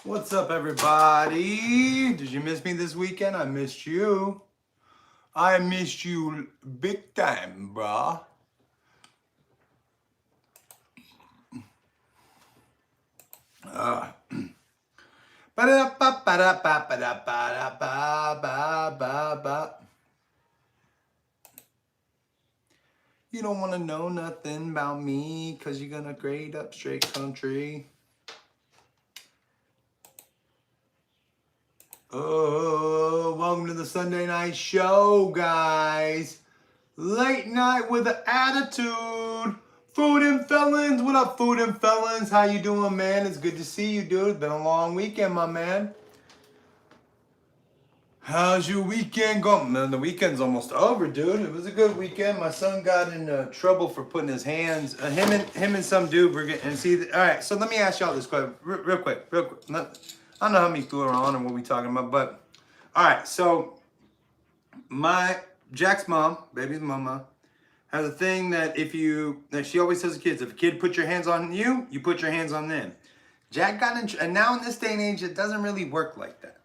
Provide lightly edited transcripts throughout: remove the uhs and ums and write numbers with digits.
What's up, everybody? Did you miss me this weekend? I missed you. I missed you big time, brah. You don't want to know nothing about me because you're gonna grade up straight country. Oh, welcome to the Sunday night show, guys. Late night with an attitude. Food and Felons, what up, Food and Felons? How you doing, man? It's good to see you, dude. It's been a long weekend, my man. How's your weekend going? Man, the weekend's almost over, dude. It was a good weekend. My son got in trouble for putting his hands. Him and some dude were getting. All right, so let me ask y'all this question, real quick. I don't know how many flew around and what we talking about, but all right. So Jack's mom, baby's mama, has a thing that she always tells the kids, if a kid puts your hands on you, you put your hands on them. Jack got in, and now in this day and age, it doesn't really work like that.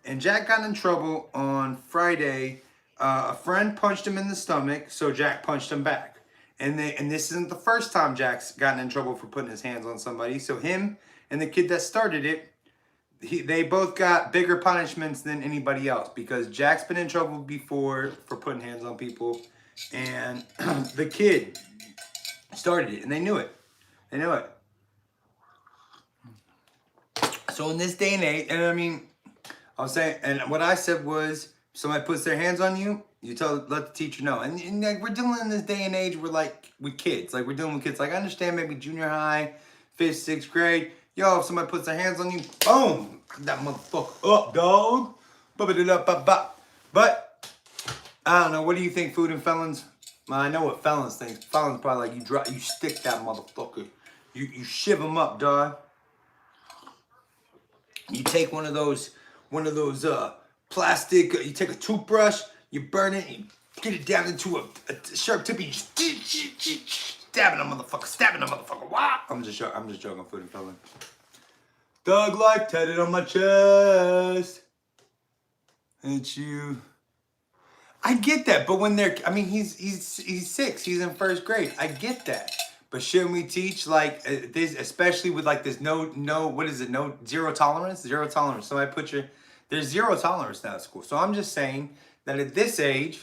And Jack got in trouble on Friday. A friend punched him in the stomach, so Jack punched him back. And this isn't the first time Jack's gotten in trouble for putting his hands on somebody. So him and the kid that started it, they both got bigger punishments than anybody else because Jack's been in trouble before for putting hands on people, and the kid started it, and they knew it. They knew it. So in this day and age, and I mean, I was saying, and what I said was, somebody puts their hands on you, let the teacher know. And like, we're dealing in this day and age, with kids. Like, we're dealing with kids. Like, I understand maybe junior high, 5th, 6th grade. Yo, if somebody puts their hands on you, boom, that motherfucker up, dog. But I don't know. What do you think, Food and Felons? Well, I know what Felons think. Felons probably like you stick that motherfucker. You shiv him up, dog. You take one of those plastic, you take a toothbrush, you burn it, you get it down into a sharp tip, and you just stabbing a motherfucker. Wow! I'm just joking, Food and Felon. Thug life tatted on my chest. Ain't you? I get that, but when he's 6, he's in 1st grade. I get that. But shouldn't we teach like this, especially with like this what is it? No, zero tolerance. Somebody there's zero tolerance now at school. So I'm just saying that at this age,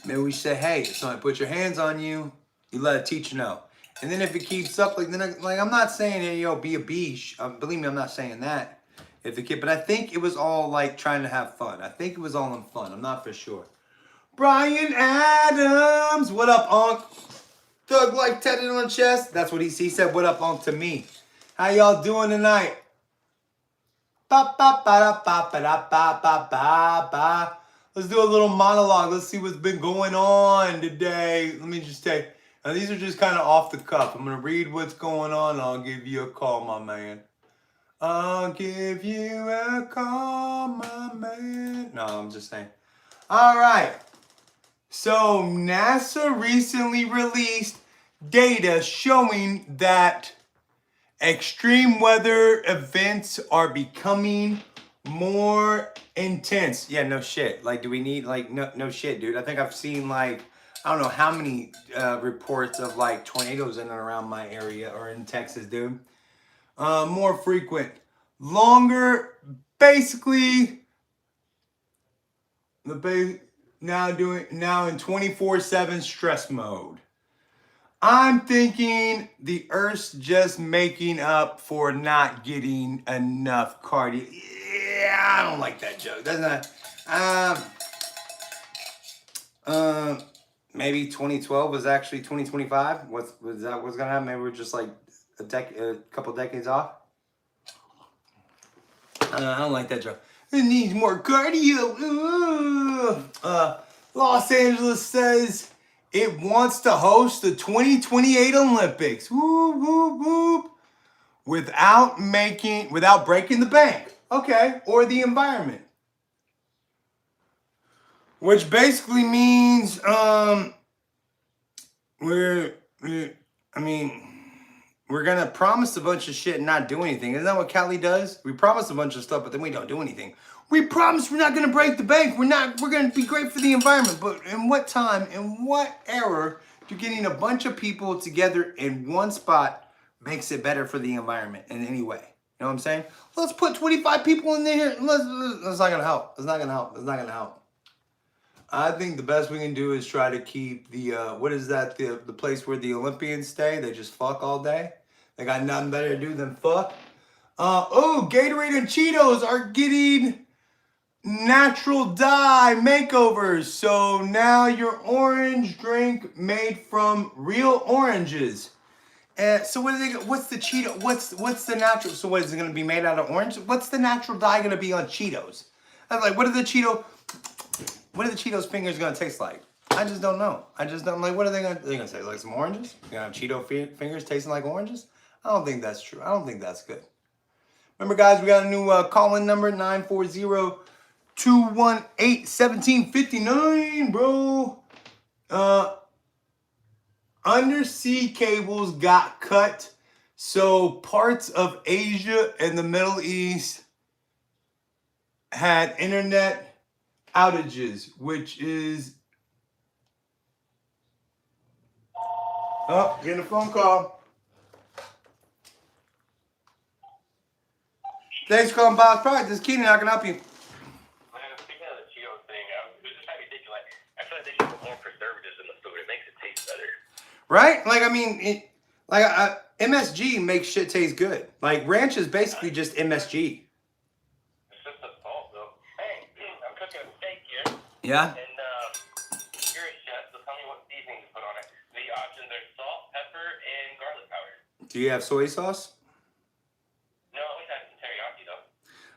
maybe we say, hey, if somebody put your hands on you, you let a teacher know. And then if it keeps up, I'm not saying, hey, yo, be a beach. Believe me, I'm not saying that. But I think it was all like trying to have fun. I think it was all in fun. I'm not for sure. Brian Adams, what up, Unc? Thug like tatted on the chest. That's what he said. What up, Unc, to me? How y'all doing tonight? Ba ba ba ba ba ba ba ba ba ba. Let's do a little monologue. Let's see what's been going on today. Let me just take. Now these are just kind of off the cuff. I'm gonna read what's going on. I'll give you a call, my man. I'll give you a call, my man. No, I'm just saying. All right. So NASA recently released data showing that extreme weather events are becoming more intense. Yeah, no shit. Like, do we need no shit, dude? I think I've seen I don't know how many reports of like tornadoes in and around my area or in Texas, dude. More frequent, longer, basically now in 24/7 stress mode. I'm thinking the Earth's just making up for not getting enough cardio. Yeah, I don't like that joke. That's not. Maybe 2012 was actually 2025. What's gonna happen? Maybe we're just like a couple decades off. I don't like that joke. It needs more cardio. Los Angeles says it wants to host the 2028 Olympics. Whoop, whoop, whoop. Without breaking the bank. Okay, or the environment. Which basically means we're gonna promise a bunch of shit and not do anything. Isn't that what Cali does? We promise a bunch of stuff, but then we don't do anything. We promise we're not gonna break the bank. We're gonna be great for the environment. But in what time, in what era, do getting a bunch of people together in one spot makes it better for the environment in any way? You know what I'm saying? Let's put 25 people in there. That's not gonna help. It's not gonna help. It's not gonna help. I think the best we can do is try to keep the what is that? The place where the Olympians stay. They just fuck all day. They got nothing better to do than fuck. Oh, Gatorade and Cheetos are getting natural dye makeovers. So now your orange drink made from real oranges. So what are they? What's the Cheeto? What's the natural? So what is it going to be made out of orange? What's the natural dye going to be on Cheetos? I'm like, what are the Cheetos fingers going to taste like? I just don't know. I just don't like. What are they going to say? Like some oranges? You're going to have Cheeto fingers tasting like oranges? I don't think that's true. I don't think that's good. Remember, guys, we got a new call-in number, 940-218-1759, bro. Undersea cables got cut, so parts of Asia and the Middle East had internet outages, which is... Oh, getting a phone call. Thanks for calling Bob's Product. This is Keenan. How can I help you? Speaking of the Cheeto thing, it was just how ridiculous. I feel like they should put more preservatives in the food. It makes it taste better. Right? Like, I mean, MSG makes shit taste good. Like, ranch is basically just MSG. It's just the salt, though. Hey, I'm cooking a steak here. Yeah? And you're a chef, so tell me what seasoning to put on it. The options are salt, pepper, and garlic powder. Do you have soy sauce? No, I wish I had some teriyaki, though.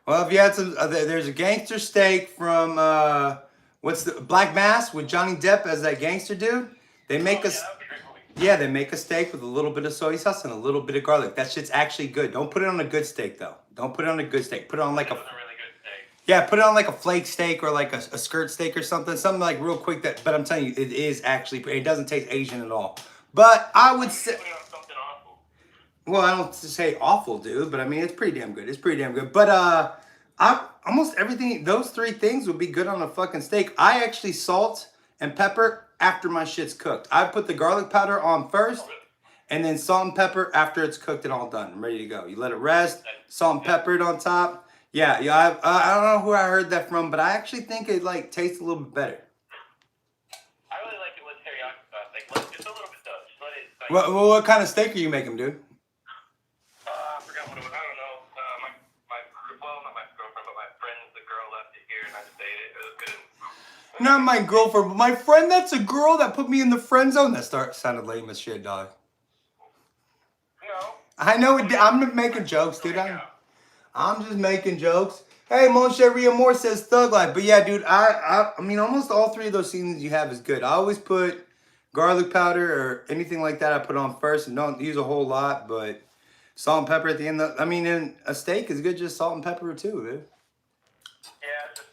Well, if you had some, there's a gangster steak from, what's the, Black Mass with Johnny Depp as that gangster dude. They make they make a steak with a little bit of soy sauce and a little bit of garlic. That shit's actually good. Don't put it on a good steak, though. Don't put it on a good steak. Put it on like a really good steak. Yeah, put it on like a flake steak or like a skirt steak or something. Something like real quick that, but I'm telling you, it is actually, it doesn't taste Asian at all. But I would say... something awful. Well, I don't say awful, dude, but I mean, it's pretty damn good. It's pretty damn good. But almost everything, those three things would be good on a fucking steak. I actually salt and pepper after my shit's cooked. I put the garlic powder on first, and then salt and pepper after it's cooked and all done. I'm ready to go. You let it rest, salt and pepper it on top. Yeah. I don't know who I heard that from, but I actually think it like tastes a little bit better. I really like it with teriyaki sauce. Like, just a little bit though. Just let it. Like, What kind of steak are you making, dude? I forgot what it was. I don't know. Not my girlfriend, but my friend, the girl left it here, and I just ate it. It was good. Not my girlfriend, but my friend. That's a girl that put me in the friend zone. That sounded lame as shit, dog. No. I know it. I'm making jokes, dude. I'm just making jokes. Hey, Moncheria Moore says Thug Life. But yeah, dude, I mean, almost all three of those seasonings you have is good. I always put garlic powder or anything like that I put on first, and don't use a whole lot, but salt and pepper at the end. I mean, in a steak is good, just salt and pepper too, dude. Yeah, I was just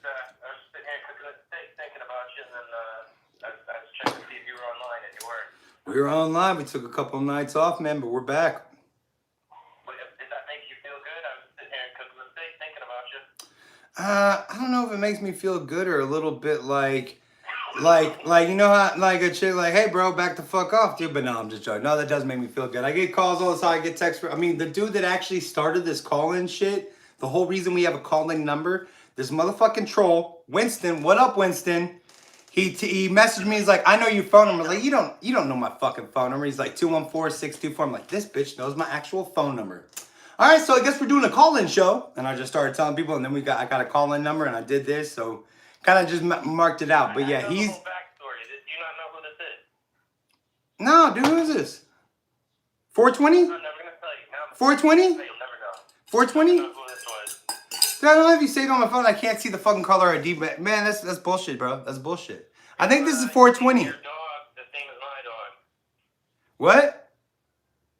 sitting here cooking a steak, thinking about you, and then I was checking to see if you were online, and you weren't. We were online. We took a couple of nights off, man, but we're back. Did that make you feel good? I was sitting here cooking a steak, thinking about you. I don't know if it makes me feel good or a little bit like you know how like a chick like, hey bro, back the fuck off, dude. But no, I'm just joking. No, that does make me feel good. I get calls all the time. I get texts. I mean, the dude that actually started this call-in shit, the whole reason we have a call-in number, this motherfucking troll, Winston. What up, Winston? He messaged me. He's like, I know your phone number. Like, you don't know my fucking phone number. He's like 214-624. I'm like, this bitch knows my actual phone number. All right, so I guess we're doing a call-in show, and I just started telling people, and then I got a call-in number, and I did this, so kind of just marked it out. But yeah, he's. The whole backstory. Do you not know who this is? No, dude, who is this? 420? I'm never gonna tell you. 420? You'll never know. 420? Who this was? Dude, I don't know if you say it on my phone. I can't see the fucking caller ID, but man, that's bullshit, bro. That's bullshit. I think this is 420. Your dog, the same as my dog. What?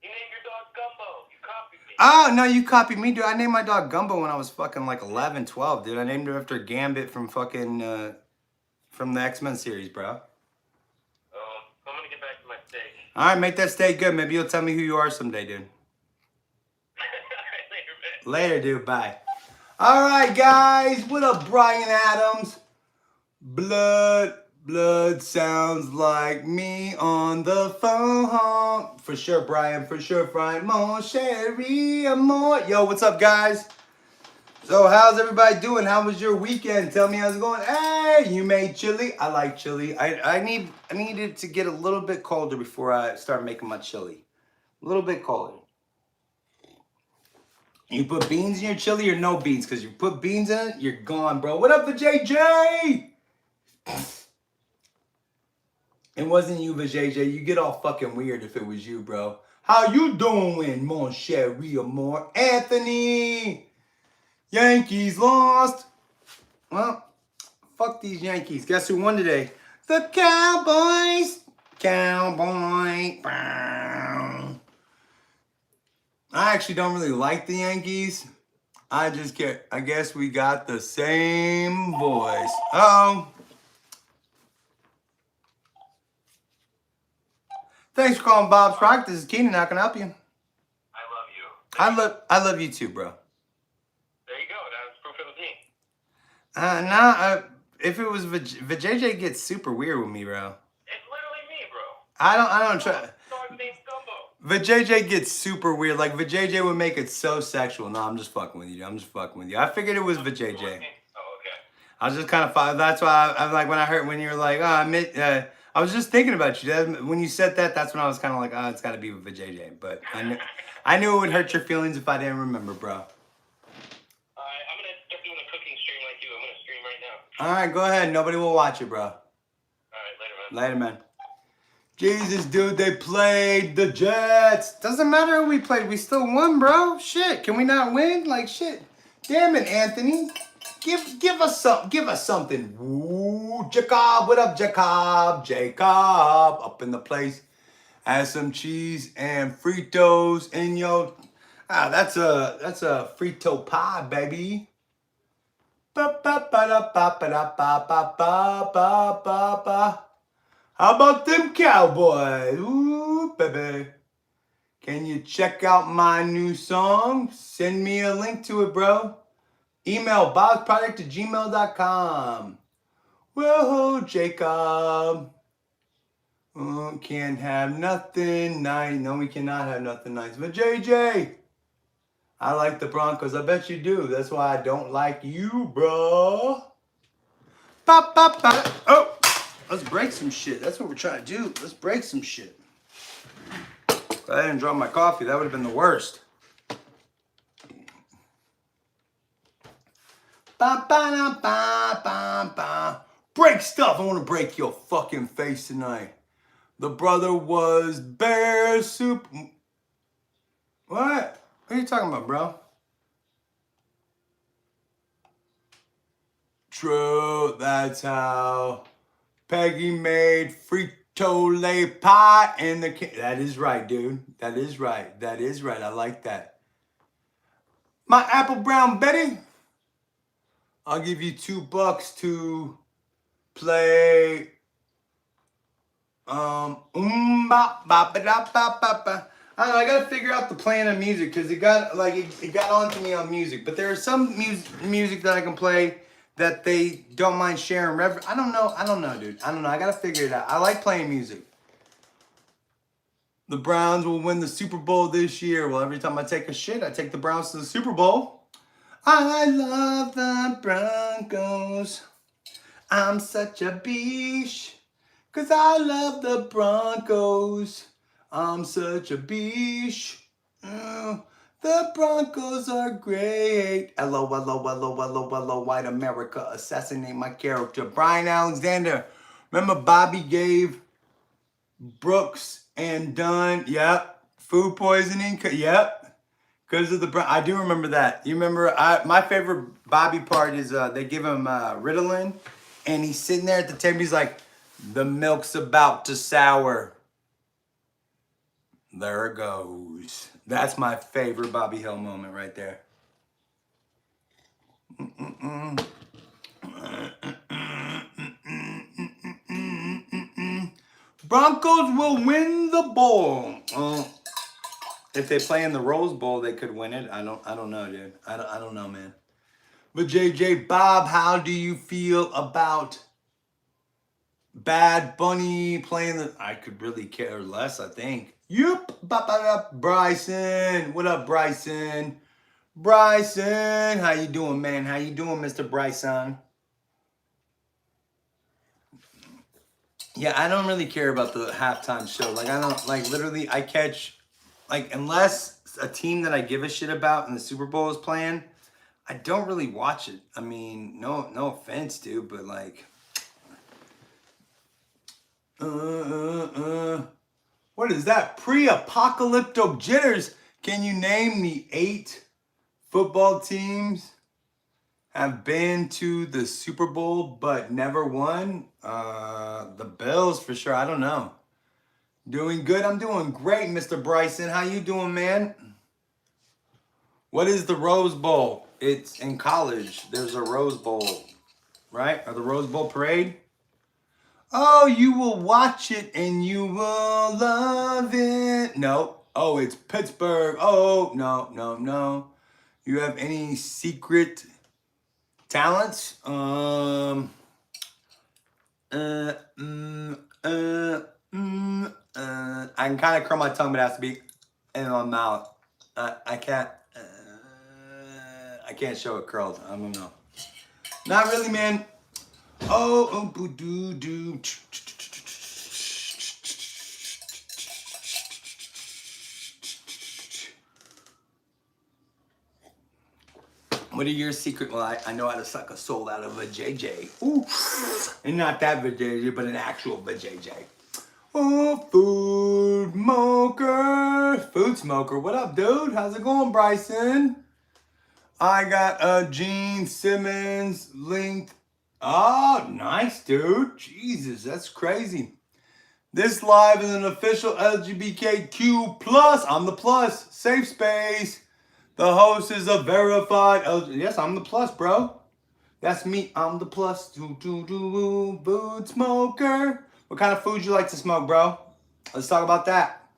You named your dog Gumbo. You copied me. Oh, no, you copied me, dude. I named my dog Gumbo when I was fucking like 11, 12, dude. I named him after Gambit from fucking, from the X-Men series, bro. I'm gonna get back to my steak. All right, make that steak good. Maybe you'll tell me who you are someday, dude. Later, dude. Bye. All right, guys. What up, Brian Adams? Blood sounds like me on the phone. For sure, Brian. For sure, Brian. Mon chéri, amor. Yo, what's up, guys? So, how's everybody doing? How was your weekend? Tell me how's it going. Hey, you made chili? I like chili. I need it to get a little bit colder before I start making my chili. A little bit colder. You put beans in your chili or no beans? Because you put beans in it, you're gone, bro. What up for JJ? It wasn't you, JJ. You get all fucking weird if it was you, bro. How you doing, mon chéri amour? Anthony! Yankees lost. Well, fuck these Yankees. Guess who won today? The Cowboys. Cowboy. I actually don't really like the Yankees. I guess we got the same voice. Uh-oh. Thanks for calling Bob's Product. This is Keenan. How can I help you? I love you. I love you too, bro. There you go. That's proof it was me. If it was JJ gets super weird with me, bro. It's literally me, bro. I don't try. Dog's name's Gumbo. JJ gets super weird. Like JJ would make it so sexual. No, I'm just fucking with you. I figured it was JJ. Oh, okay. I was just kind of fine. That's why I'm like when you were like, I was just thinking about you. When you said that, that's when I was kind of like, it's got to be with JJ. But I knew it would hurt your feelings if I didn't remember, bro. I'm gonna start doing a cooking stream like you. I'm gonna stream right now. All right, go ahead. Nobody will watch it, bro. All right, later, man. Later, man. Jesus, dude, they played the Jets. Doesn't matter who we played. We still won, bro. Shit, can we not win? Like, shit. Damn it, Anthony. Give us something. Woo, Jacob, what up, Jacob? Jacob, up in the place. Add some cheese and Fritos in your. That's a Frito pie, baby. Ba ba ba da ba ba da ba ba ba ba ba ba. How about them Cowboys? Ooh, baby. Can you check out my new song? Send me a link to it, bro. Email bobsproduct@gmail.com. Whoa, Jacob. Can't have nothing nice. No, we cannot have nothing nice. But JJ, I like the Broncos. I bet you do. That's why I don't like you, bro. Ba, ba, ba. Oh, let's break some shit. That's what we're trying to do. Let's break some shit. I didn't drop my coffee. That would have been the worst. Ba, ba, da, ba, ba, ba. Break stuff. I want to break your fucking face tonight. The brother was bear soup. What? What are you talking about, bro? True, that's how Peggy made Frito-Lay pie in the That is right, dude. That is right. That is right. I like that. My apple brown Betty. I'll give you $2 to play ba ba ba ba ba ba. I don't know, I gotta figure out the plan of music because it got onto me on music. But there are some music that I can play that they don't mind sharing. I don't know, dude. I don't know. I gotta figure it out. I like playing music. The Browns will win the Super Bowl this year. Well, every time I take a shit, I take the Browns to the Super Bowl. I love the Broncos. I'm such a biche. Cause I love the Broncos. I'm such a biche. The Broncos are great. Hello, hello, hello, hello, hello. White America, assassinate my character. Brian Alexander. Remember Bobby gave Brooks and Dunn, yep, food poisoning, yep. Because of I do remember that. You remember, my favorite Bobby part is they give him Ritalin, and he's sitting there at the table. He's like, the milk's about to sour. There it goes. That's my favorite Bobby Hill moment right there. Broncos will win the ball. if they play in the Rose Bowl, they could win it. I don't know, dude. I don't know, man. But JJ Bob, how do you feel about Bad Bunny playing the? I could really care less, I think. Yup. Bryson. What up, Bryson? Bryson, how you doing, man? How you doing, Mr. Bryson? Yeah, I don't really care about the halftime show. Like, I don't, like, literally, I catch, like, unless a team that I give a shit about in the Super Bowl is playing, I don't really watch it. I mean, no offense, dude, but, like, what is that? Pre-apocalyptic jitters. Can you name the 8 football teams have been to the Super Bowl but never won? The Bills for sure. I don't know. Doing good. I'm doing great, Mr. Bryson. How you doing, man? What is the Rose Bowl? It's in college. There's a Rose Bowl, right? Or the Rose Bowl parade? Oh, you will watch it and you will love it. No. Oh, it's Pittsburgh. Oh, no. You have any secret talents? I can kind of curl my tongue, but it has to be in my mouth. I can't show it curled. I don't know. Not really, man. Oh, boo doo doo. What are your secret? Well, I know how to suck a soul out of a JJ. Ooh. And not that JJ, but an actual JJ. Oh, food smoker. Food smoker. What up, dude? How's it going, Bryson? I got a Gene Simmons linked. Oh, nice, dude. Jesus, that's crazy. This live is an official LGBTQ plus. I'm the plus. Safe space. The host is a verified. Yes, I'm the plus, bro. That's me. I'm the plus. Food smoker. What kind of food you like to smoke, bro? Let's talk about that.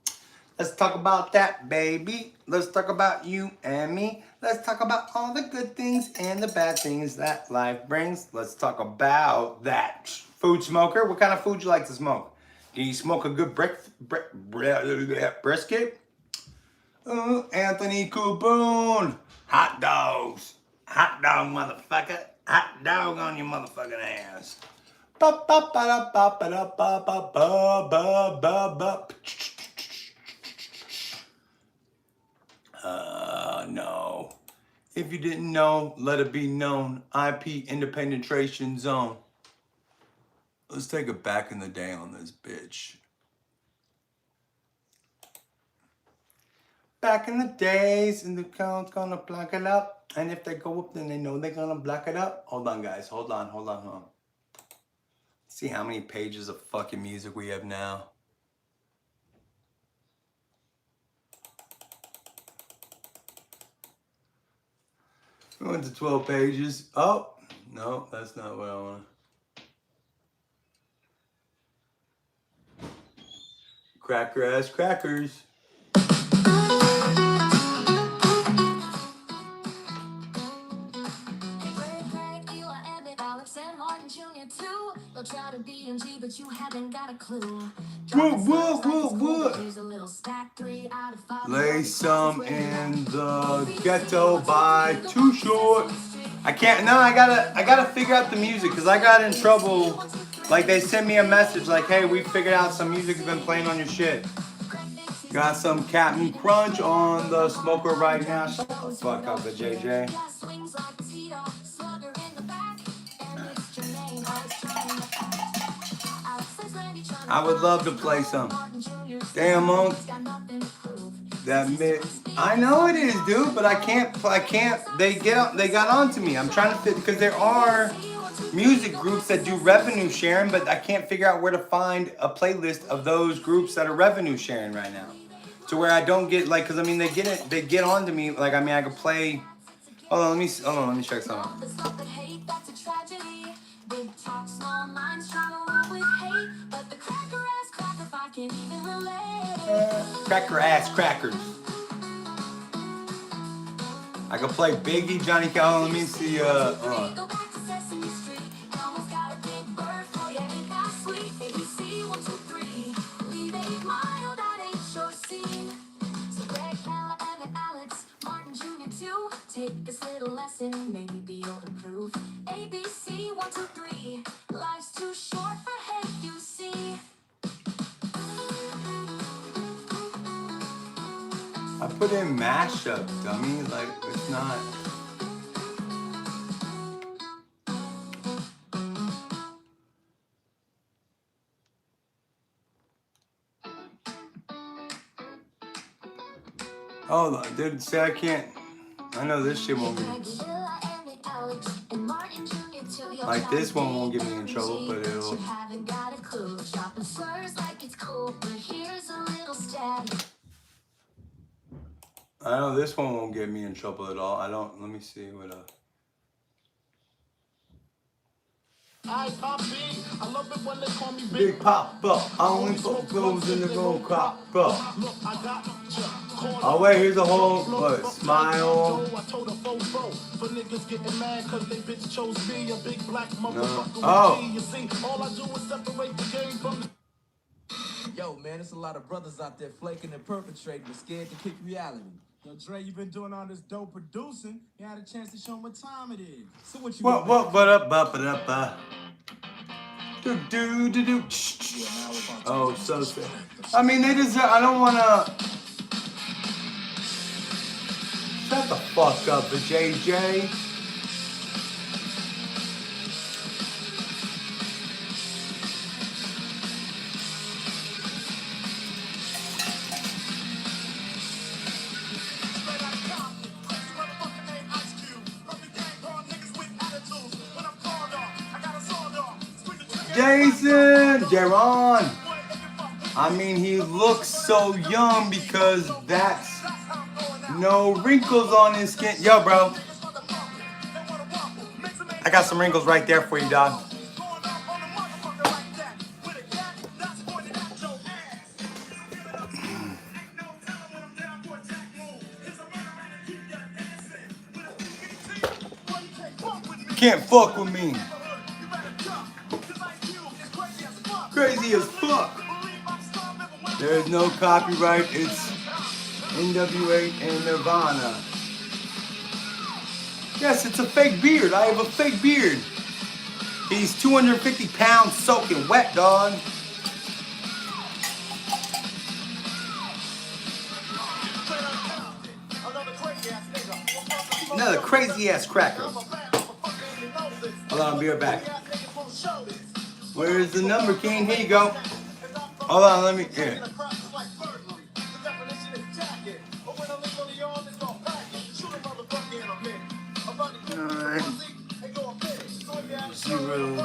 Let's talk about that, baby. Let's talk about you and me. Let's talk about all the good things and the bad things that life brings. Let's talk about that. Food smoker. What kind of food you like to smoke? Do you smoke a good brisket? Anthony Kuboon. Hot dogs. Hot dog, motherfucker. Hot dog on your motherfucking ass. No. If you didn't know, let it be known. IP independent penetration zone. Let's take it back in the day on this bitch. Back in the days, and the count's gonna block it up. And if they go up, then they know they're gonna block it up. Hold on, guys. Hold on. See how many pages of fucking music we have now. We went to 12 pages. Oh, no, that's not what I want. Cracker ass crackers. Try to be MG, but you haven't got a clue. What? Lay some in the ghetto by Too Short. I can't. No, I gotta figure out the music because I got in trouble. Like they sent me a message like, "Hey, we figured out some music's been playing on your shit." Got some Captain Crunch on the smoker right now. Shut the fuck up, the JJ. I would love to play some. Damn, Monk. That I know it is, dude, but I can't. They got onto me. I'm trying to fit because there are music groups that do revenue sharing, but I can't figure out where to find a playlist of those groups that are revenue sharing right now. To where I don't get like, cause I mean they get onto me. Like I mean I could play. Hold on, let me check something. Big talk, small minds try to roll with hate, but the cracker ass cracker I can't even relate. Cracker ass crackers. I could play Biggie, Johnny Cash. Let me see. Take this little lesson, maybe you'll improve. ABC, 1, 2, 3. Life's too short for hate, you see. I put in mashup, dummy. Like, it's not. Oh, dude, say I can't. I know this shit won't get me. Like, this one won't get me in trouble, but it'll. I know this one won't get me in trouble at all. I don't. Let me see what. I love it when they call me Big Papa, I only put clothes in the gold crop. Oh wait, here's a whole what, smile. I told a fofo for niggas getting mad cause they bitch chose me, a big black motherfucker. Oh. You see, all I do is separate the game from the. Yo, man, there's a lot of brothers out there flaking and perpetrating, but scared to kick reality. Yo, Dre, you been doing all this dope producing. You had a chance to show them what time it is. So what you What up. Do. Oh, so sick. I mean, they deserve. I don't wanna. Shut the fuck up, the JJ. Jason, Jaron. I mean, he looks so young because that's no wrinkles on his skin. Yo, bro. I got some wrinkles right there for you, dog. Can't fuck with me. Crazy as fuck. There's no copyright. It's NWA and Nirvana. Yes, it's a fake beard. I have a fake beard. He's 250 pounds soaking wet, dog. Another crazy ass cracker. Hold on, I'll be right back. Where's the number, King? Here you go. Hold on, let me. Here. Alright. 0.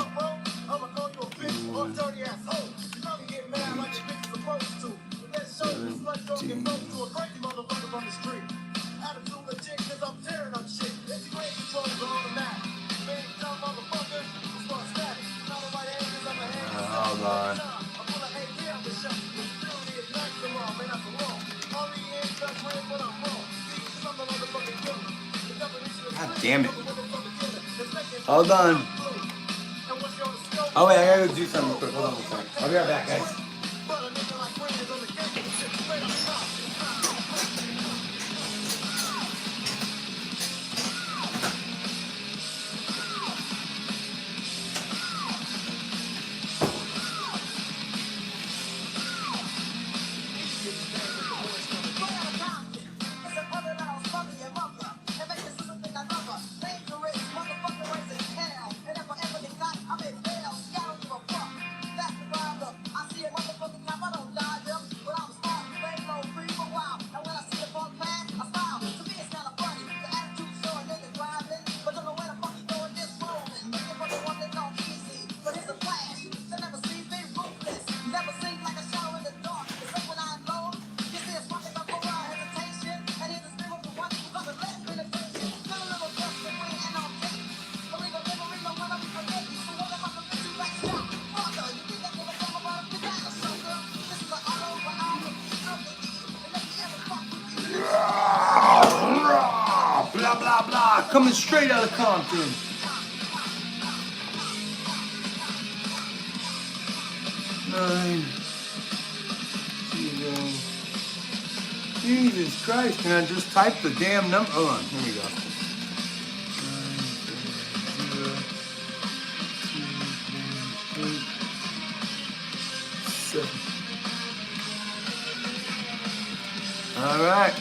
Hold on. God damn it. Hold on. Oh wait, I gotta go do something quick. Hold on a second. I'll be right back, guys. coming straight out of Compton. Jesus Christ, can I just type the damn number? Hold on, here we go. 7. All right.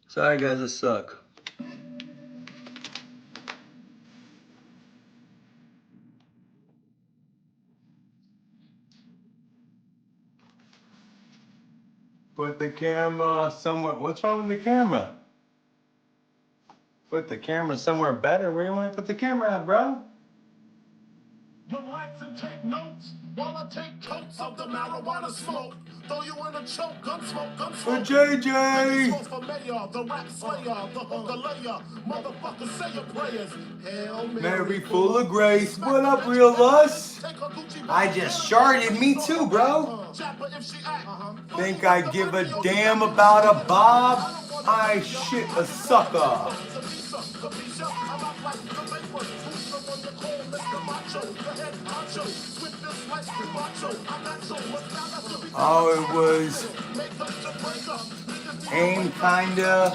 Sorry guys, I suck. Put the camera somewhere. What's wrong with the camera? Put the camera somewhere better. Where you want to put the camera at, bro? Relax and take notes while I take totes of the marijuana smoke. Throw you in a choke, gun smoke. For JJ! For mayor, the rap slayer, the hooker layer. Motherfuckers say your prayers. Hail Mary full of grace. What up, real us? I just sharded. Me too, bro. Think I give a damn about a bob? I shit a sucker. Oh, it was aim kinda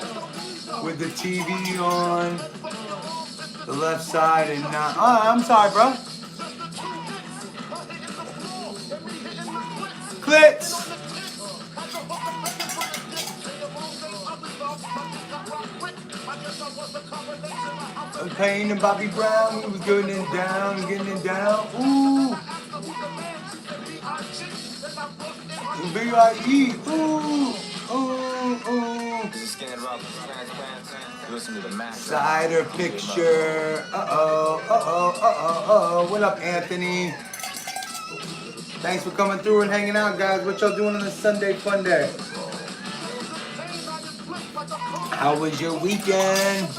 with the TV on the left side and not. Oh, I'm sorry, bro. Clits. Payne and Bobby Brown, we was getting it down. Ooh. B.I.E. Ooh. Cider picture. Uh-oh. What up, Anthony? Thanks for coming through and hanging out, guys. What y'all doing on this Sunday fun day? How was your weekend?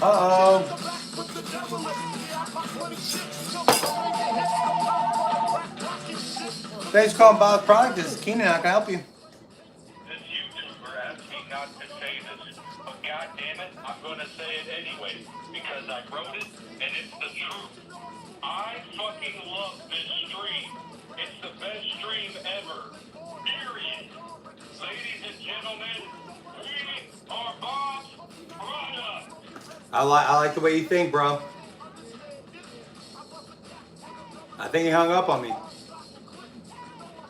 Uh-oh. Thanks for calling Bob's Product. This is Keenan. How can I help you? This YouTuber asked me not to say this, but goddammit, I'm going to say it anyway because I wrote it and it's the truth. I fucking love this stream. It's the best stream ever. Period. Ladies and gentlemen, we are Bob's Product. I like the way you think, bro. I think he hung up on me.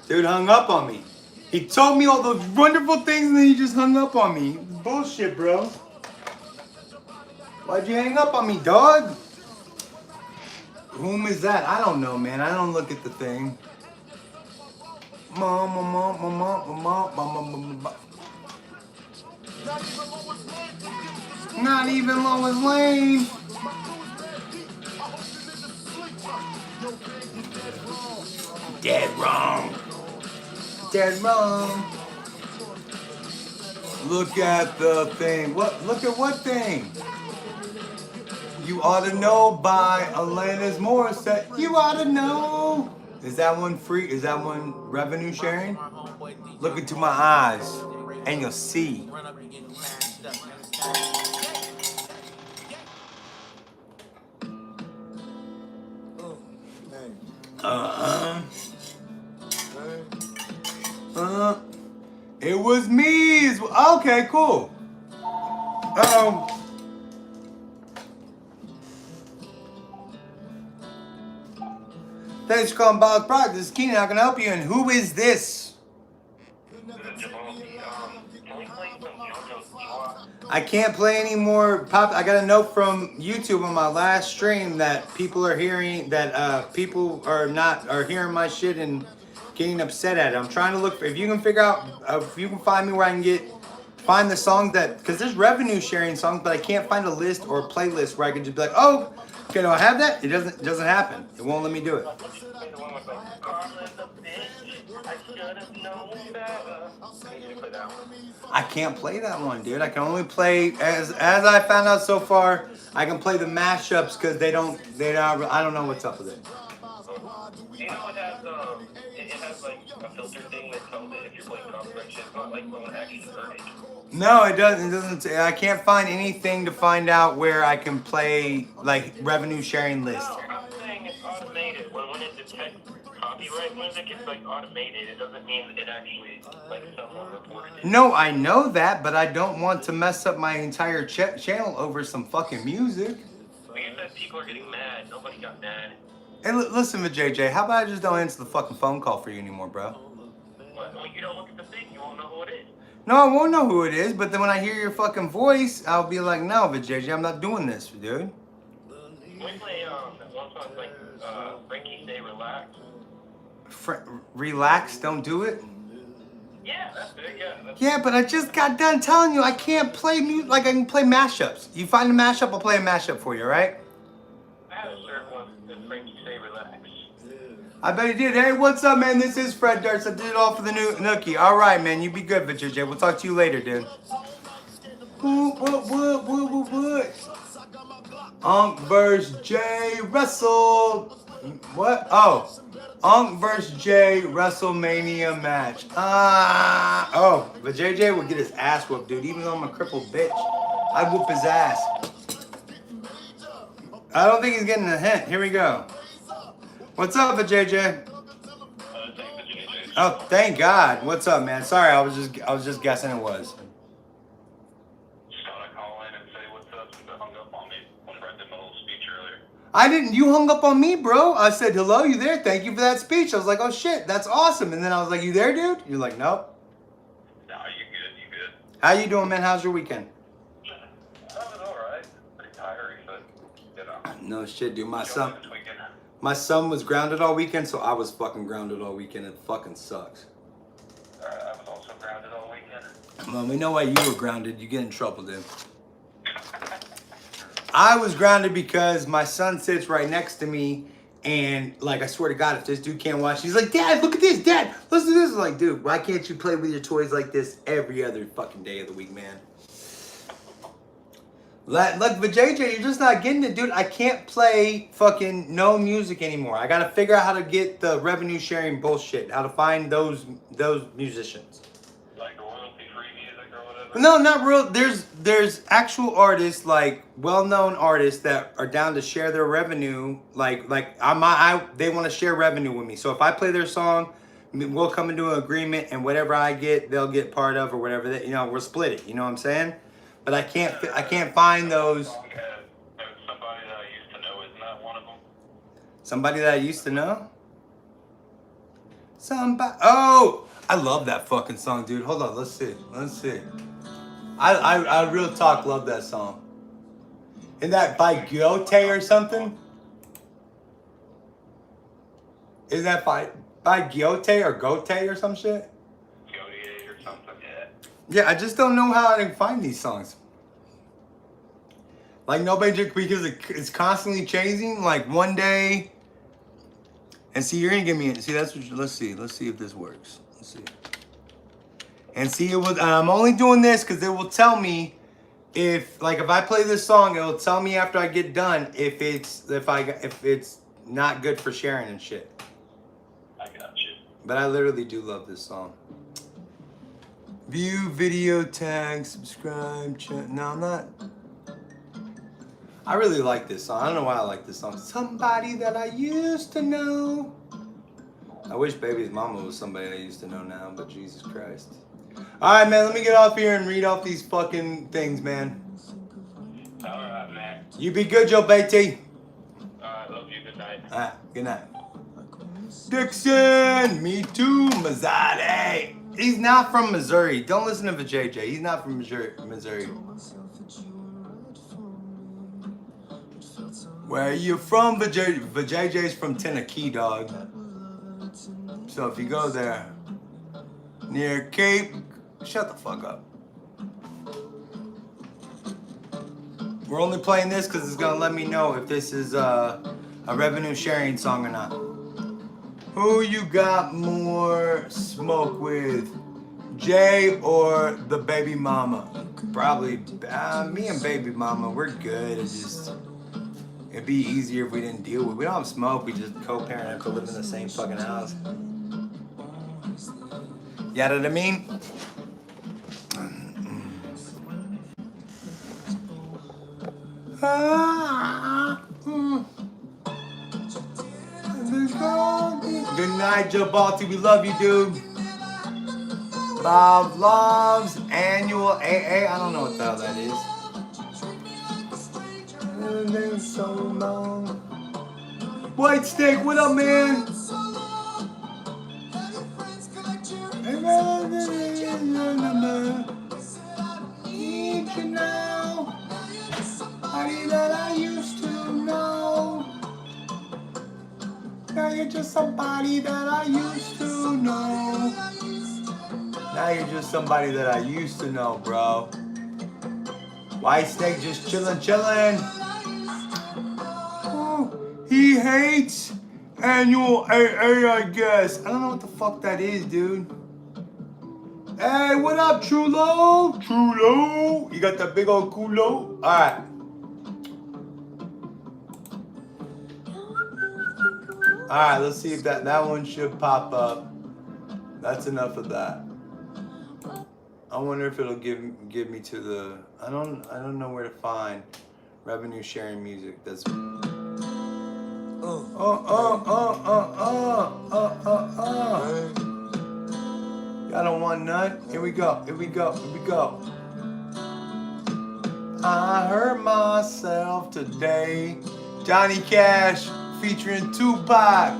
Dude hung up on me. He told me all those wonderful things and then he just hung up on me. Bullshit, bro. Why'd you hang up on me, dog? Whom is that? I don't know, man. I don't look at the thing. Mom. Not even Lois Lane. Dead wrong. Look at the thing. What? Look at what thing? You Ought to Know by Alanis Morissette. You ought to know. Is that one free? Is that one revenue sharing? Look into my eyes and you'll see. It was me. Okay, cool. Uh-oh. Thanks for calling Bob's Product. This is Keenan. How can I help you? And who is this? I can't play any more pop. I got a note from YouTube on my last stream that people are hearing that people are hearing my shit and getting upset at it. I'm trying to look for, if you can figure out, if you can find me where I can find the song that, because there's revenue sharing songs, but I can't find a list or a playlist where I can just be like, oh, okay, do I have that? It doesn't happen. It won't let me do it. I can't play that one, dude. I can only play, as I found out so far, I can play the mashups because I don't know what's up with it. You know it has like a filter thing that tells it if you're playing copyright shit. It's not like someone actually heard it. No, it doesn't. I can't find anything to find out where I can play like revenue sharing list. No, I'm saying it's automated. When it detects copyright music, it's like automated. It doesn't mean it actually like someone reported it. No, I know that, but I don't want to mess up my entire channel over some fucking music. Well, you said people are getting mad. Nobody got mad. Hey, listen to JJ. How about I just don't answer the fucking phone call for you anymore, bro? What? Well, you don't look at the thing. You won't know who it is. No, I won't know who it is, but then when I hear your fucking voice, I'll be like, no, but JJ, I'm not doing this, dude. We play that one song like Frankie Stay Relaxed. Relax, don't do it. Yeah, that's it. Yeah. Yeah, but I just got done telling you I can't play music like I can play mashups. You find a mashup, I'll play a mashup for you, right? I had a shirt once that Frankie Stay Relaxed. I bet he did. Hey, what's up, man? This is Fred Durst. I did it all for the new Nookie. All right, man. You be good, JJ. We'll talk to you later, dude. What? Unk vs. J. Russell. What? Oh. Unk vs. J. WrestleMania match. Oh. But JJ would get his ass whooped, dude. Even though I'm a crippled bitch, I'd whoop his ass. I don't think he's getting a hint. Here we go. What's up, JJ? Oh, thank God. What's up, man? Sorry, I was just guessing it was. Just thought I'd call in and say what's up since I hung up on me when Fred did my little speech earlier. I didn't. You hung up on me, bro. I said, hello, you there? Thank you for that speech. I was like, oh shit, that's awesome. And then I was like, you there, dude? You're like, nope. Nah, you good. How you doing, man? How's your weekend? That was alright. Pretty tiring, but you know. No shit, dude. My son was grounded all weekend, so I was fucking grounded all weekend. It fucking sucks. I was also grounded all weekend. Well, we know why you were grounded. You get in trouble, dude. I was grounded because my son sits right next to me, and like I swear to God, if this dude can't watch, he's like, Dad, look at this, Dad, listen to this. I'm like, dude, why can't you play with your toys like this every other fucking day of the week, man? Look, but JJ, you're just not getting it, dude. I can't play fucking no music anymore. I gotta figure out how to get the revenue sharing bullshit. How to find those musicians. Like royalty-free music or whatever? No, not real. There's actual artists, like well-known artists that are down to share their revenue. Like they want to share revenue with me. So if I play their song, we'll come into an agreement, and whatever I get, they'll get part of, or whatever. That, we'll split it. You know what I'm saying? But I can't find those. Somebody that I used to know, isn't that one of them? Somebody that I used to know? Somebody. Oh, I love that fucking song, dude. Hold on, let's see. I real talk love that song. Isn't that by Gote or something? Is that by Gote or some shit? Gote or something, yeah. Yeah, I just don't know how I can find these songs. Like nobody just, because it's constantly changing. Like one day, and see, you're gonna give me. See, that's what. Let's see if this works. Let's see. And see, it will. I'm only doing this because it will tell me if I play this song, it will tell me after I get done if it's not good for sharing and shit. I got you. But I literally do love this song. View, video, tag, subscribe, chat. No, I'm not. I really like this song. I don't know why I like this song. Somebody that I used to know. I wish Baby's mama was somebody I used to know now, but Jesus Christ. Alright, man, let me get off here and read off these fucking things, man. Alright, man. You be good, Joe Beatty. Alright, love you. Good night. Alright, good night. Dixon, me too, Mazzati. He's not from Missouri. Don't listen to VJJ. He's not from Missouri. Where are you from, VJJ's from Tennessee, dog. So if you go there, near Cape, shut the fuck up. We're only playing this because it's gonna let me know if this is a revenue sharing song or not. Who you got more smoke with, Jay or the baby mama? Probably me and baby mama. We're good. It'd be easier if we didn't deal with. We don't have smoke. We just co-parent, have to live in the same fucking house. You know what I mean? Good night, Joe Balti. We love you, dude. Bob loves annual AA. I don't know what the hell that is. So long. White Steak, what up, man? Need you now. Somebody that I used to know. Now you're just somebody that I used to know. Now you're just somebody that I used to know, bro. White Snake just chillin'. Oh, he hates annual AA, I guess. I don't know what the fuck that is, dude. Hey, what up, Chulo? Chulo? You got that big old culo? Alright. Alright, let's see if that one should pop up. That's enough of that. I wonder if it'll give me to the I don't know where to find revenue sharing music. That's Y'all don't want none? Here we go. I hurt myself today. Johnny Cash featuring Tupac.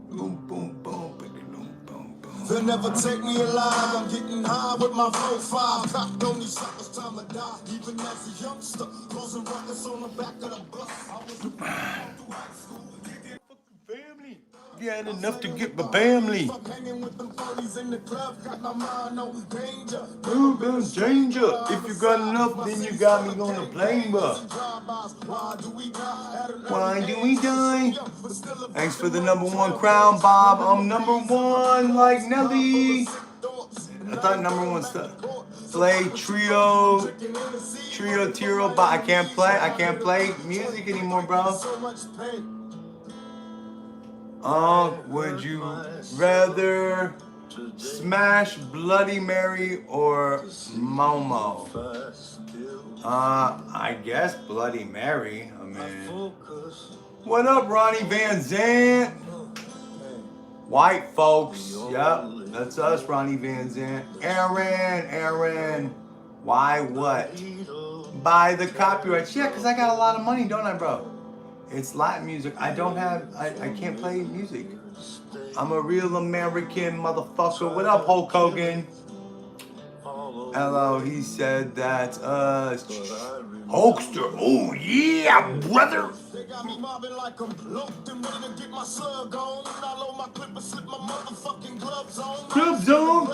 Boom, boom, boom, boom, boom, boom. They'll never take me alive. I'm getting high with my 4-5. Cocked on these suckers, time to die. Even as a youngster, closing ruckus on the back of the bus. I was through high school. Family. You had enough to get my family. Hanging with them 40s in the club, got my mind on danger. Danger. If you got enough, then you got me on the plane, bro. Why do we die? Thanks for the number 1 crown, Bob. I'm number 1 like Nelly. I thought number 1 stuff. Play trio, but I can't play music anymore, bro. Would you rather smash Bloody Mary or Momo? I guess Bloody Mary. I mean, what up, Ronnie Van Zant? White folks. Yep, that's us, Ronnie Van Zant. Aaron. Why what? Buy the copyrights. Yeah, because I got a lot of money, don't I, bro? It's Latin music. I can't play music. I'm a real American motherfucker. What up, Hulk Hogan? Hello, he said that, Hulkster. Oh, yeah, brother. They got me mobbing like I'm looped and ready to get my slug on. And I load my clip and slip my motherfucking gloves on. Club zone.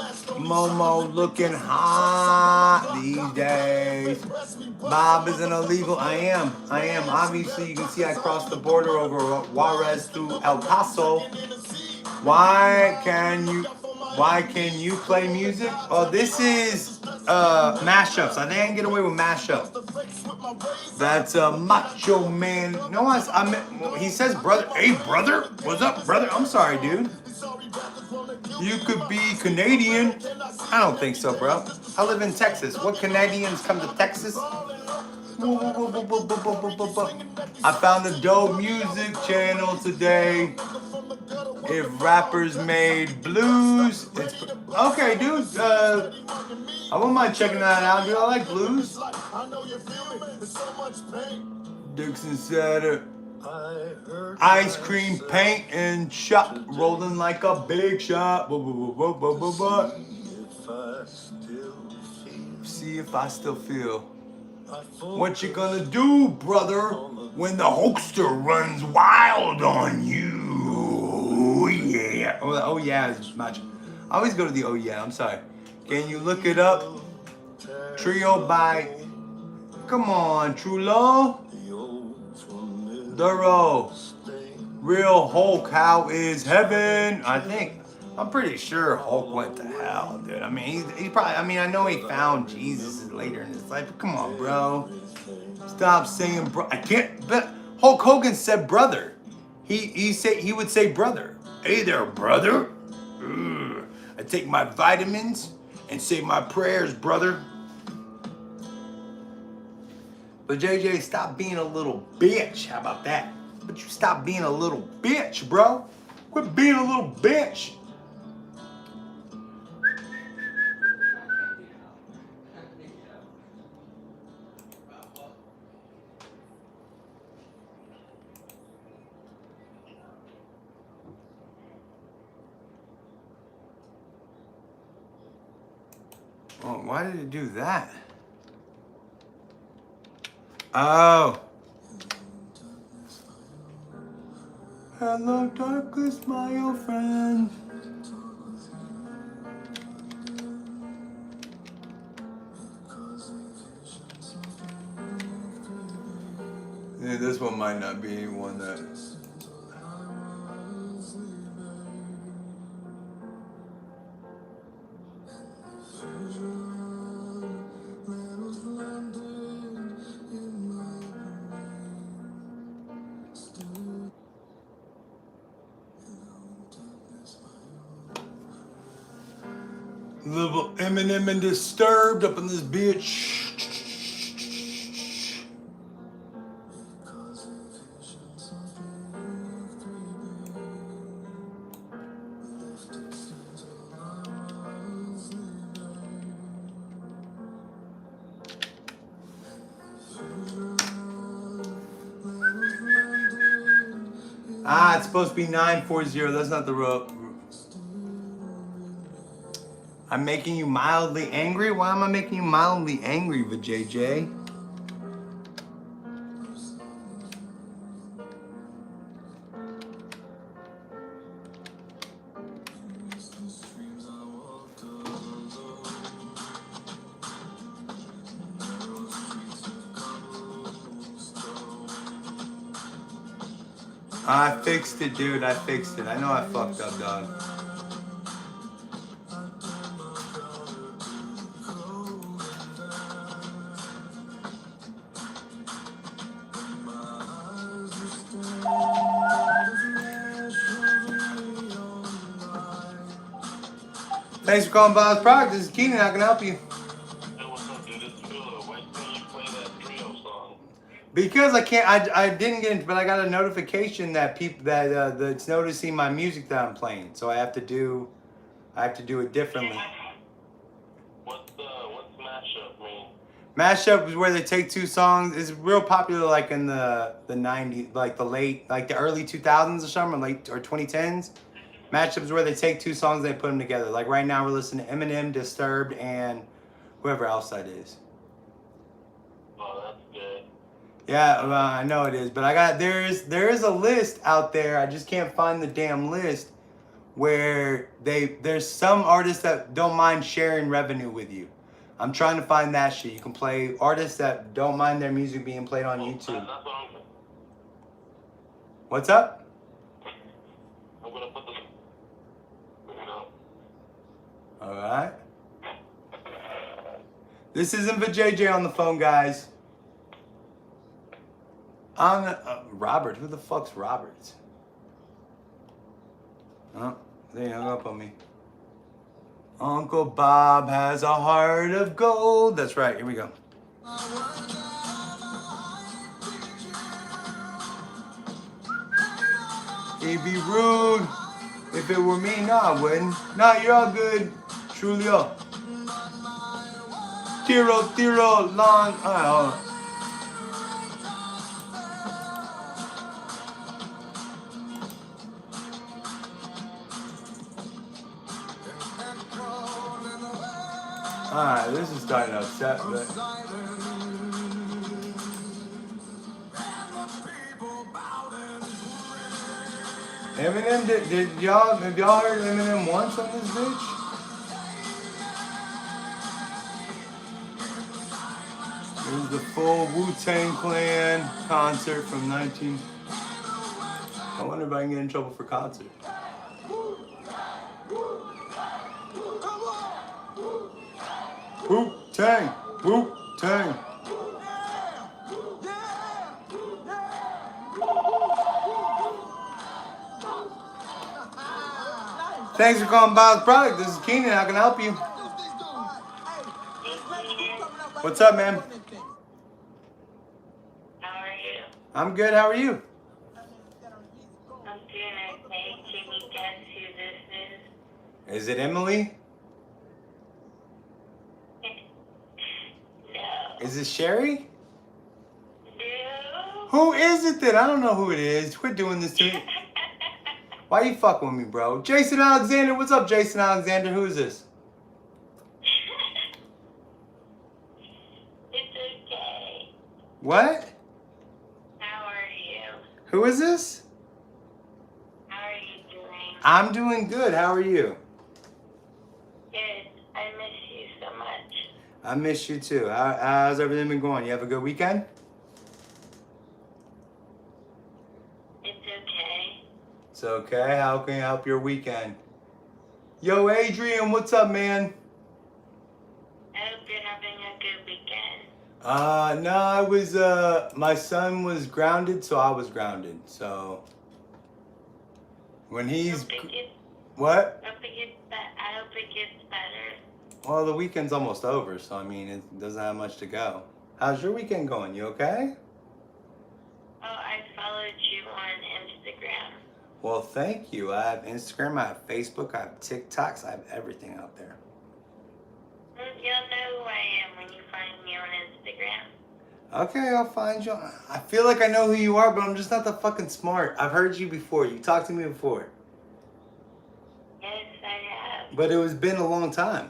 Momo looking hot these days. Bob isn't illegal. I am. Obviously, you can see I crossed the border over Juarez to El Paso. Why can you play music? Oh, this is mashups. I think I can get away with mashup. That's Macho Man. No, he says brother. Hey, brother. What's up, brother? I'm sorry, dude. You could be Canadian. I don't think so, bro. I live in Texas. What Canadians come to Texas? I found a dope music channel today. If rappers made blues, it's okay, dude. I wouldn't mind checking that out, dude. I like blues. Dixon said, ice cream, paint, and shop, rolling like a big shot. See if I still feel. What you gonna do, brother, when the Hulkster runs wild on you? Yeah. Oh yeah is much. I always go to the oh yeah. I'm sorry. Can you look it up? Trio by. Come on, Trulo. Duro. Real Hulk. How is heaven? I think. I'm pretty sure Hulk went to hell, dude. I mean, he probably. I mean, I know he found Jesus later in his life, but come on, bro. Stop saying bro. I can't. But Hulk Hogan said brother. He would say brother. Hey there, brother. Ugh. I take my vitamins and say my prayers, brother. But JJ, stop being a little bitch. How about that? But you stop being a little bitch, bro. Quit being a little bitch. Oh, why did it do that? Oh. Hello, darkest, my old friend. Yeah, this one might not be one that. Little Eminem and Disturbed up in this bitch. Ah, it's supposed to be 940. That's not the rope. I'm making you mildly angry? Why am I making you mildly angry, JJ? I fixed it, dude. I fixed it. I know I fucked up, dog. Thanks for calling Bob's Product. This is Keenan. How can I help you? Hey, what's up, dude? It's Phil. Why can't you play that trio song? Because I can't. I didn't get into, but I got a notification that it's noticing my music that I'm playing. So I have to do it differently. What's mashup mean? Mashup is where they take two songs. It's real popular, like in the 90s, like the early 2000s or something, or 2010s. Mashup is where they take two songs and they put them together. Like right now, we're listening to Eminem, Disturbed, and whoever else that is. Oh, that's good. Yeah, well, I know it is, but there is a list out there. I just can't find the damn list where there's some artists that don't mind sharing revenue with you. I'm trying to find that shit. You can play artists that don't mind their music being played on YouTube. That's what What's up? I'm gonna put this. All right. This isn't for JJ on the phone, guys. Robert. Who the fuck's Robert? Oh, they hung up on me. Uncle Bob has a heart of gold. That's right. Here we go. He'd be rude. If it were me, no, I wouldn't. No, you're all good. Truly all. Tiro, long. All right, hold on. Alright, this is starting to upset, but... Eminem, did y'all, have y'all heard Eminem once on this bitch? It was the full Wu-Tang Clan concert from 19... I wonder if I can get in trouble for concert. Wu-Tang, Wu-Tang. Thanks for calling Bob's Product. This is Keenan. How can I help you? What's up, man? How are you? I'm good. How are you? I'm doing okay. Can you guess who this is? Is it Emily? No. Is it Sherry? No. Who is it then? I don't know who it is. Quit doing this to me. Why you fucking with me, bro? Jason Alexander. What's up, Jason Alexander? Who is this? It's okay. What? How are you? Who is this? How are you doing? I'm doing good. How are you? Good. I miss you so much. I miss you too. How's everything been going? You have a good weekend? It's okay. It's okay. How can I help your weekend? Yo, Adrian, what's up, man? I hope you're having a good weekend. No, I was, my son was grounded, so I was grounded. So, when he's, Hope it gets, what? I hope it gets better. Well, the weekend's almost over, so I mean, it doesn't have much to go. How's your weekend going? You okay? Oh, I followed you on Instagram. Well, thank you. I have Instagram, I have Facebook, I have TikToks, I have everything out there. You'll know who I am when you find me on Instagram. Okay, I'll find you. I feel like I know who you are, but I'm just not that fucking smart. I've heard you before. You talked to me before. Yes, I have. But it was been a long time.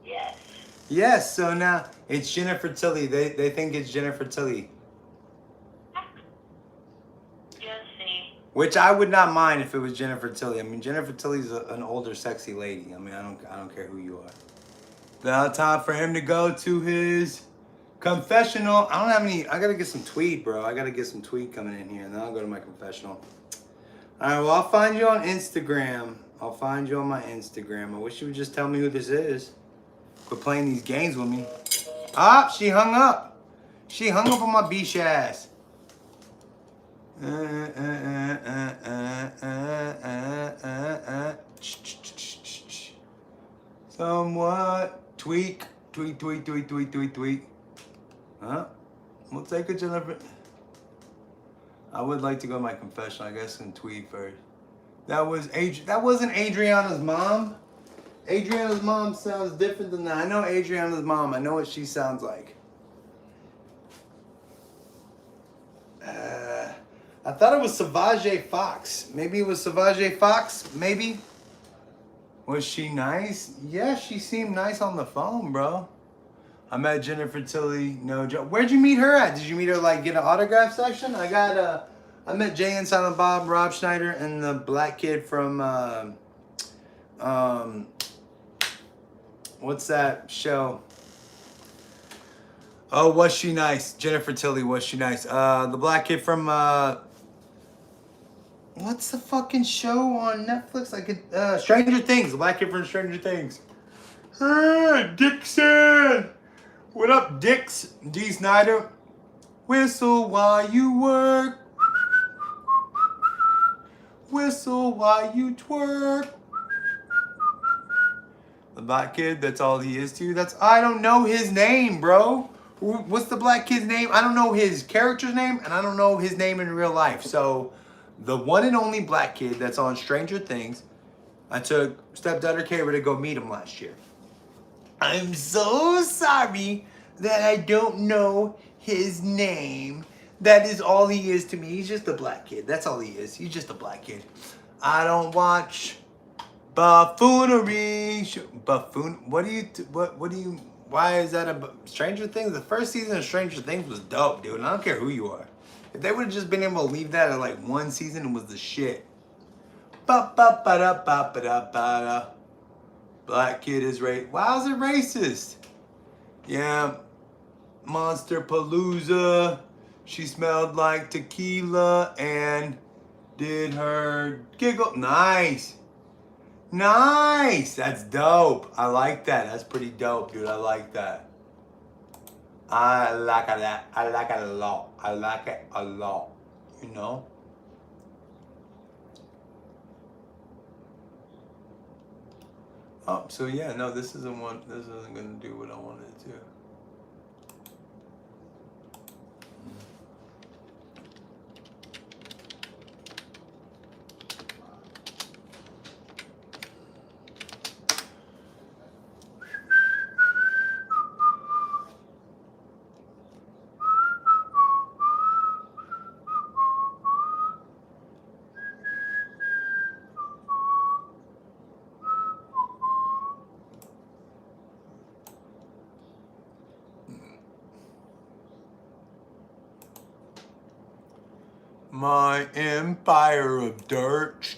Yes. Yes, so now it's Jennifer Tilly. They think it's Jennifer Tilly. You'll see. Which I would not mind if it was Jennifer Tilly. I mean, Jennifer Tilly's an older, sexy lady. I mean, I don't care who you are. Now time for him to go to his confessional. I don't have any. I gotta get some tweet, bro. I gotta get some tweet coming in here, and then I'll go to my confessional. All right. Well, I'll find you on Instagram. I'll find you on my Instagram. I wish you would just tell me who this is. Quit playing these games with me. Ah, she hung up. She hung up on my beach ass. Somewhat. Tweak. Huh? We'll take a Jennifer. I would like to go to my confessional, I guess, and tweet first. That wasn't Adriana's mom. Adriana's mom sounds different than that. I know Adriana's mom. I know what she sounds like. I thought it was Savage Fox. Maybe it was Savage Fox. Maybe. Was she nice? Yeah, she seemed nice on the phone, bro. I met Jennifer Tilly. No joke. Where'd you meet her at? Did you meet her like get an autograph section? I met Jay and Silent Bob, Rob Schneider, and the black kid from what's that show? Oh, was she nice? Jennifer Tilly, was she nice? The black kid from what's the fucking show on Netflix? Stranger Things. The black kid from Stranger Things. Hey, Dixon. What up, Dix? D. Snyder. Whistle while you work. Whistle while you twerk. The black kid, that's all he is to you? I don't know his name, bro. What's the black kid's name? I don't know his character's name, and I don't know his name in real life. So, the one and only black kid that's on Stranger Things, I took stepdaughter Kara to go meet him last year. I'm so sorry that I don't know his name. That is all he is to me. He's just a black kid. That's all he is. He's just a black kid. I don't watch buffoonery. Why is that Stranger Things? The first season of Stranger Things was dope, dude. And I don't care who you are. If they would have just been able to leave that at like one season, it was the shit. Ba ba ba da ba ba da ba da. Black kid is racist. Why is it racist? Yeah, Monster Palooza. She smelled like tequila and did her giggle. Nice. Nice. That's dope. I like that. That's pretty dope, dude. I like that. I like that. I like it a lot. I like it a lot. You know? Oh, so yeah, no, this isn't gonna do what I wanted it to. My empire of dirt.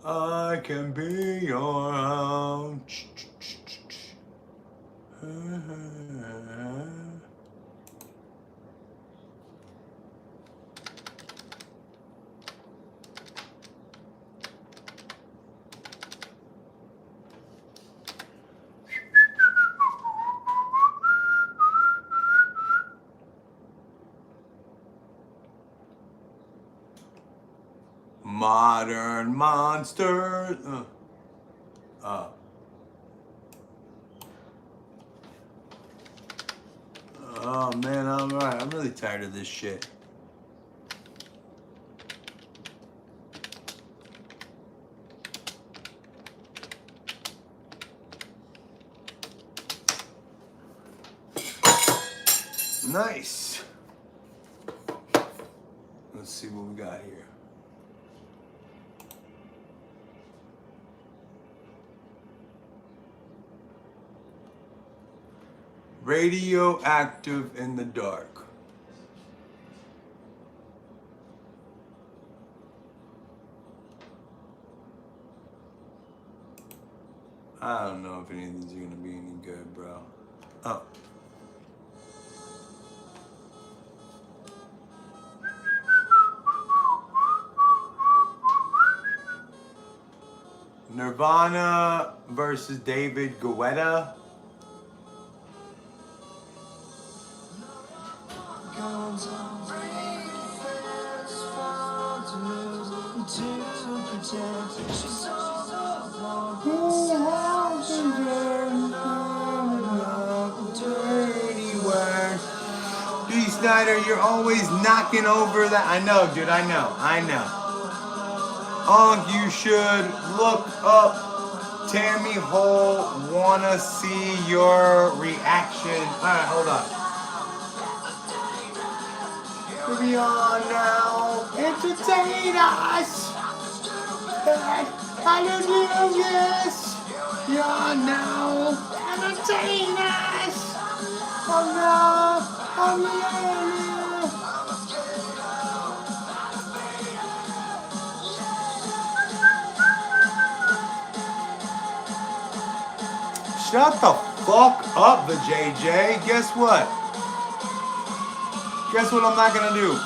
I can be your own. Modern monsters. Oh man, I'm alright. I'm really tired of this shit. Nice. Let's see what we got here. Radioactive in the dark. I don't know if anything's gonna be any good, bro. Oh. Nirvana versus David Guetta. D. Snyder, you're always knocking over that. I know, dude. I know. You should look up Tammy Hole. Wanna see your reaction. Alright, hold on. Moving on now. Entertain us. Hallelujah. You're now. Entertain us. Oh no. Hallelujah. Shut the fuck up, the JJ. Guess what? Guess what I'm not gonna do?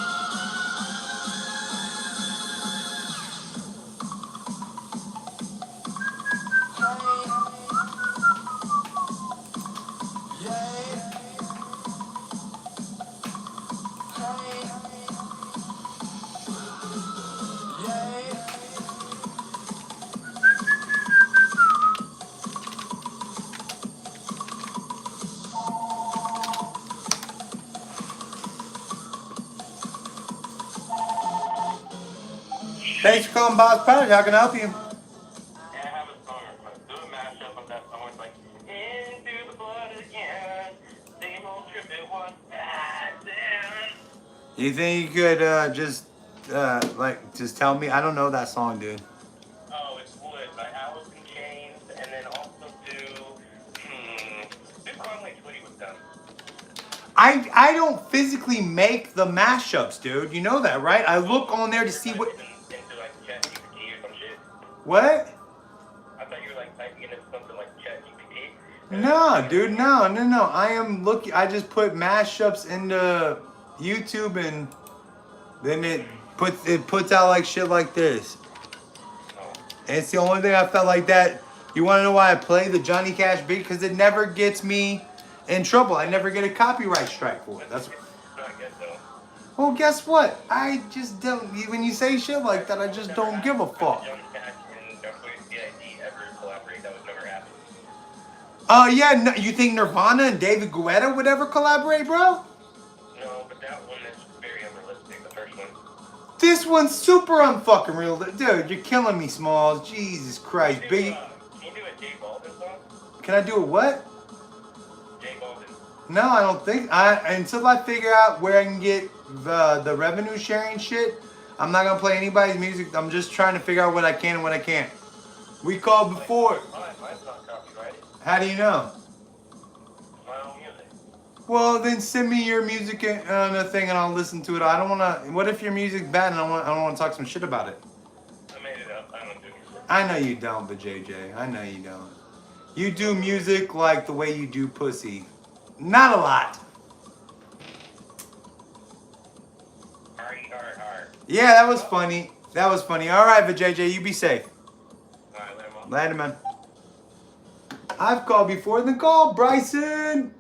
Thanks for calling Bob's Product. How can I help you? Yeah, I have a song request. Do a mashup of that song. It's like, into the blood again. Same old trippy one. You think you could just tell me? I don't know that song, dude. Oh, it's Wood by Alice in Chains. And then also do Conway Twitty was done. I don't physically make the mashups, dude. You know that, right? I look on there to see what. What? I thought you were like typing into something like ChatGPT. No, dude, no. I just put mashups into YouTube and then it puts out like shit like this. And it's the only thing I felt like that. You want to know why I play the Johnny Cash beat? Because it never gets me in trouble. I never get a copyright strike for it. That's. Not good though. Well, guess what? I just don't. When you say shit like that, I just don't give a fuck. Johnny Cash and WCID ever collaborate? That would never happen. Yeah. No, you think Nirvana and David Guetta would ever collaborate, bro? No, but that one is very unrealistic. The first one. This one's super unfucking real, dude. You're killing me, Smalls. Jesus Christ, Can Biggie. you do a J Balvin song? Can I do a what? J Balvin. No, I don't think. Until I figure out where I can get the revenue sharing shit, I'm not gonna play anybody's music. I'm just trying to figure out what I can and what I can't. We called before. Mine's not copyrighted. How do you know? My own music. Well, then send me your music on a thing and I'll listen to it. I don't wanna. What if your music's bad and I don't wanna talk some shit about it? I made it up. I don't do music. I know you don't, but JJ, I know you don't. You do music like the way you do pussy. Not a lot. R-E-R-R. Yeah, that was funny. That was funny. All right, but JJ, you be safe. Alright, later, Mom. Later, man. I've called before the call, Bryson.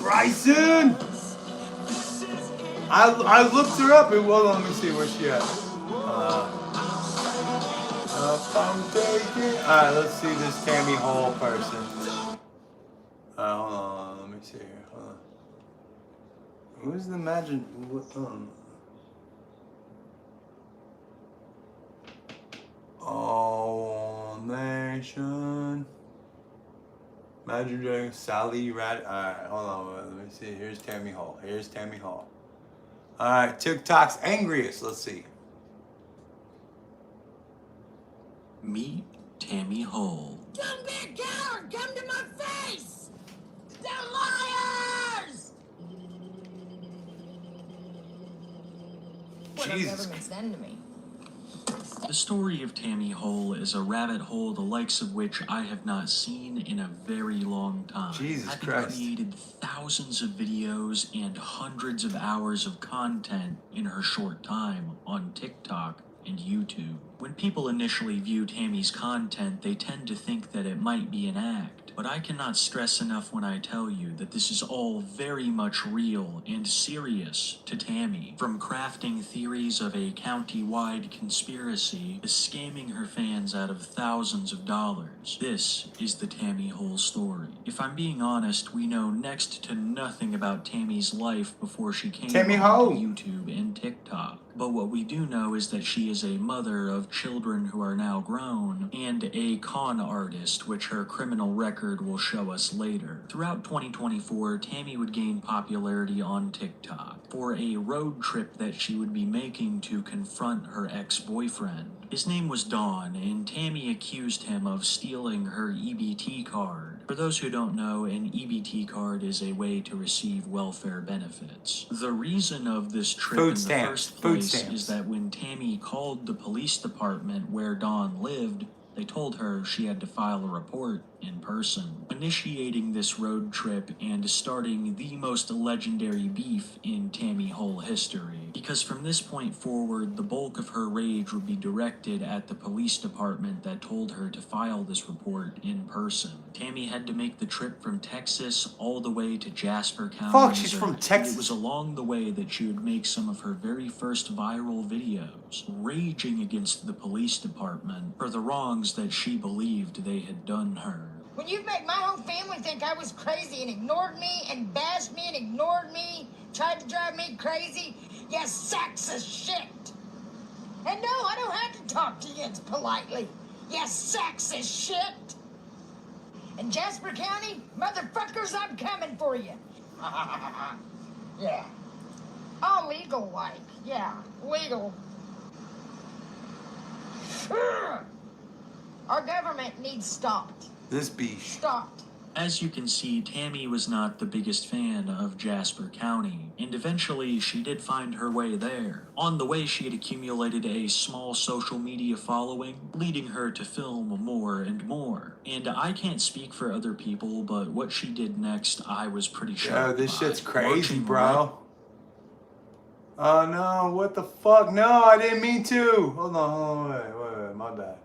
Bryson! I looked her up and well, let me see where she at. I'm taking. Alright, let's see this Tammy Hall person. Hold on, let me see here. Hold on. Who's the magic? Oh, nation. Imagine doing Sally Rad. Alright, hold on. Let me see. Here's Tammy Hall. Alright, TikTok's angriest. Let's see. Meet Tammy Hall. Come back here! Come to my face! They're liars! What are Jesus. governments then to me? The story of Tammy Hall is a rabbit hole the likes of which I have not seen in a very long time. Jesus Having Christ. created thousands of videos and hundreds of hours of content in her short time on TikTok and YouTube. When people initially view Tammy's content, they tend to think that it might be an act. But I cannot stress enough when I tell you that this is all very much real and serious to Tammy. From crafting theories of a county-wide conspiracy to scamming her fans out of thousands of dollars. This is the Tammy Hall story. If I'm being honest, we know next to nothing about Tammy's life before she came Tammy on Hall. to YouTube and TikTok. But what we do know is that she is a mother of children who are now grown, and a con artist, which her criminal record will show us later. Throughout 2024, Tammy would gain popularity on TikTok for a road trip that she would be making to confront her ex-boyfriend. His name was Don, and Tammy accused him of stealing her EBT card. For those who don't know, an EBT card is a way to receive welfare benefits. The reason of this trip in the first place is that when Tammy called the police department where Dawn lived, they told her she had to file a report in person, initiating this road trip and starting the most legendary beef in Tammy Hall history. Because from this point forward, the bulk of her rage would be directed at the police department that told her to file this report in person. Tammy had to make the trip from Texas all the way to Jasper County. Fuck, she's from Texas. It was along the way that she would make some of her very first viral videos, raging against the police department for the wrongs that she believed they had done her. When you've made my whole family think I was crazy and ignored me and bashed me and ignored me, tried to drive me crazy, you sexist shit. And no, I don't have to talk to you politely. You sexist shit. In Jasper County, motherfuckers, I'm coming for you. Yeah. All legal like. Yeah, legal. Our government needs stopped. This beast. Stopped. As you can see, Tammy was not the biggest fan of Jasper County, and eventually she did find her way there. On the way, she had accumulated a small social media following, leading her to film more and more. And I can't speak for other people, but what she did next, I was pretty shocked Yo, this by. shit's crazy, Watching bro. Oh no, what the fuck? No, I didn't mean to. Hold on, wait, my bad.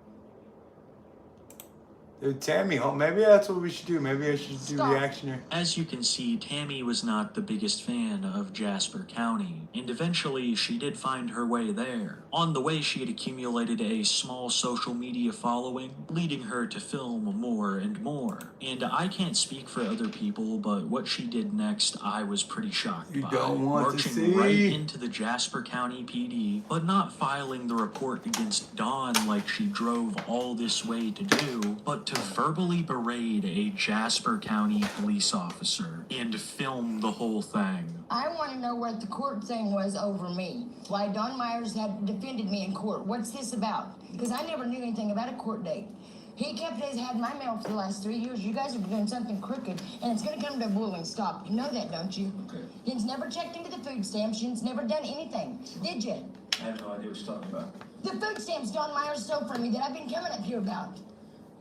Dude, Tammy, maybe that's what we should do. Maybe I should do reaction here. As you can see, Tammy was not the biggest fan of Jasper County, and eventually she did find her way there. On the way, she had accumulated a small social media following, leading her to film more and more. And I can't speak for other people, but what she did next, I was pretty shocked by. You don't want to see. Marching right into the Jasper County PD, but not filing the report against Dawn like she drove all this way to do, but to verbally berate a Jasper County police officer and film the whole thing. I want to know what the court thing was over me. Why Don Myers had defended me in court. What's this about? Because I never knew anything about a court date. He had my mail for the last 3 years. You guys are doing something crooked, and it's going to come to a boiling stop. You know that, don't you? Okay. He's never checked into the food stamps. He's never done anything. Did you? I have no idea what you're talking about. The food stamps Don Myers stole from me that I've been coming up here about.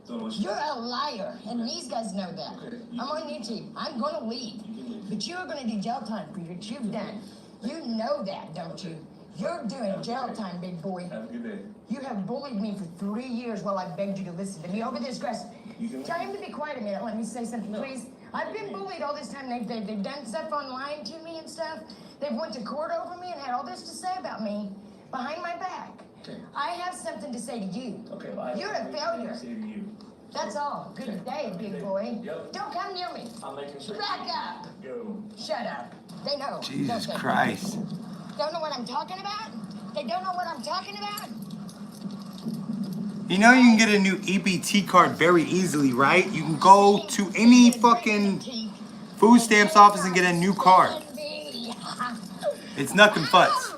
You're a liar, and these guys know that. Okay. I'm on YouTube. I'm going to leave. But you are going to do jail time for what you've done. You know that, don't you? You're doing jail time, big boy. Have a good day. You have bullied me for 3 years while I begged you to listen to me over this grass. Tell him to be quiet a minute. Let me say something, please. I've been bullied all this time. They've done stuff online to me and stuff. They've went to court over me and had all this to say about me behind my back. Okay. I have something to say to you. Okay, well, You're a failure. Say to you. That's all. Good day, big boy. Yep. Don't come near me. I'm making sure. Back up. Go. Shut up. They know. Jesus don't they? Christ. Don't know what I'm talking about? They don't know what I'm talking about? You know you can get a new EBT card very easily, right? You can go to any fucking food stamps office and get a new card. It's nothing futz.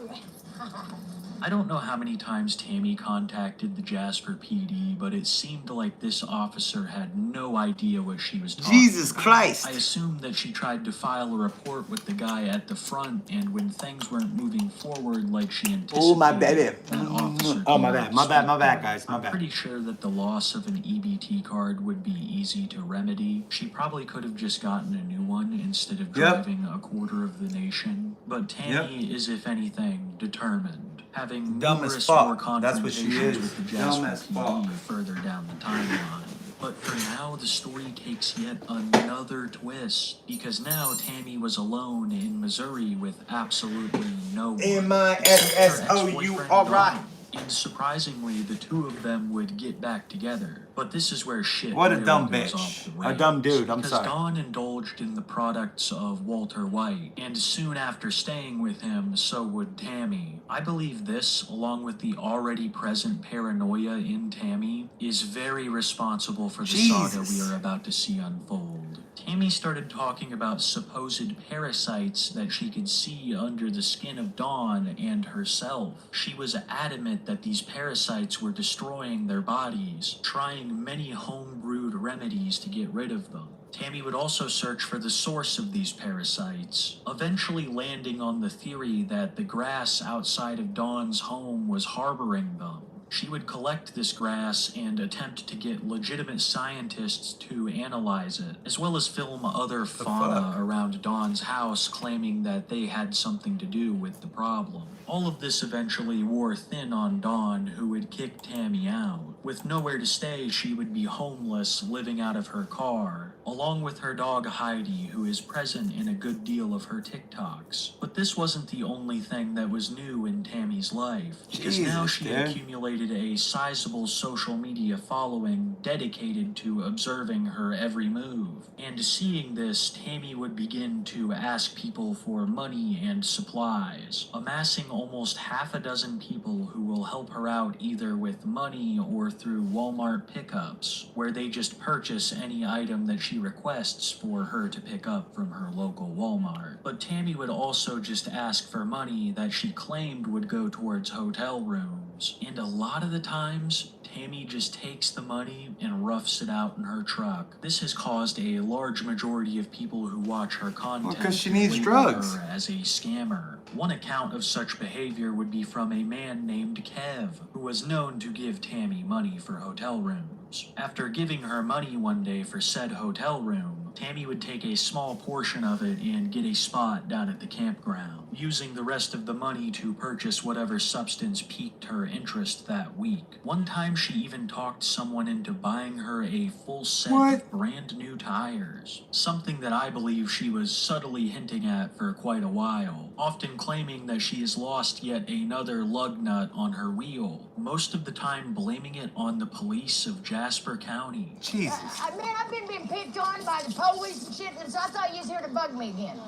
I don't know how many times Tammy contacted the Jasper PD, but it seemed like this officer had no idea what she was talking Jesus about. Christ. I assumed that she tried to file a report with the guy at the front, and when things weren't moving forward like she anticipated, Oh, my baby. that officer Oh, my came bad, to guys, my I'm bad. pretty sure that the loss of an EBT card would be easy to remedy. She probably could have just gotten a new one instead of driving a quarter of the nation. But Tammy is, if anything, determined. Having Dumb as numerous fuck. more That's what she confrontations is. with the Dumb Jasper as fuck. PD further down the timeline. But for now, the story takes yet another twist, because now Tammy was alone in Missouri with absolutely no one. M-I-S-S-O-U, alright. And surprisingly, the two of them would get back together. But this is where shit What a really dumb goes bitch. off the A dumb rails, dude, I'm because sorry. Don indulged in the products of Walter White, and soon after staying with him, so would Tammy. I believe this, along with the already present paranoia in Tammy, is very responsible for the saga we are about to see unfold. Tammy started talking about supposed parasites that she could see under the skin of Dawn and herself. She was adamant that these parasites were destroying their bodies, trying many home-brewed remedies to get rid of them. Tammy would also search for the source of these parasites, eventually landing on the theory that the grass outside of Dawn's home was harboring them. She would collect this grass and attempt to get legitimate scientists to analyze it, as well as film other fauna around Dawn's house claiming that they had something to do with the problem. All of this eventually wore thin on Dawn, who would kick Tammy out. With nowhere to stay, she would be homeless, living out of her car, along with her dog Heidi, who is present in a good deal of her TikToks. But this wasn't the only thing that was new in Tammy's life, because now she had accumulated a sizable social media following dedicated to observing her every move. And seeing this, Tammy would begin to ask people for money and supplies, amassing almost half a dozen people who will help her out either with money or through Walmart pickups, where they just purchase any item that she requests for her to pick up from her local Walmart. But Tammy would also just ask for money that she claimed would go towards hotel rooms, and a lot of the times, Tammy just takes the money and roughs it out in her truck. This has caused a large majority of people who watch her content because she to needs label drugs. her as a scammer. One account of such behavior would be from a man named Kev, who was known to give Tammy money for hotel rooms. After giving her money one day for said hotel room, Tammy would take a small portion of it and get a spot down at the campground, using the rest of the money to purchase whatever substance piqued her interest that week. One time she even talked someone into buying her a full set of brand new tires, something that I believe she was subtly hinting at for quite a while, often claiming that she has lost yet another lug nut on her wheel, most of the time blaming it on the police of Jasper County. Jesus. Man, I've been being picked on by the police and shit, and so I thought you was here to bug me again.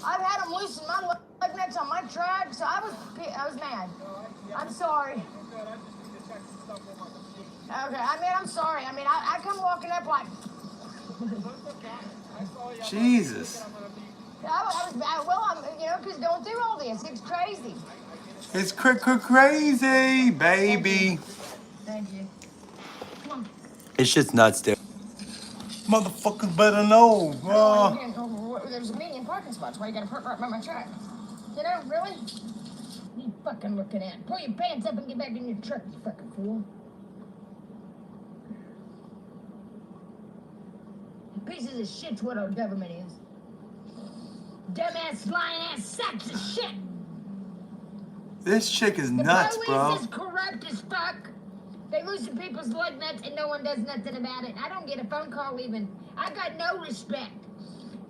I've had them loosen my lug nuts on my truck, so I was mad. I'm sorry. Okay, I'm sorry. I come walking up like... Jesus. I was bad. Well, because going through all this, it's crazy. It's crazy, baby. Thank you. Come on. It's just nuts, dude. Motherfuckers better know. There's a million parking spots. Why you gotta park right by my truck? Really? What are you fucking looking at? Pull your pants up and get back in your truck, you fucking fool. Pieces of shit's what our government is. Dumbass, lying ass sacks of shit. This chick is nuts, bro. The police is corrupt as fuck. They loosen people's lug nuts and no one does nothing about it. I don't get a phone call even. I got no respect.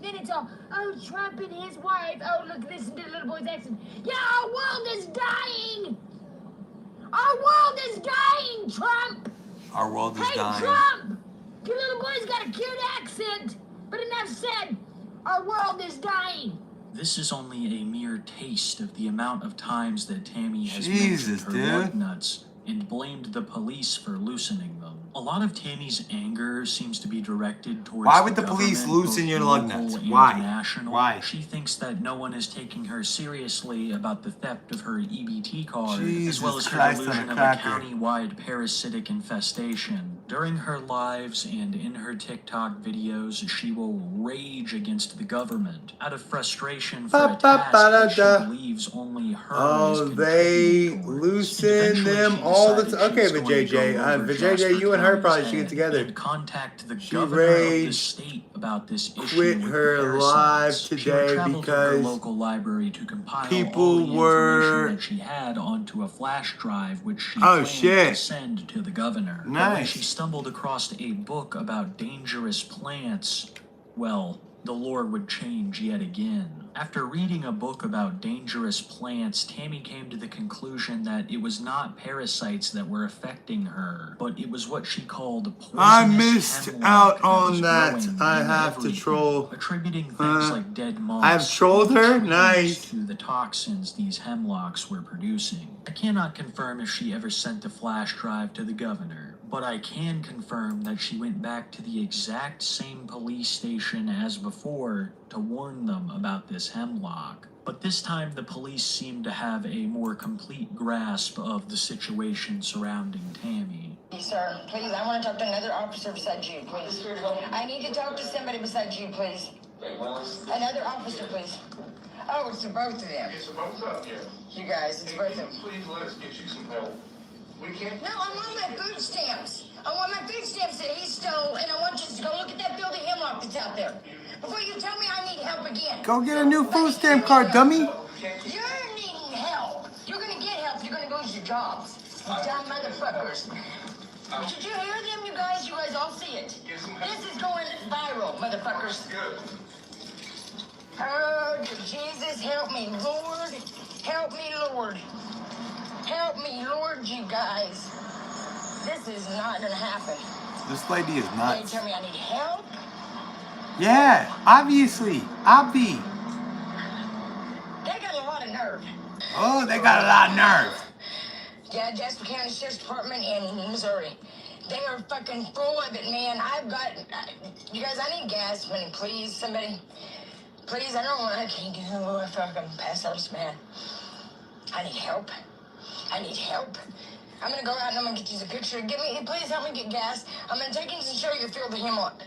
Then it's all, oh, Trump and his wife. Oh, look, listen to the little boy's accent. Yeah, our world is dying. Our world is dying, Trump. Our world is dying. Hey, Trump. Your little boy's got a cute accent. But enough said. Our world is dying. This is only a mere taste of the amount of times that Tammy has Jesus, mentioned her lug dude. nuts and blamed the police for loosening them. A lot of Tammy's anger seems to be directed towards Why would the police government, loosen both your lug local nuts? and Why? national. Why? She thinks that no one is taking her seriously about the theft of her EBT card, Jesus as well as her Christ on delusion a of a cracker. county-wide parasitic infestation. During her lives and in her TikTok videos, she will rage against the government out of frustration for a task that she believes only her is Oh, they contributing towards. loosen Eventually, them she all the decided time. Okay, she was but going to go JJ, over JJ, Jasper you and her County's probably should get head together. and contact the She governor of the raged, state about this issue quit with her the live parasites. She would today travel to her because local library to compile people all the were- information that she had onto a flash drive, which she Oh, planned shit. to send to the governor. But when Nice. she stumbled across a book about dangerous plants, well, the lore would change yet again. After reading a book about dangerous plants, Tammy came to the conclusion that it was not parasites that were affecting her, but it was what she called poisonous I missed hemlock out that on was that. growing I in have to everything, troll. attributing things like dead moss I've trolled her? trees Nice. to the toxins these hemlocks were producing. I cannot confirm if she ever sent a flash drive to the governor, but I can confirm that she went back to the exact same police station as before to warn them about this hemlock. But this time the police seemed to have a more complete grasp of the situation surrounding Tammy. Sir, please, I want to talk to another officer besides you, please. I need to talk to somebody besides you, please. Another officer, please. Oh, it's the both of them. It's both of you. You guys, it's both of them. Please let us get you some help. We can't. No, I want my food stamps. I want my food stamps that he stole, and I want you to go look at that building hemlock that's out there. Before you tell me I need help again. Go get a new food stamp card, dummy. You're needing help. You're gonna get help. You're gonna lose your jobs. You dumb motherfuckers. Did you hear them, you guys? You guys all see it. This is going viral, motherfuckers. Good. Oh, Jesus, help me, Lord. Help me, Lord. Help me, Lord, you guys. This is not gonna happen. This lady is You nuts. tell me I need help? Yeah, obviously. Obvi. They got a lot of nerve. Oh, they got a lot of nerve. Yeah, Jasper County Sheriff's Department in Missouri. They are fucking full of it, man. I've got, you guys, I need gas money, please. Somebody, please, I can't do it. I feel like I'm past out, man. I need help. I need help. I'm gonna go out and I'm gonna get you a picture. Please help me get gas. I'm gonna take you to show you the field of hemlock.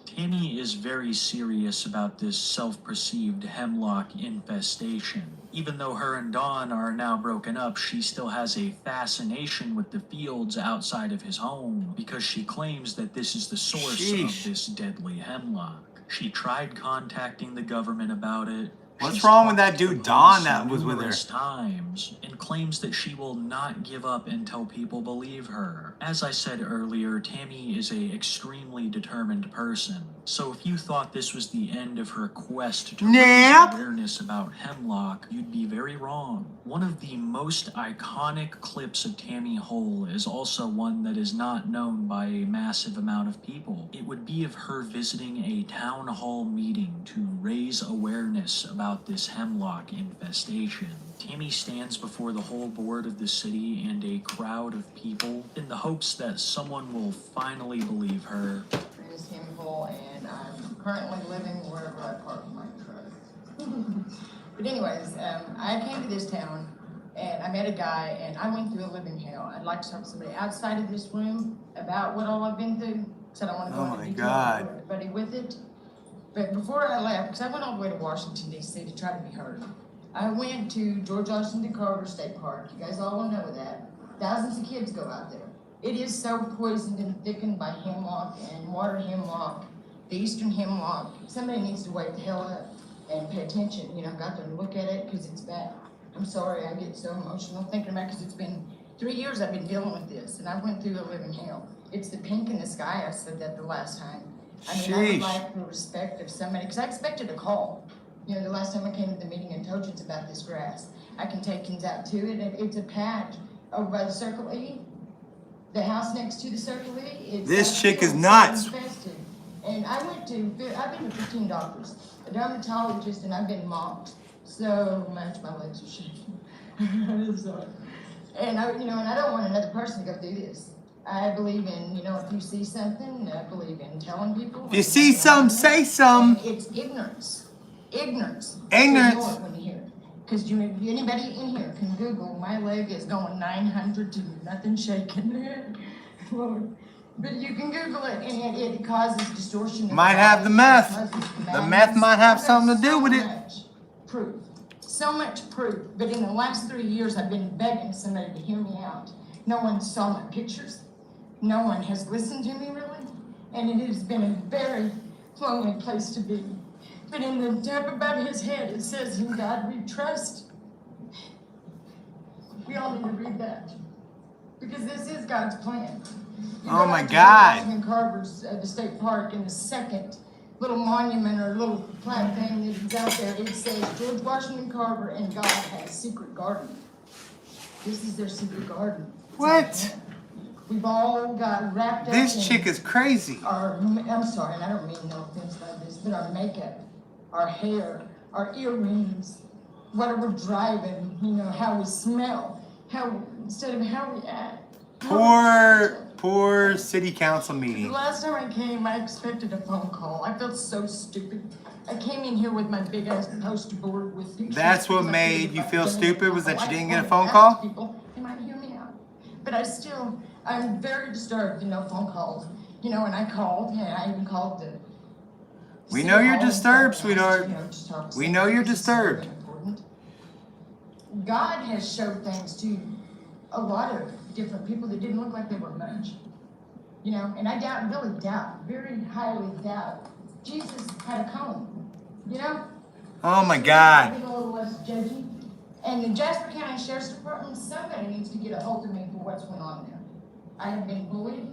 Tammy is very serious about this self-perceived hemlock infestation. Even though her and Don are now broken up, she still has a fascination with the fields outside of his home because she claims that this is the source of this deadly hemlock. She tried contacting the government about it. What's She's wrong with talked that to dude the Don police that was with her? numerous times and claims that she will not give up until people believe her. As I said earlier, Tammy is a extremely determined person. So if you thought this was the end of her quest to raise awareness about hemlock, you'd be very wrong. One of the most iconic clips of Tammy Hole is also one that is not known by a massive amount of people. It would be of her visiting a town hall meeting to raise awareness about this hemlock infestation. Tammy stands before the whole board of the city and a crowd of people in the hopes that someone will finally believe her. My name is Tammy Hole, and I'm currently living wherever I park my truck. But anyways, I came to this town, and I met a guy, and I went through a living hell. I'd like to talk to somebody outside of this room about what all I've been through, so I don't want to go into detail for everybody with it. But before I left, because I went all the way to Washington, D.C. to try to be heard, I went to George Washington Carver State Park. You guys all know that. Thousands of kids go out there. It is so poisoned and thickened by hemlock and water hemlock, the eastern hemlock. Somebody needs to wake the hell up and pay attention. You know, got to look at it because it's bad. I'm sorry I get so emotional thinking about it because it's been 3 years I've been dealing with this, and I went through a living hell. It's the pink in the sky. I said that the last time. I mean, I would like the respect of somebody, because I expected a call. You know, the last time I came to the meeting and told you it's about this grass. I can take kids out to it, and it's a patch over by the Circle E. The house next to the Circle E. This chick is nuts. Infested. And I've been to 15 doctors, a dermatologist, and I've been mocked so much. My legs are shaking. Sorry. And I don't want another person to go through this. I believe in, if you see something, I believe in telling people. If you see something, say something. It's ignorance. Ignorance. Ignorance. So when you hear it. Because anybody in here can Google, my leg is going 900 to nothing shaking. Lord. But you can Google it, and it causes distortion. Might have the meth. The meth might have something to do with it. Proof. So much proof. But in the last 3 years, I've been begging somebody to hear me out. No one saw my pictures. No one has listened to me, really. And it has been a very lonely place to be. But in the depth above his head, it says, "In God we trust." We all need to read that. Because this is God's plan. Oh my God. Washington Carver's, the state park, in the second little monument or little plaque thing that is out there, it says, George Washington Carver and God has secret garden. This is their secret garden. What? We've all got wrapped up This chick is crazy. I'm sorry, and I don't mean no offense by this, but our makeup, our hair, our earrings, what we're driving, how we smell, instead of how we act. Poor city council meeting. The last time I came, I expected a phone call. I felt so stupid. I came in here with my big ass poster board with pictures. That's what made you feel stupid, was that you didn't get a phone call? People, they might hear me out. But I'm very disturbed, phone calls. And I called, and I even called the... We know you're disturbed, sweetheart. We know you're disturbed. God has showed things to a lot of different people that didn't look like they were much. And I really doubt, very highly doubt, Jesus had a comb, Oh my God. Being a little less judgy. And the Jasper County Sheriff's Department, somebody needs to get a hold of me for what's going on there. I have been bullied,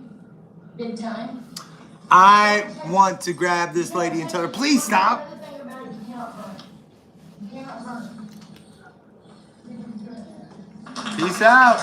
big time. I want to grab this lady and tell her, please stop. The thing about it, you cannot run. You cannot run. Peace out.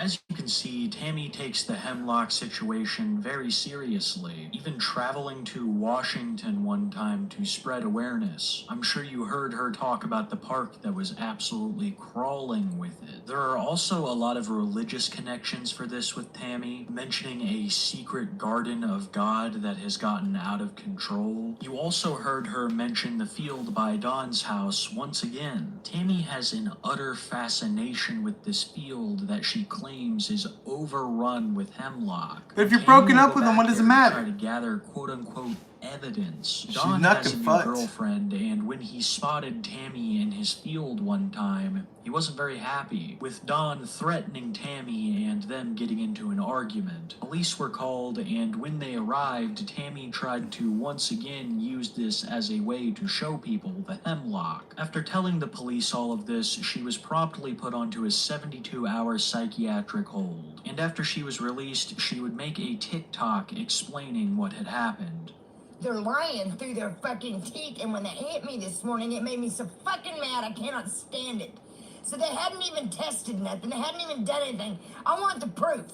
As you can see, Tammy takes the hemlock situation very seriously, even traveling to Washington one time to spread awareness. I'm sure you heard her talk about the park that was absolutely crawling with it. There are also a lot of religious connections for this with Tammy, mentioning a secret garden of God that has gotten out of control. You also heard her mention the field by Dawn's house once again. Tammy has an utter fascination with this field that she claims is overrun with hemlock. If you're Tammy broken will up go with them, back what does it there to matter? Try to gather quote-unquote evidence. She's Don not has a new fucked. girlfriend, and when he spotted Tammy in his field one time, he wasn't very happy, with Don threatening Tammy and them getting into an argument. Police were called, and when they arrived, Tammy tried to once again use this as a way to show people the hemlock. After telling the police all of this, she was promptly put onto a 72-hour psychiatric hold, and after she was released, she would make a TikTok explaining what had happened. They're lying through their fucking teeth, and when they hit me this morning, it made me so fucking mad I cannot stand it. So they hadn't even tested nothing. They hadn't even done anything. I want the proof.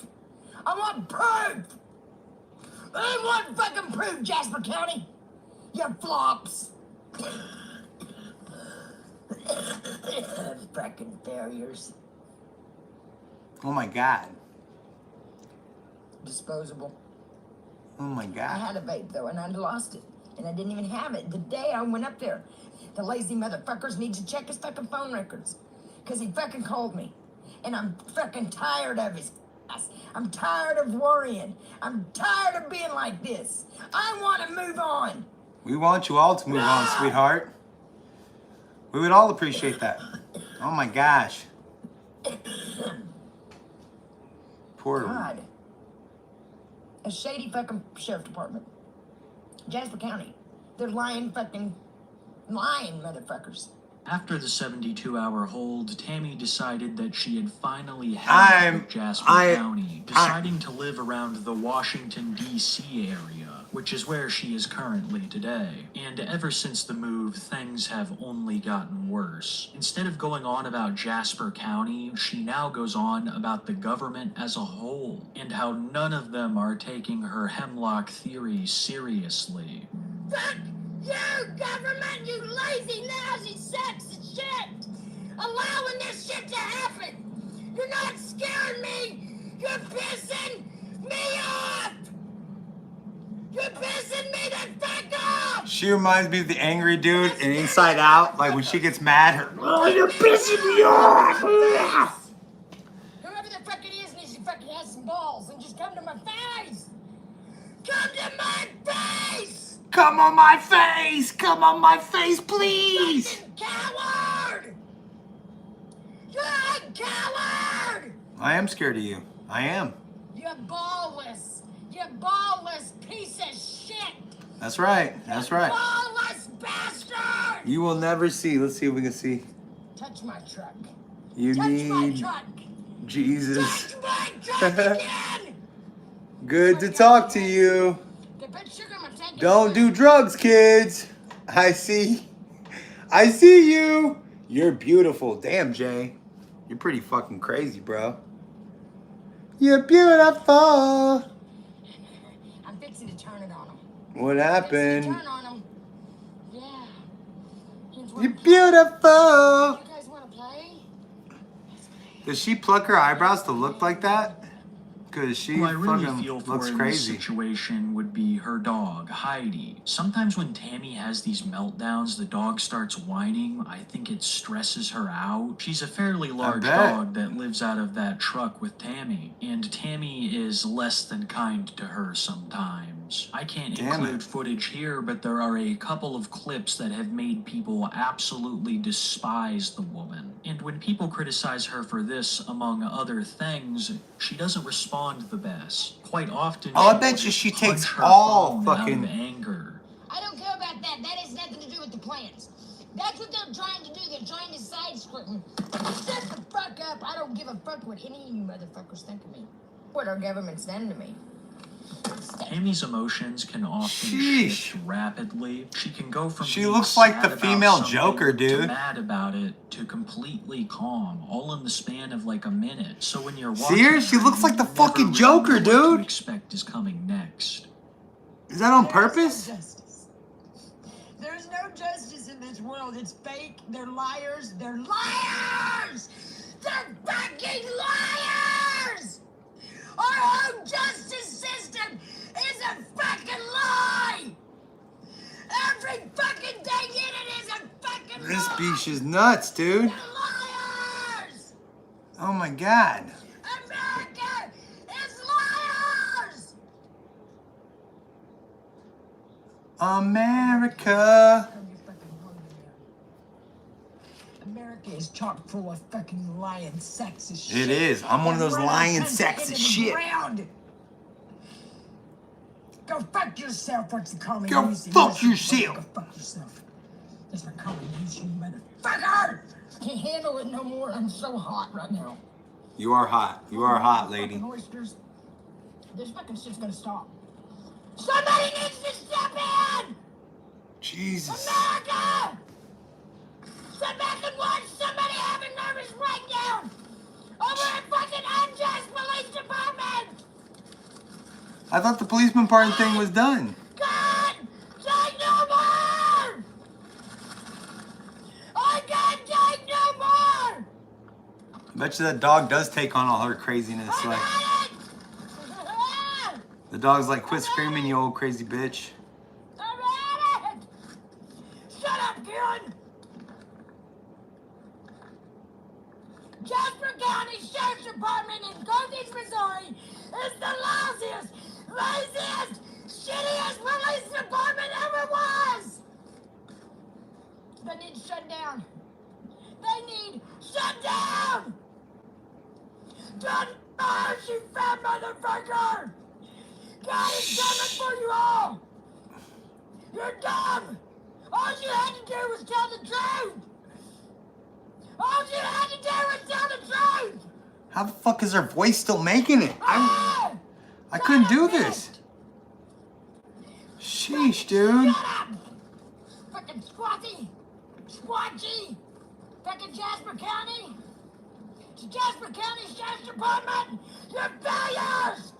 I want proof. I want fucking proof, Jasper County. You flops. Fucking failures. Oh my God. Disposable. Oh my I God. had a vape though, and I lost it, and I didn't even have it the day I went up there. The lazy motherfuckers need to check his fucking phone records, cause he fucking called me, and I'm fucking tired of his ass. I'm tired of worrying. I'm tired of being like this. I want to move on. We want you all to move on, sweetheart. We would all appreciate that. Oh my gosh. Poor. God. A shady fucking sheriff department. Jasper County. They're lying motherfuckers. After the 72-hour hold, Tammy decided that she had finally had enough of Jasper County, deciding to live around the Washington, D.C. area, which is where she is currently today. And ever since the move, things have only gotten worse. Instead of going on about Jasper County, she now goes on about the government as a whole, and how none of them are taking her hemlock theory seriously. Fuck you, government, you lazy, lousy sacks of shit! Allowing this shit to happen! You're not scaring me! You're pissing me off! You're pissing me the fuck off! She reminds me of the angry dude in Inside Out, like when she gets mad, her, oh, you're pissing me off! Whoever the fuck it is needs to fucking have some balls and just come to my face! Come to my face! Come on my face! Come on my face, please! Fucking coward! You're a coward! I am scared of you. I am. You're ballless! You ballless piece of shit! That's right. That's right. Ballless bastard! You will never see. Let's see if we can see. Touch my truck. You Touch my need truck. Jesus. Touch my truck again! Good to talk to you. They put sugar in my tank. Don't do drugs, kids. I see. I see you. You're beautiful. Damn, Jay. You're pretty fucking crazy, bro. You're beautiful. I'm fixing to turn it on them. What happened? Turn on them. Yeah. You're beautiful. You guys want to play? Does she pluck her eyebrows to look like that? Because she Who I really fucking feel for looks in this crazy. situation would be her dog, Heidi. Sometimes when Tammy has these meltdowns, the dog starts whining. I think it stresses her out. She's a fairly large dog that lives out of that truck with Tammy, and Tammy is less than kind to her sometimes. I can't include footage here, but there are a couple of clips that have made people absolutely despise the woman. And when people criticize her for this, among other things, she doesn't respond the best. Quite often, Oh, I bet you she takes all fucking anger. I don't care about that. That has nothing to do with the plans. That's what they're trying to do. They're trying to side-squirting. Shut the fuck up. I don't give a fuck what any of you motherfuckers think of me. What our government's done to me. Tammy's emotions can often Sheesh. shift rapidly. She can go from She being looks like sad the about female something Joker, dude. to mad about it to completely calm, all in the span of like a minute. So when you're See watching her? She her, looks you like the never fucking really Joker, know what dude. to expect is coming next. Is that on There is no purpose? justice. There's no justice in this world. It's fake. They're liars. They're liars! They're fucking liars! Our whole justice system is a fucking lie! Every fucking thing in it is a fucking lie! This beach is nuts, dude. They're liars! Oh my god. America is liars! America. America is chock full of fucking lying sexist shit. It is. I'm one of those Run our lying country sexist into the shit. ground. Go fuck yourself. What's the common Go use? fuck yourself. Go fuck yourself. That's my common use, you motherfucker. Can't handle it no more. I'm so hot right now. You are hot. You are hot, lady. Fucking oysters. This fucking shit's gonna stop. Somebody needs to step in. Jesus. America! Sit back and watch somebody have a nervous breakdown over a fucking unjust police department! I thought the policeman part thing was done. God! Take no more! I can't take no more! I bet you that dog does take on all her craziness. I Like, got it! the dog's like, quit screaming, you old crazy bitch. I got it! Shut up, Keenan! Jasper County Sheriff's Department in Carthage, Missouri is the lousiest, laziest, shittiest police department ever was! They need shut down. They need shut down! Don't merge, you fat motherfucker! God is coming for you all! You're dumb! All you had to do was tell the truth! All you had to do was tell the truth! How the fuck is her voice still making it? Ah! I couldn't do this. Sheesh, dude. Shut up! Fucking squatty! Squatchy! Fucking Jasper County! It's Jasper County Sheriff's Department! You're failures!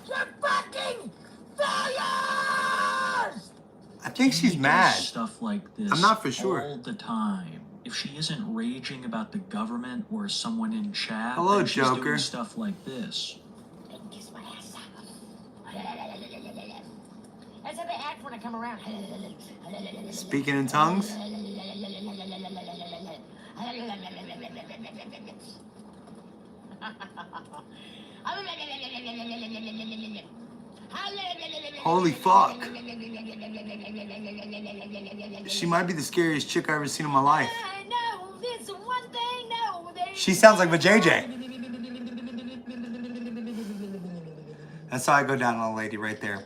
You're fucking failures! I think she's She mad. does stuff like this I'm not for sure. all the time. If she isn't raging about the government or someone in chat, Hello, then she's Joker. doing stuff like this. Kiss my ass. That's how they act when I come around. Speaking in tongues? Holy fuck. She might be the scariest chick I've ever seen in my life. I know this one thing, no, there She sounds like Vajayjay. That's how I go down on a lady right there.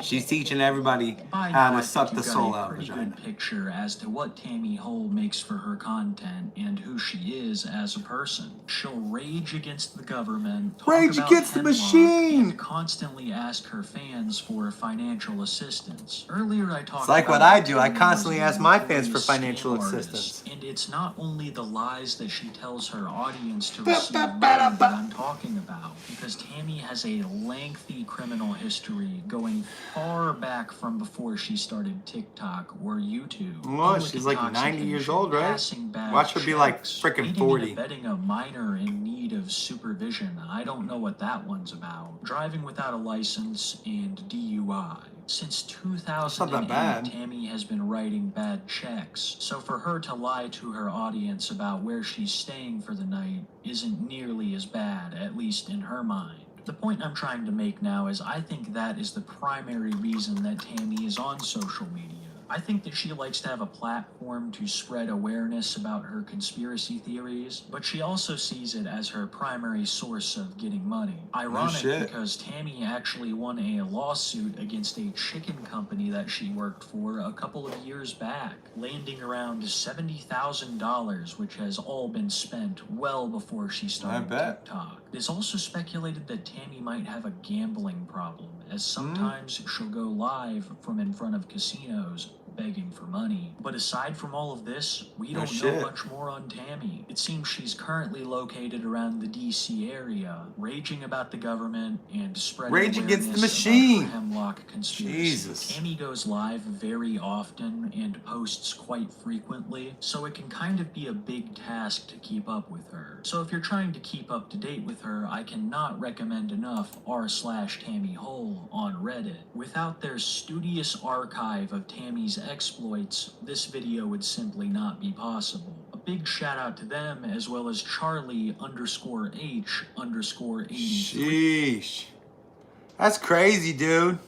She's teaching everybody By how now, I to suck think the you soul got a out of pretty vagina. good picture as to what Tammy Hull makes for her content and who she is as a person. She'll rage against the government, talk Rage about against the Hemlock, machine. and constantly ask her fans for financial assistance. Earlier, I talked It's like about what I do. I Tammy constantly was a ask my fans for notorious financial scam artist, assistance. and it's not only the lies that she tells her audience to receive money that I'm talking about, because Tammy has a lengthy criminal history going far back from before she started TikTok or YouTube. Well, Public she's like 90 years old, right? passing bad Watch her be like checks, frickin' aiding 40. and abetting a minor in need of supervision. I don't know what that one's about. Driving without a license and DUI. Since 2008, bad. Tammy has been writing bad checks, so for her to lie to her audience about where she's staying for the night isn't nearly as bad, at least in her mind. The point I'm trying to make now is I think that is the primary reason that Tammy is on social media. I think that she likes to have a platform to spread awareness about her conspiracy theories, but she also sees it as her primary source of getting money. Ironic because Tammy actually won a lawsuit against a chicken company that she worked for a couple of years back, landing around $70,000, which has all been spent well before she started TikTok. It's also speculated that Tammy might have a gambling problem, as sometimes she'll go live from in front of casinos begging for money. But aside from all of this, we don't know much more on Tammy. It seems she's currently located around the DC area, raging about the government and spreading Rage Against the awareness Machine. about her hemlock conspiracy. Jesus. Tammy goes live very often and posts quite frequently, so it can kind of be a big task to keep up with her. So if you're trying to keep up to date with her, I cannot recommend enough r/Tammy Hole on Reddit. Without their studious archive of Tammy's exploits, this video would simply not be possible. A big shout out to them, as well as Charlie_H_83. Sheesh. That's crazy, dude.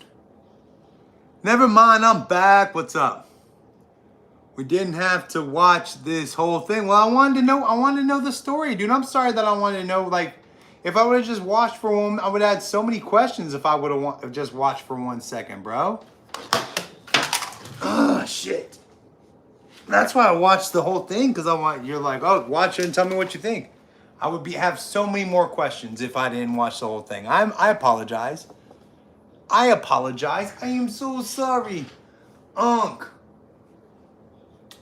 Never mind, I'm back. What's up? We didn't have to watch this whole thing. Well, I wanted to know the story, dude. I'm sorry that I wanted to know, like, if I would have just watched for one, I would have had so many questions if I would have just watched for 1 second, bro. Oh, shit. That's why I watched the whole thing, because you're like, oh, watch it and tell me what you think. I would have so many more questions if I didn't watch the whole thing. I apologize. I am so sorry.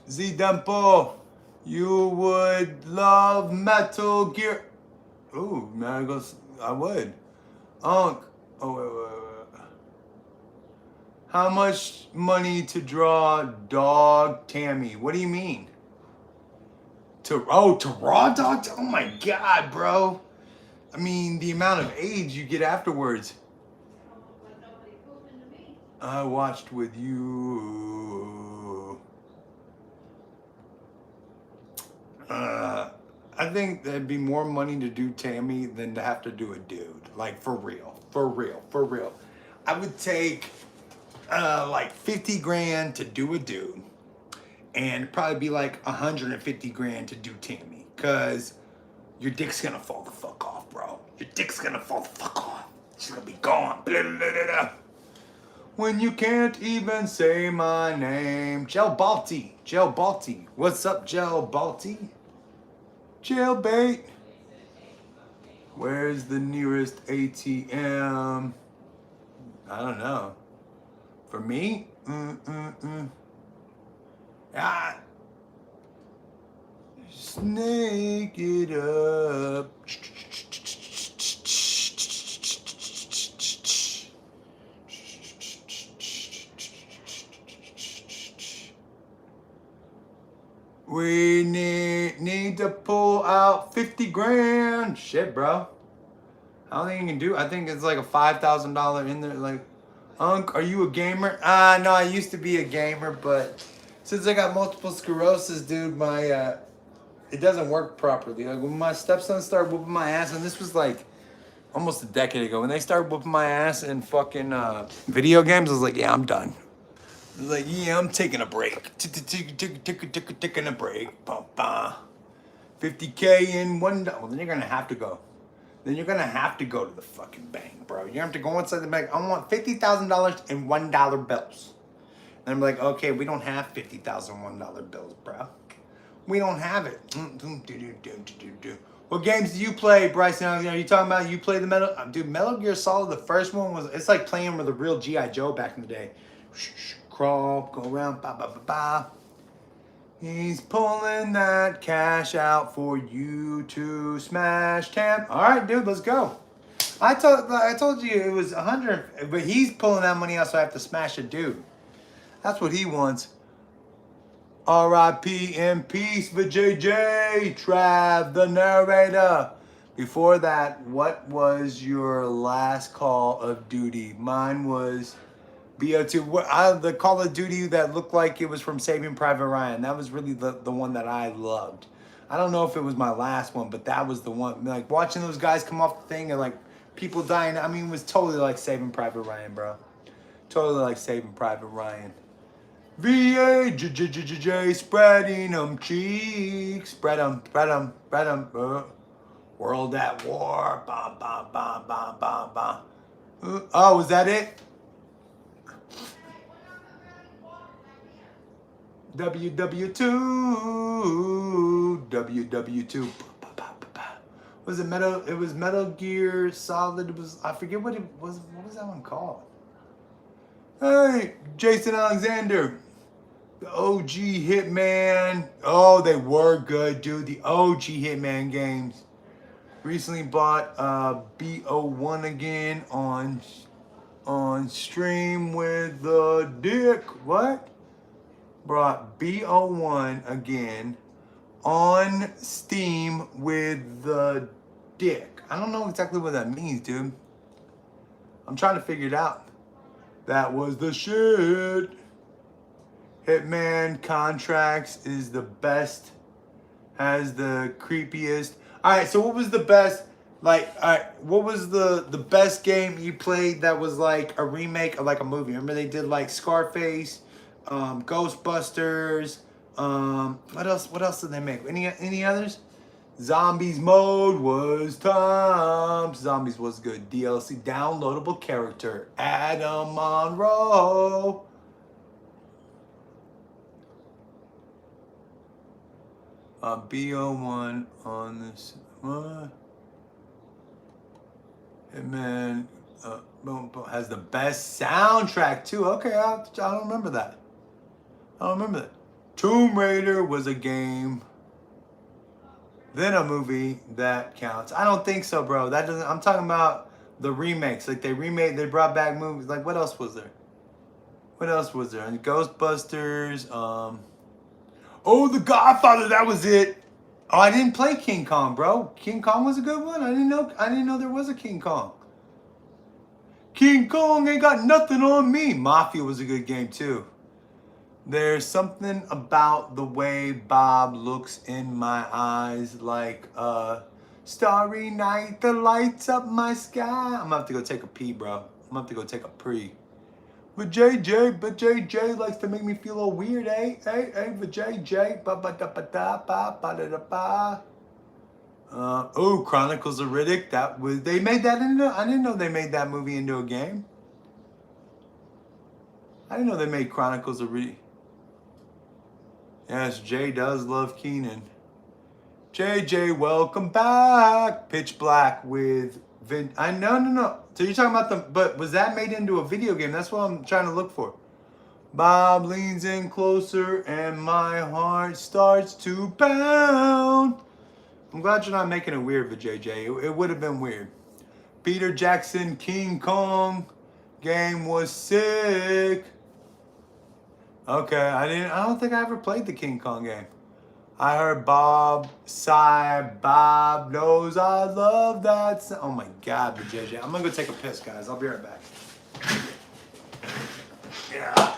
Zdempo, you would love Metal Gear. Ooh, man, I would. Oh, wait. How much money to draw dog Tammy? What do you mean? To raw dog? Oh my God, bro. I mean, the amount of age you get afterwards. I watched with you. I think there'd be more money to do Tammy than to have to do a dude. Like, for real. I would take like 50 grand to do a dude, and probably be like 150 grand to do Tammy, because your dick's gonna fall the fuck off, bro. Your dick's gonna fall the fuck off. She's gonna be gone. Blah, blah, blah, blah. When you can't even say my name. Gel Balti. What's up, Gel Balti? Jailbait. Where's the nearest ATM? I don't know. For me? Ah. Snake it up. We need to pull out 50 grand. Shit, bro. I don't think you can do. I think it's like a $5,000 in there. Like, Unc, are you a gamer? No, I used to be a gamer, but since I got multiple sclerosis, dude, my it doesn't work properly. Like, when my stepson started whooping my ass, and this was like almost a decade ago, when they started whooping my ass in fucking video games, I was like, yeah, I'm done. I was like, yeah, I'm taking a break. Taking a break. 50K in $1. Well, then you're gonna have to go. Then you're gonna have to go to the fucking bank, bro. You have to go inside the bank. I want $50,000 in $1 bills. And I'm like, okay, we don't have $50,000 $1 bills, bro. We don't have it. What games do you play, Bryson? Are you talking about you play the Metal Gear Solid, the first one was, it's like playing with a real G.I. Joe back in the day. Crawl, go around, ba ba ba ba. He's pulling that cash out for you to smash Tam. All right, dude, let's go. I told you it was 100, but he's pulling that money out, so I have to smash a dude. That's what he wants. R.I.P. in peace for JJ, Trav, the narrator. Before that, what was your last Call of Duty? Mine was BO2. The Call of Duty that looked like it was from Saving Private Ryan. That was really the one that I loved. I don't know if it was my last one, but that was the one. Like, watching those guys come off the thing and, like, people dying. I mean, it was totally like Saving Private Ryan, bro. Totally like Saving Private Ryan. V-A-J-J-J-J, spreading them cheeks. Spread them, spread them, spread them. World at war. Bah, bah, bah, bah, bah, bah. Oh, was that it? WW2. WW2. Was it Metal? It was Metal Gear Solid. It was, I forget what it was. What was that one called? Hey, Jason Alexander. The OG Hitman. Oh, they were good, dude. The OG Hitman games. Recently bought BO1 again on stream with the dick. What? Brought BO1 again on Steam with the dick. I don't know exactly what that means, dude. I'm trying to figure it out. That was the shit. Hitman Contracts is the best. Has the creepiest. All right, so what was the best? Like, all right, what was the best game you played that was like a remake of like a movie? Remember they did like Scarface, Ghostbusters. What else? What else did they make? Any others? Zombies mode was Tom's. Zombies was good. DLC downloadable character Adam Monroe. BO1 on this. Hitman has the best soundtrack too. Okay, I don't remember that. I don't remember that. Tomb Raider was a game, then a movie that counts. I don't think so, bro. That doesn't. I'm talking about the remakes. Like they brought back movies. Like what else was there? What else was there? And Ghostbusters. Oh, The Godfather. That was it. Oh, I didn't play King Kong, bro. King Kong was a good one. I didn't know there was a King Kong. King Kong ain't got nothing on me. Mafia was a good game too. There's something about the way Bob looks in my eyes, like starry night that lights up my sky. I'm gonna have to go take a pee, bro. I'm gonna have to go take a pre. But JJ likes to make me feel all weird, eh? Hey, but JJ, ba ba da ba da ba ba da da ba. Oh, Chronicles of Riddick. They made that into. I didn't know they made that movie into a game. I didn't know they made Chronicles of Riddick. Yes, Jay does love Keenan. JJ, welcome back. Pitch Black with Vin. No. So you're talking about but was that made into a video game? That's what I'm trying to look for. Bob leans in closer and my heart starts to pound. I'm glad you're not making it weird for JJ. It would have been weird. Peter Jackson, King Kong game was sick. Okay, I don't think I ever played the King Kong game. I heard Bob sigh. Bob knows I love that. Oh my God, the JJ. I'm gonna go take a piss, guys. I'll be right back. Yeah.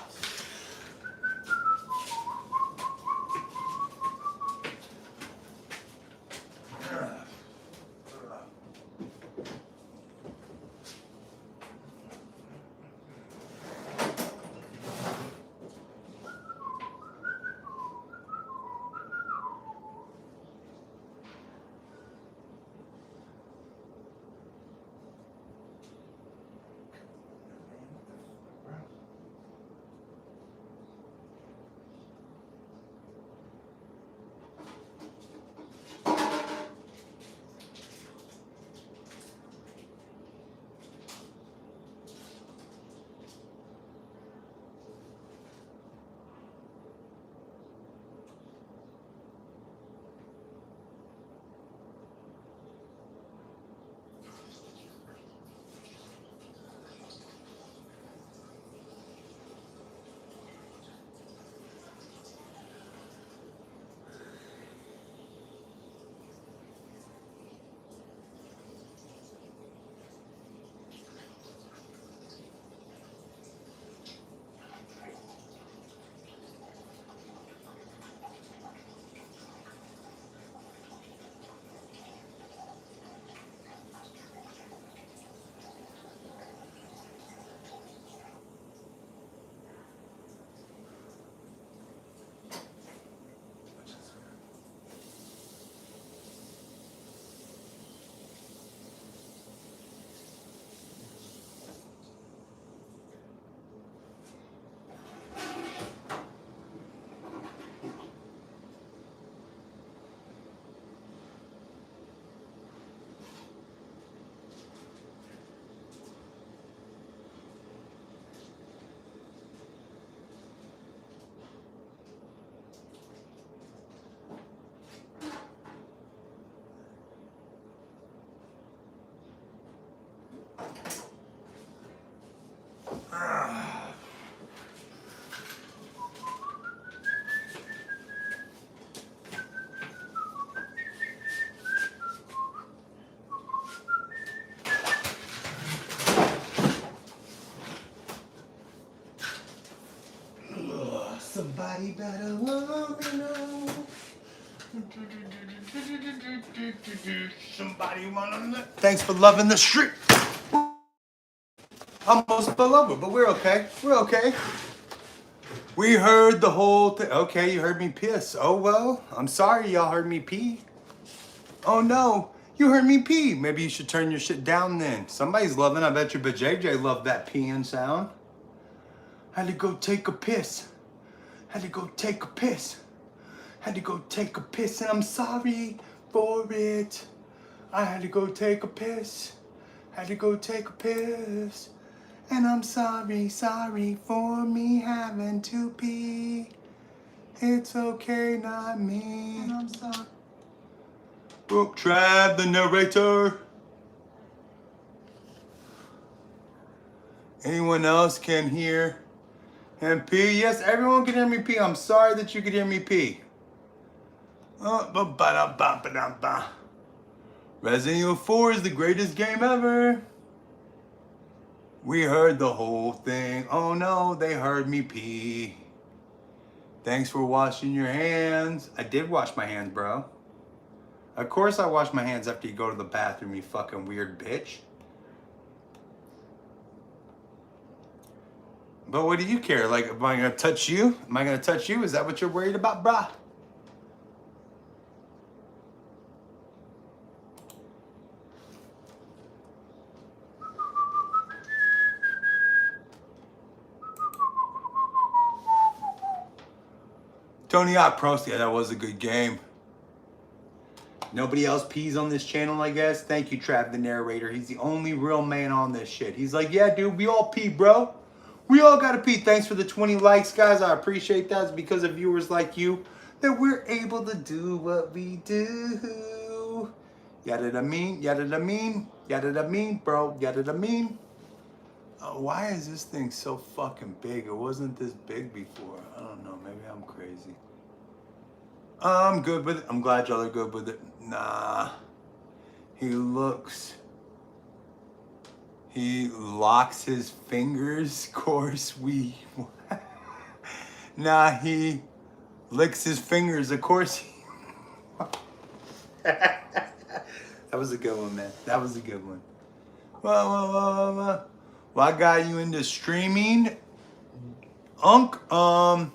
Somebody better want to know. Somebody want to know. Thanks for loving the street. Almost fell over, but we're okay. We're okay. We heard the whole thing. Okay, you heard me piss. Oh well, I'm sorry y'all heard me pee. Oh no, you heard me pee. Maybe you should turn your shit down then. Somebody's loving, I bet you, but JJ loved that peeing sound. Had to go take a piss. Had to go take a piss. Had to go take a piss and I'm sorry for it. I had to go take a piss. Had to go take a piss. And I'm sorry for me having to pee. It's okay, not me. And I'm sorry. Book Trav, the narrator. Anyone else can hear him pee? Yes, everyone can hear me pee. I'm sorry that you could hear me pee. Resident Evil 4 is the greatest game ever. We heard the whole thing. Oh no, they heard me pee. Thanks for washing your hands. I did wash my hands, bro. Of course I wash my hands after you go to the bathroom, you fucking weird bitch. But what do you care? Like, am I gonna touch you? Am I gonna touch you? Is that what you're worried about, brah? Tony Hawk Pro, yeah, that was a good game. Nobody else pees on this channel, I guess. Thank you, Trav, the narrator. He's the only real man on this shit. He's like, yeah, dude, we all pee, bro. We all gotta pee. Thanks for the 20 likes, guys. I appreciate that. It's because of viewers like you that we're able to do what we do. Yada da mean, yada da mean, yada da mean, bro, yada da mean. Why is this thing so fucking big? It wasn't this big before. I don't know. Maybe I'm crazy. I'm good with it. I'm glad y'all are good with it. Nah. He locks his fingers. Of course we. Nah, he licks his fingers. Of course he. That was a good one, man. That was a good one. Well, I got you into streaming, Unk. Well,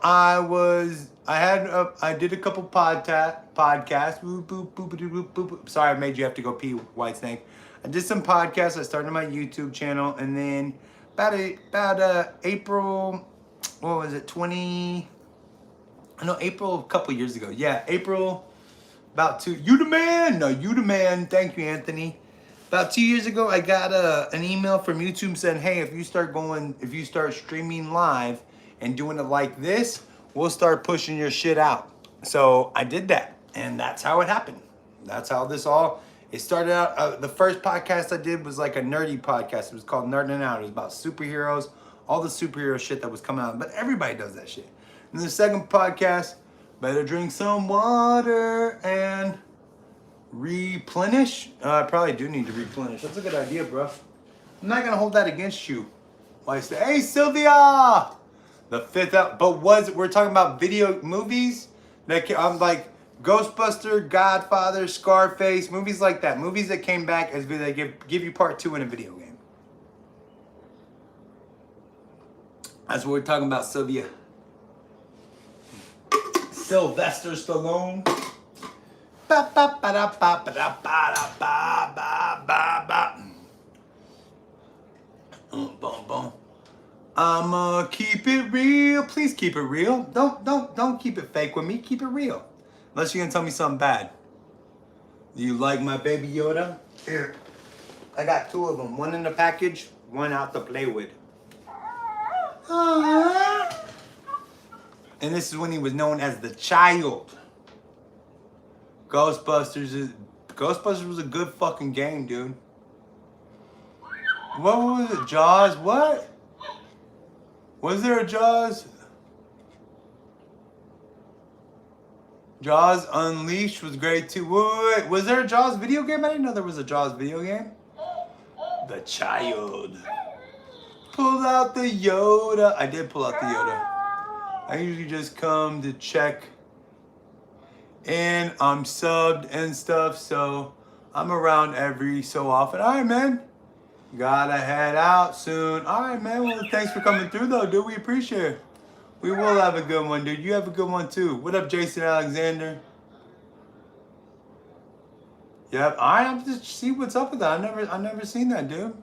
I did a couple podcasts. Boop, boop, boop, boop, boop, boop. Sorry, I made you have to go pee, White Snake. I did some podcasts. I started my YouTube channel, and then about April, what was it? April a couple years ago. Yeah, April. About two. You the man. No, you the man. Thank you, Anthony. About 2 years ago, I got an email from YouTube saying, hey, if you start streaming live and doing it like this, we'll start pushing your shit out. So I did that, and that's how it happened. That's how it started out. The first podcast I did was like a nerdy podcast. It was called Nerding Out. It was about superheroes, all the superhero shit that was coming out. But everybody does that shit. And the second podcast, better drink some water and replenish. I probably do need to replenish. That's a good idea, bro. I'm not gonna hold that against you. Why say, hey Sylvia, the fifth out. But we're talking about video movies that I'm like Ghostbuster, Godfather, Scarface, movies like that. Movies that came back as they give you part 2 in a video game. That's what we're talking about, Sylvia. Sylvester Stallone. Ba, ba, ba, da, ba, ba, da, ba, da, ba, ba, ba, ba. Boom, boom. I'ma keep it real. Please keep it real. Don't keep it fake with me. Keep it real. Unless you're gonna tell me something bad. Do you like my baby Yoda? Here. I got 2 of them. One in the package, one out to play with. And this is when he was known as the Child. Ghostbusters was a good fucking game, dude. What was it? Jaws? What? Was there a Jaws? Jaws Unleashed was great too. Wait, was there a Jaws video game? I didn't know there was a Jaws video game. The Child. Pull out the Yoda. I did pull out the Yoda. I usually just come to check in. I'm subbed and stuff, so I'm around every so often. All right, man. Gotta head out soon. All right, man. Well, thanks for coming through, though, dude. We appreciate it. We will have a good one, dude. You have a good one, too. What up, Jason Alexander? Yep. All right, I'm just see what's up with that. I never seen that, dude.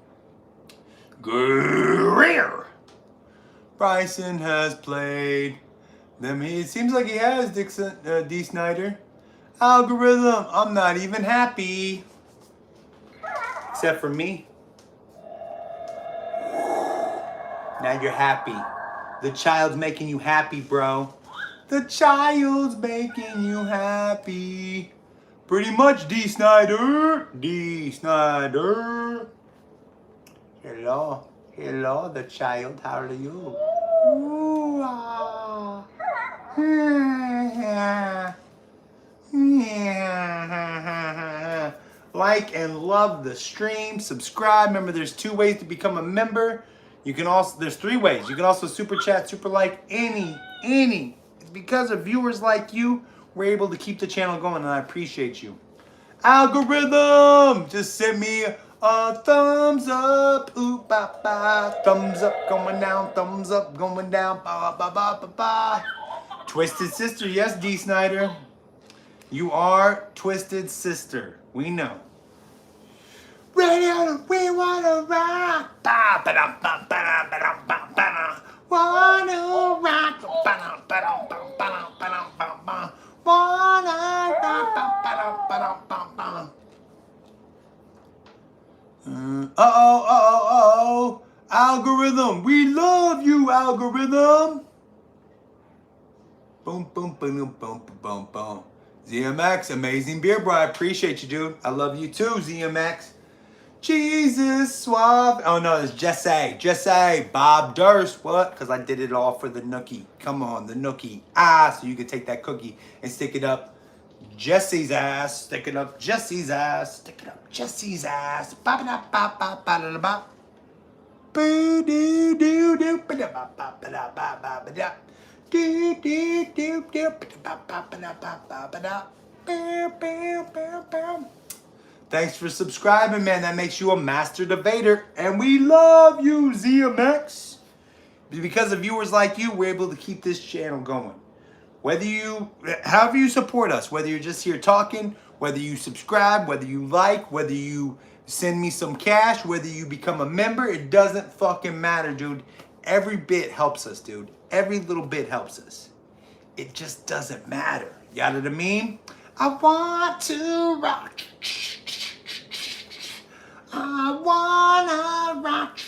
Greer. Bryson has played them. It seems like he has, Dixon, D. Snyder. Algorithm. I'm not even happy. Except for me. Now you're happy. The child's making you happy, bro. The child's making you happy. Pretty much, D. Snyder. D. Snyder. Hello. Hello, the child. How are you? Ooh, ah. Like and love the stream. Subscribe. Remember, there's 2 ways to become a member. You can also, there's 3 ways. You can also super chat, super like, any. It's because of viewers like you, we're able to keep the channel going, and I appreciate you. Algorithm, just send me a thumbs up. Ooh, ba, ba. Thumbs up going down, thumbs up going down. Ba, ba, ba, ba, ba. Twisted Sister, yes, D. Snyder. You are Twisted Sister. We know. Radio, we wanna rock. Ba, ba, da, ba, ba, da, ba, da, ba, ba, da. Wanna rock. Ba, da, ba, da, ba, ba, da, ba, da, ba, ba. Wanna rock. Ba, ba, da, ba, da, ba, ba. Uh-oh. Algorithm, we love you, Algorithm. Boom, boom, boom, boom, boom, boom, boom. ZMX, amazing beer, bro. I appreciate you, dude. I love you too, ZMX. Jesus, suave. Oh no, it's Jesse. Bob Durst. What? Because I did it all for the nookie. Come on, the nookie. So you can take that cookie and stick it up Jesse's ass. Stick it up Jesse's ass. Stick it up Jesse's ass. Ba ba da ba ba ba da ba. Boo doo doo doo ba da ba ba ba da ba ba ba da. Do do do do ba ba ba da ba ba ba da. Bow bow bow bow. Thanks for subscribing, man. That makes you a master debater. And we love you, ZMX. Because of viewers like you, we're able to keep this channel going. However you support us, whether you're just here talking, whether you subscribe, whether you like, whether you send me some cash, whether you become a member, it doesn't fucking matter, dude. Every bit helps us, dude. Every little bit helps us. It just doesn't matter. You know what I mean? I want to rock. I wanna rock.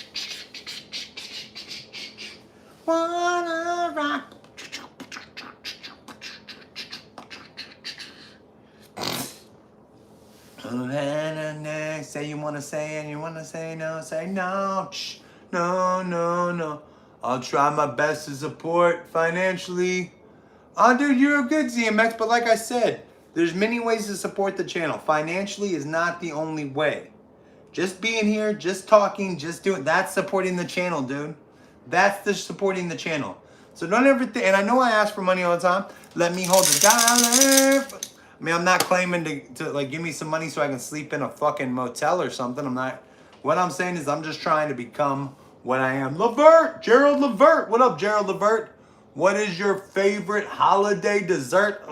Wanna rock. Say you wanna say and you wanna say no. Say no. No. I'll try my best to support financially. Oh, dude, you're a good ZMX, but like I said, there's many ways to support the channel. Financially is not the only way. Just being here, just talking, just doing, that's supporting the channel, dude. That's the supporting the channel. So don't ever think, and I know I ask for money all the time. Let me hold $1. I mean, I'm not claiming to like give me some money so I can sleep in a fucking motel or something. I'm not. What I'm saying is I'm just trying to become what I am. Levert, Gerald Levert. What up, Gerald Levert? What is your favorite holiday dessert?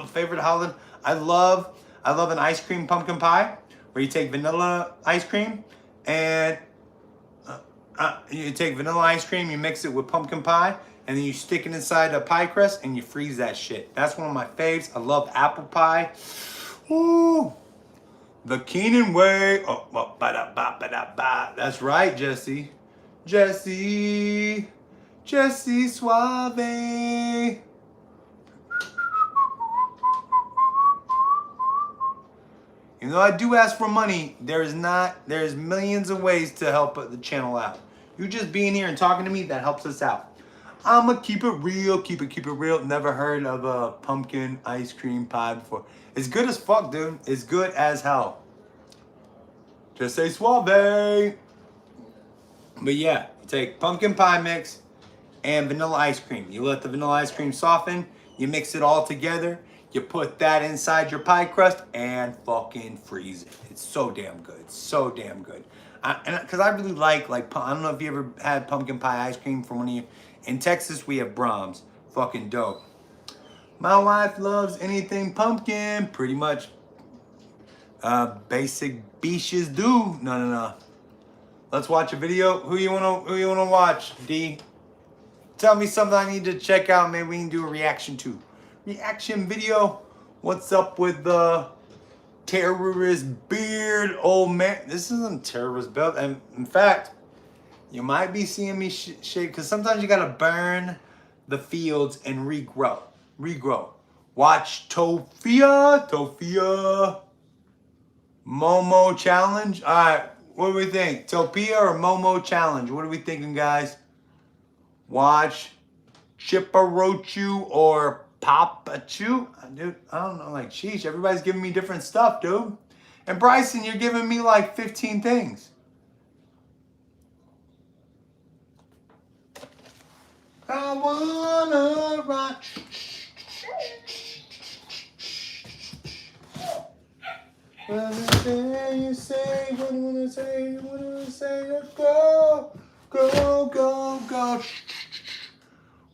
Favorite holiday? I love an ice cream pumpkin pie where you take vanilla ice cream and you take vanilla ice cream, you mix it with pumpkin pie, and then you stick it inside a pie crust and you freeze that shit. That's one of my faves. I love apple pie. Ooh, the Keenan way. Oh, ba-da-ba-ba-da-ba. That's right, Jesse. Jesse Suave. You know, I do ask for money. There's millions of ways to help the channel out. You just being here and talking to me, that helps us out. I'ma keep it real, keep it real. Never heard of a pumpkin ice cream pie before. It's good as fuck, dude. It's good as hell. Just say suave. But yeah, you take pumpkin pie mix and vanilla ice cream. You let the vanilla ice cream soften, you mix it all together, you put that inside your pie crust and fucking freeze it. It's so damn good, so damn good. Because I really like, I don't know if you ever had pumpkin pie ice cream from one of you. In Texas, we have Brahms. Fucking dope. My wife loves anything pumpkin, pretty much. Basic beaches do. No. Let's watch a video. Who you wanna watch, D? Tell me something I need to check out. Maybe we can do a reaction to. Reaction video. What's up with the terrorist beard, old man? This isn't terrorist belt. And in fact, you might be seeing me shake because sometimes you gotta burn the fields and regrow. Watch Tofia. Momo challenge. All right, what do we think? Topia or Momo challenge? What are we thinking, guys? Watch Chipperochu or Papachu. Dude, I don't know, like, sheesh, everybody's giving me different stuff, dude. And Bryson, you're giving me like 15 things. I wanna rock. What you say, what do you say, go.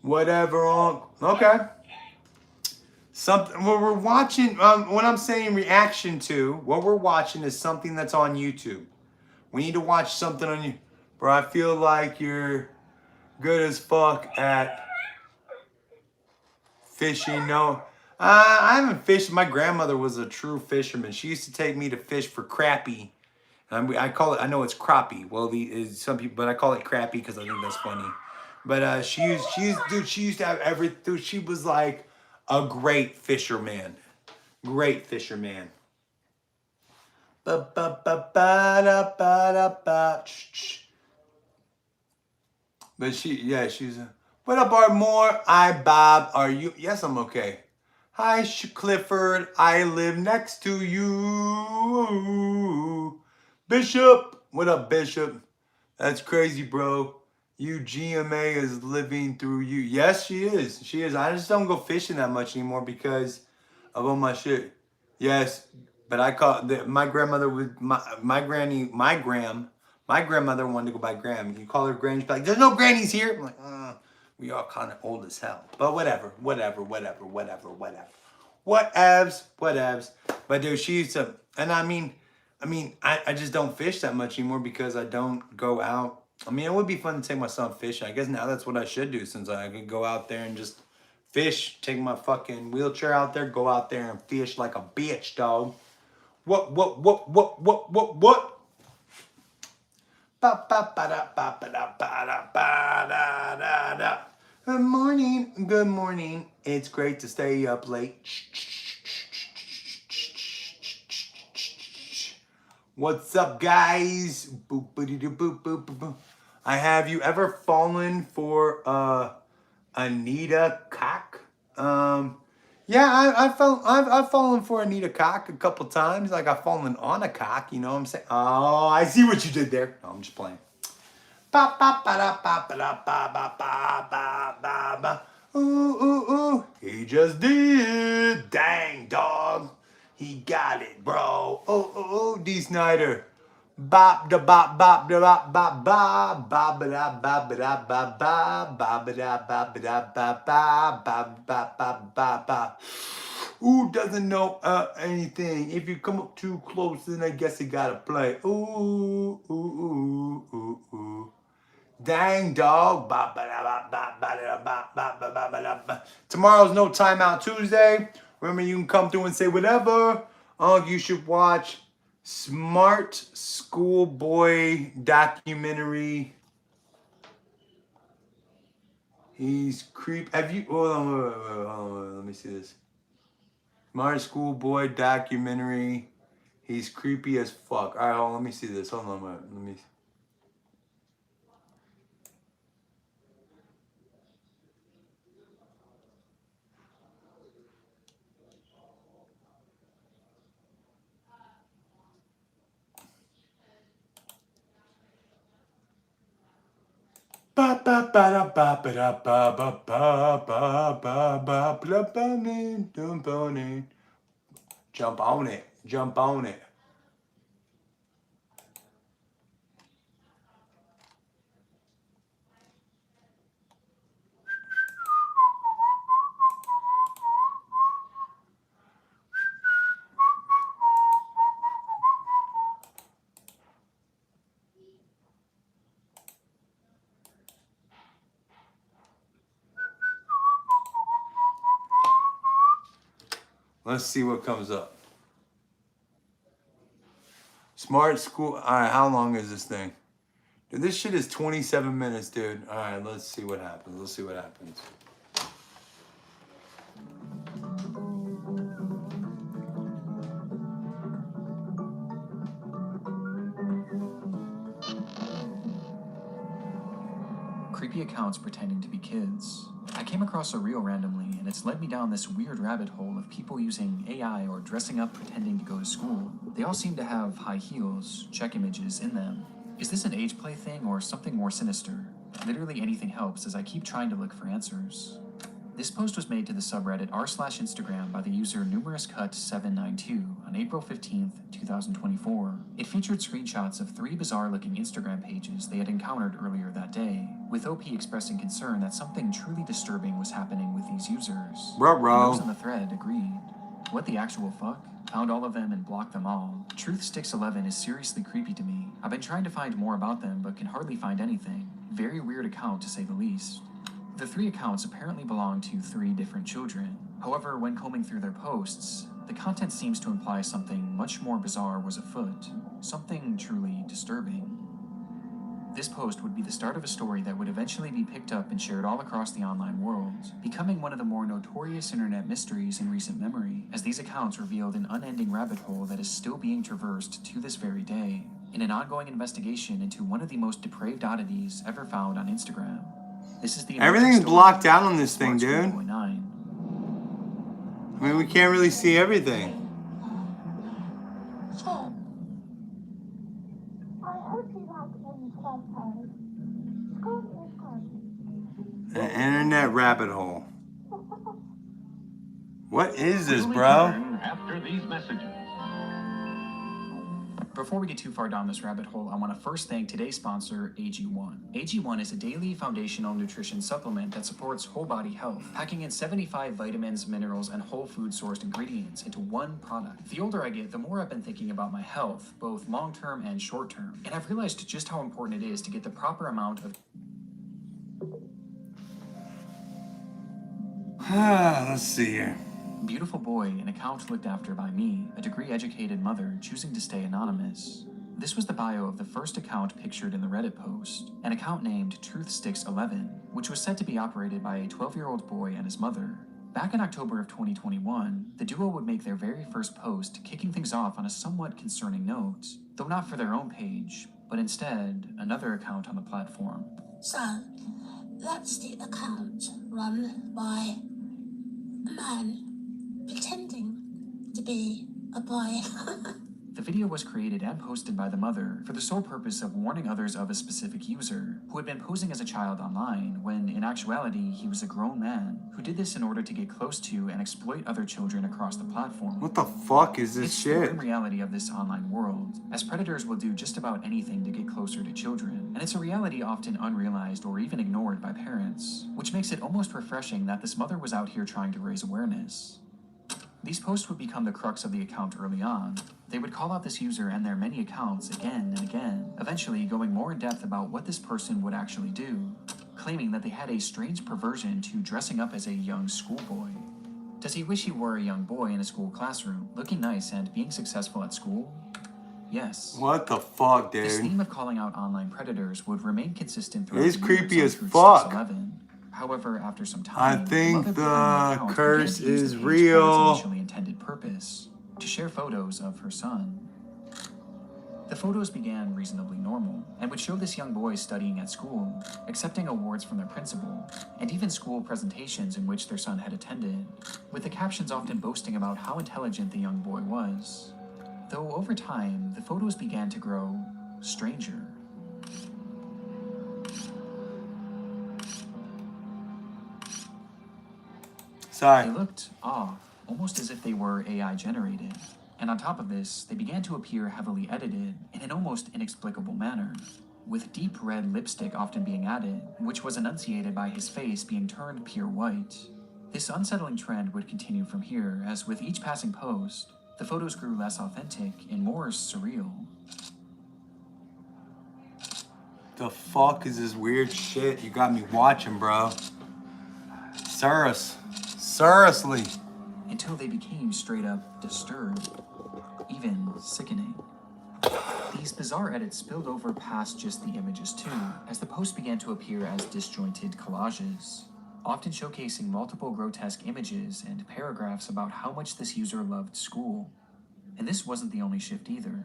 Whatever on, okay. Something, what we're watching, when I'm saying reaction to, what we're watching is something that's on YouTube. We need to watch something on you. Bro, I feel like you're good as fuck at fishing. No, I haven't fished. My grandmother was a true fisherman. She used to take me to fish for crappie. I call it, I know it's crappie. Well, some people, but I call it crappie because I think that's funny. But she used to have everything. Dude, she was like a great fisherman. Great fisherman. But she's what up, Ardmore? Hi, Bob. Are you? Yes, I'm okay. Hi, Clifford. I live next to you. Bishop. What up, Bishop? That's crazy, bro. GMA is living through you. Yes, she is. She is. I just don't go fishing that much anymore because of all my shit. Yes, but I call my grandmother would my grandmother wanted to go by Gram. You call her Granny, she's like, there's no grannies here. I'm like, we all kind of old as hell. But whatever. Whatevs. But dude, she used to, and I just don't fish that much anymore because I don't go out. I mean, it would be fun to take my son fishing. I guess now that's what I should do since I could go out there and just fish. Take my fucking wheelchair out there, go out there and fish like a bitch, dog. What? Good morning. It's great to stay up late. What's up, guys? Boop, boop, boop, boop, boop. Have you ever fallen for Anita Cock? Yeah, I've fallen for Anita Cock a couple times. Like I've fallen on a cock, you know what I'm saying? Oh, I see what you did there. No, I'm just playing. Ooh. He just did. Dang, dog. He got it, bro. Oh, D. Snyder. Bop da bop bop da bop bop bop bop da bop da bop bop bop da bop da bop bop bop bop bop bop. Who doesn't know anything? If you come up too close, then I guess you gotta play. Ooh. Dang, dog. Tomorrow's No Timeout Tuesday. Remember, you can come through and say whatever. You should watch Smart Schoolboy documentary. He's creep. Have you? Hold on. Let me see this. Smart Schoolboy documentary. He's creepy as fuck. All right, hold on. Let me see this. Hold on. Let me. Jump on it. Jump on it. Let's see what comes up. Smart school. All right, how long is this thing? Dude, this shit is 27 minutes, dude. All right, let's see what happens. Let's see what happens. Creepy accounts pretending to be kids. I came across a reel randomly, and it's led me down this weird rabbit hole of people using AI or dressing up pretending to go to school. They all seem to have high heels, check images in them. Is this an age play thing or something more sinister? Literally anything helps as I keep trying to look for answers. This post was made to the subreddit r/Instagram by the user numerouscut792 on April 15th, 2024. It featured screenshots of 3 bizarre-looking Instagram pages they had encountered earlier that day, with OP expressing concern that something truly disturbing was happening with these users. Those on the thread agreed. What the actual fuck? Found all of them and blocked them all. Truthsticks11 is seriously creepy to me. I've been trying to find more about them, but can hardly find anything. Very weird account to say the least. The 3 accounts apparently belong to 3 different children. However, when combing through their posts, the content seems to imply something much more bizarre was afoot. Something truly disturbing. This post would be the start of a story that would eventually be picked up and shared all across the online world, becoming one of the more notorious internet mysteries in recent memory, as these accounts revealed an unending rabbit hole that is still being traversed to this very day, in an ongoing investigation into one of the most depraved oddities ever found on Instagram. This is the Everything's blocked out on this thing, dude. I mean, we can't really see everything. An internet rabbit hole. What is this, bro? After these messages. Before we get too far down this rabbit hole, I want to first thank today's sponsor, AG1. AG1 is a daily foundational nutrition supplement that supports whole body health, packing in 75 vitamins, minerals, and whole food sourced ingredients into one product. The older I get, the more I've been thinking about my health, both long-term and short-term, and I've realized just how important it is to get the proper amount of Let's see here. Beautiful boy, an account looked after by me, a degree-educated mother choosing to stay anonymous. This was the bio of the first account pictured in the Reddit post, an account named Truthsticks11, which was said to be operated by a 12-year-old boy and his mother. Back in October of 2021, the duo would make their very first post, kicking things off on a somewhat concerning note, though not for their own page, but instead another account on the platform. So, that's the account run by a man pretending to be a boy. The video was created and posted by the mother for the sole purpose of warning others of a specific user who had been posing as a child online when, in actuality, he was a grown man who did this in order to get close to and exploit other children across the platform. What the fuck is this shit? It's the grim reality of this online world, as predators will do just about anything to get closer to children, and it's a reality often unrealized or even ignored by parents, which makes it almost refreshing that this mother was out here trying to raise awareness. These posts would become the crux of the account early on. They would call out this user and their many accounts again and again, eventually going more in depth about what this person would actually do, claiming that they had a strange perversion to dressing up as a young schoolboy. Does he wish he were a young boy in a school classroom, looking nice and being successful at school? Yes. What the fuck, dude? This theme of calling out online predators would remain consistent throughout It's the creepy years as on fuck. Truthsticks11. However, after some time, I think the curse is its real. initially intended purpose, to share photos of her son. The photos began reasonably normal, and would show this young boy studying at school, accepting awards from their principal, and even school presentations in which their son had attended, with the captions often boasting about how intelligent the young boy was. Though over time, the photos began to grow stranger. Sorry. They looked off, almost as if they were AI generated. And on top of this, they began to appear heavily edited in an almost inexplicable manner, with deep red lipstick often being added, which was enunciated by his face being turned pure white. This unsettling trend would continue from here, as with each passing post, the photos grew less authentic and more surreal. The fuck is this weird shit you got me watching, bro? Seriously. Until they became straight up disturbed, even sickening. These bizarre edits spilled over past just the images too, as the posts began to appear as disjointed collages, often showcasing multiple grotesque images and paragraphs about how much this user loved school. And this wasn't the only shift either.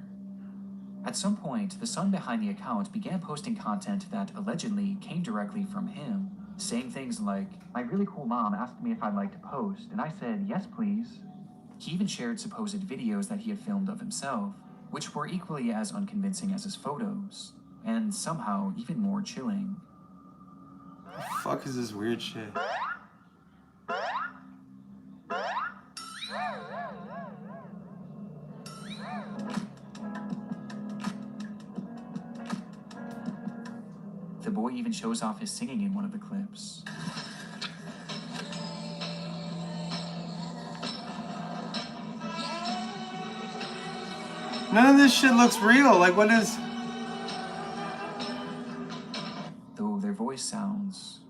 At some point, the son behind the account began posting content that allegedly came directly from him, saying things like, "My really cool mom asked me if I'd like to post, and I said, yes please." He even shared supposed videos that he had filmed of himself, which were equally as unconvincing as his photos, and somehow even more chilling. The fuck is this weird shit? The boy even shows off his singing in one of the clips. None of this shit looks real. Like, what is... Though their voice sounds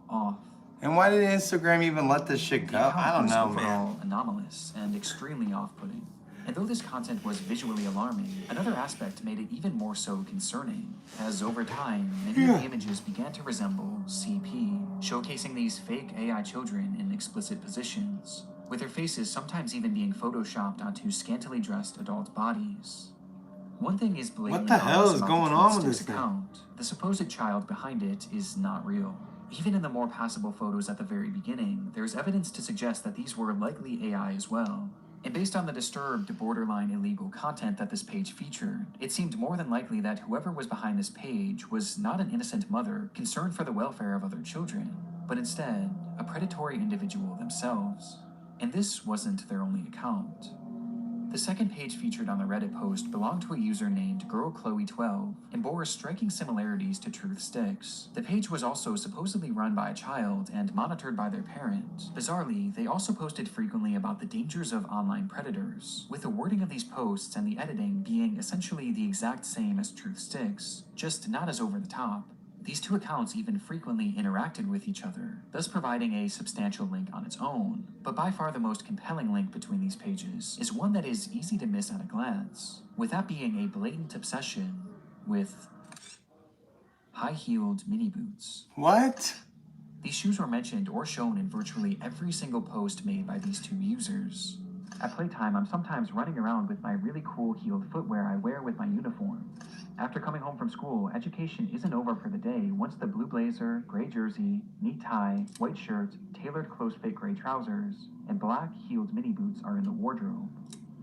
off. And why did Instagram even let this shit go? I don't know, man. Overall anomalous and extremely off-putting. And though this content was visually alarming, another aspect made it even more so concerning, as over time, many of the images began to resemble CP, showcasing these fake AI children in explicit positions, with their faces sometimes even being photoshopped onto scantily dressed adult bodies. One thing is blatantly What the hell obvious is about going the on with Huntrix this thing? account. The supposed child behind it is not real. Even in the more passable photos at the very beginning, there's evidence to suggest that these were likely AI as well. And based on the disturbed, borderline illegal content that this page featured, it seemed more than likely that whoever was behind this page was not an innocent mother concerned for the welfare of other children, but instead, a predatory individual themselves. And this wasn't their only account. The second page featured on the Reddit post belonged to a user named GirlChloe12 and bore striking similarities to Truth Sticks. The page was also supposedly run by a child and monitored by their parent. Bizarrely, they also posted frequently about the dangers of online predators, with the wording of these posts and the editing being essentially the exact same as Truth Sticks, just not as over the top. These two accounts even frequently interacted with each other, thus providing a substantial link on its own. But by far the most compelling link between these pages is one that is easy to miss at a glance, with that being a blatant obsession with high-heeled mini boots. What? These shoes were mentioned or shown in virtually every single post made by these two users. At playtime, I'm sometimes running around with my really cool heeled footwear I wear with my uniform. After coming home from school, education isn't over for the day once the blue blazer, gray jersey, neat tie, white shirt, tailored close-fit gray trousers, and black heeled mini boots are in the wardrobe.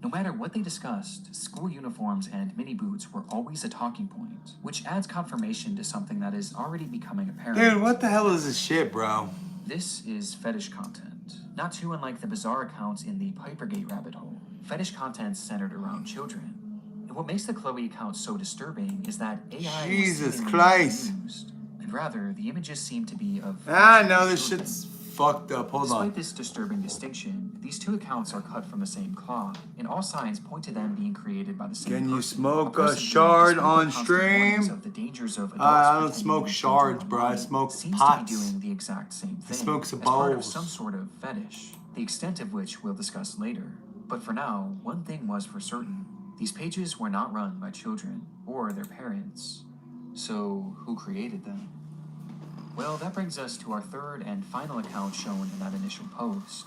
No matter what they discussed, school uniforms and mini boots were always a talking point, which adds confirmation to something that is already becoming apparent. Dude, what the hell is this shit, bro? This is fetish content, not too unlike the bizarre accounts in the Pipergate rabbit hole. Fetish content centered around children. And what makes the Chloe account so disturbing is that AI Jesus was Christ. used, and rather, the images seem to be of Ah, no, this children. shit's fucked up. Hold Despite on. this disturbing distinction, these two accounts are cut from the same cloth, and all signs point to them being created by the same Can person. you smoke a person who, shard despite the on constant warnings stream? of the dangers of adults I don't pretending smoke to be shards, children bro. I online, smoke seems pots. to be doing the exact same thing. smoke some as part of bowls. some sort of fetish, the extent of which we'll discuss later. But for now, one thing was for certain. These pages were not run by children or their parents. So, who created them? Well, that brings us to our third and final account shown in that initial post.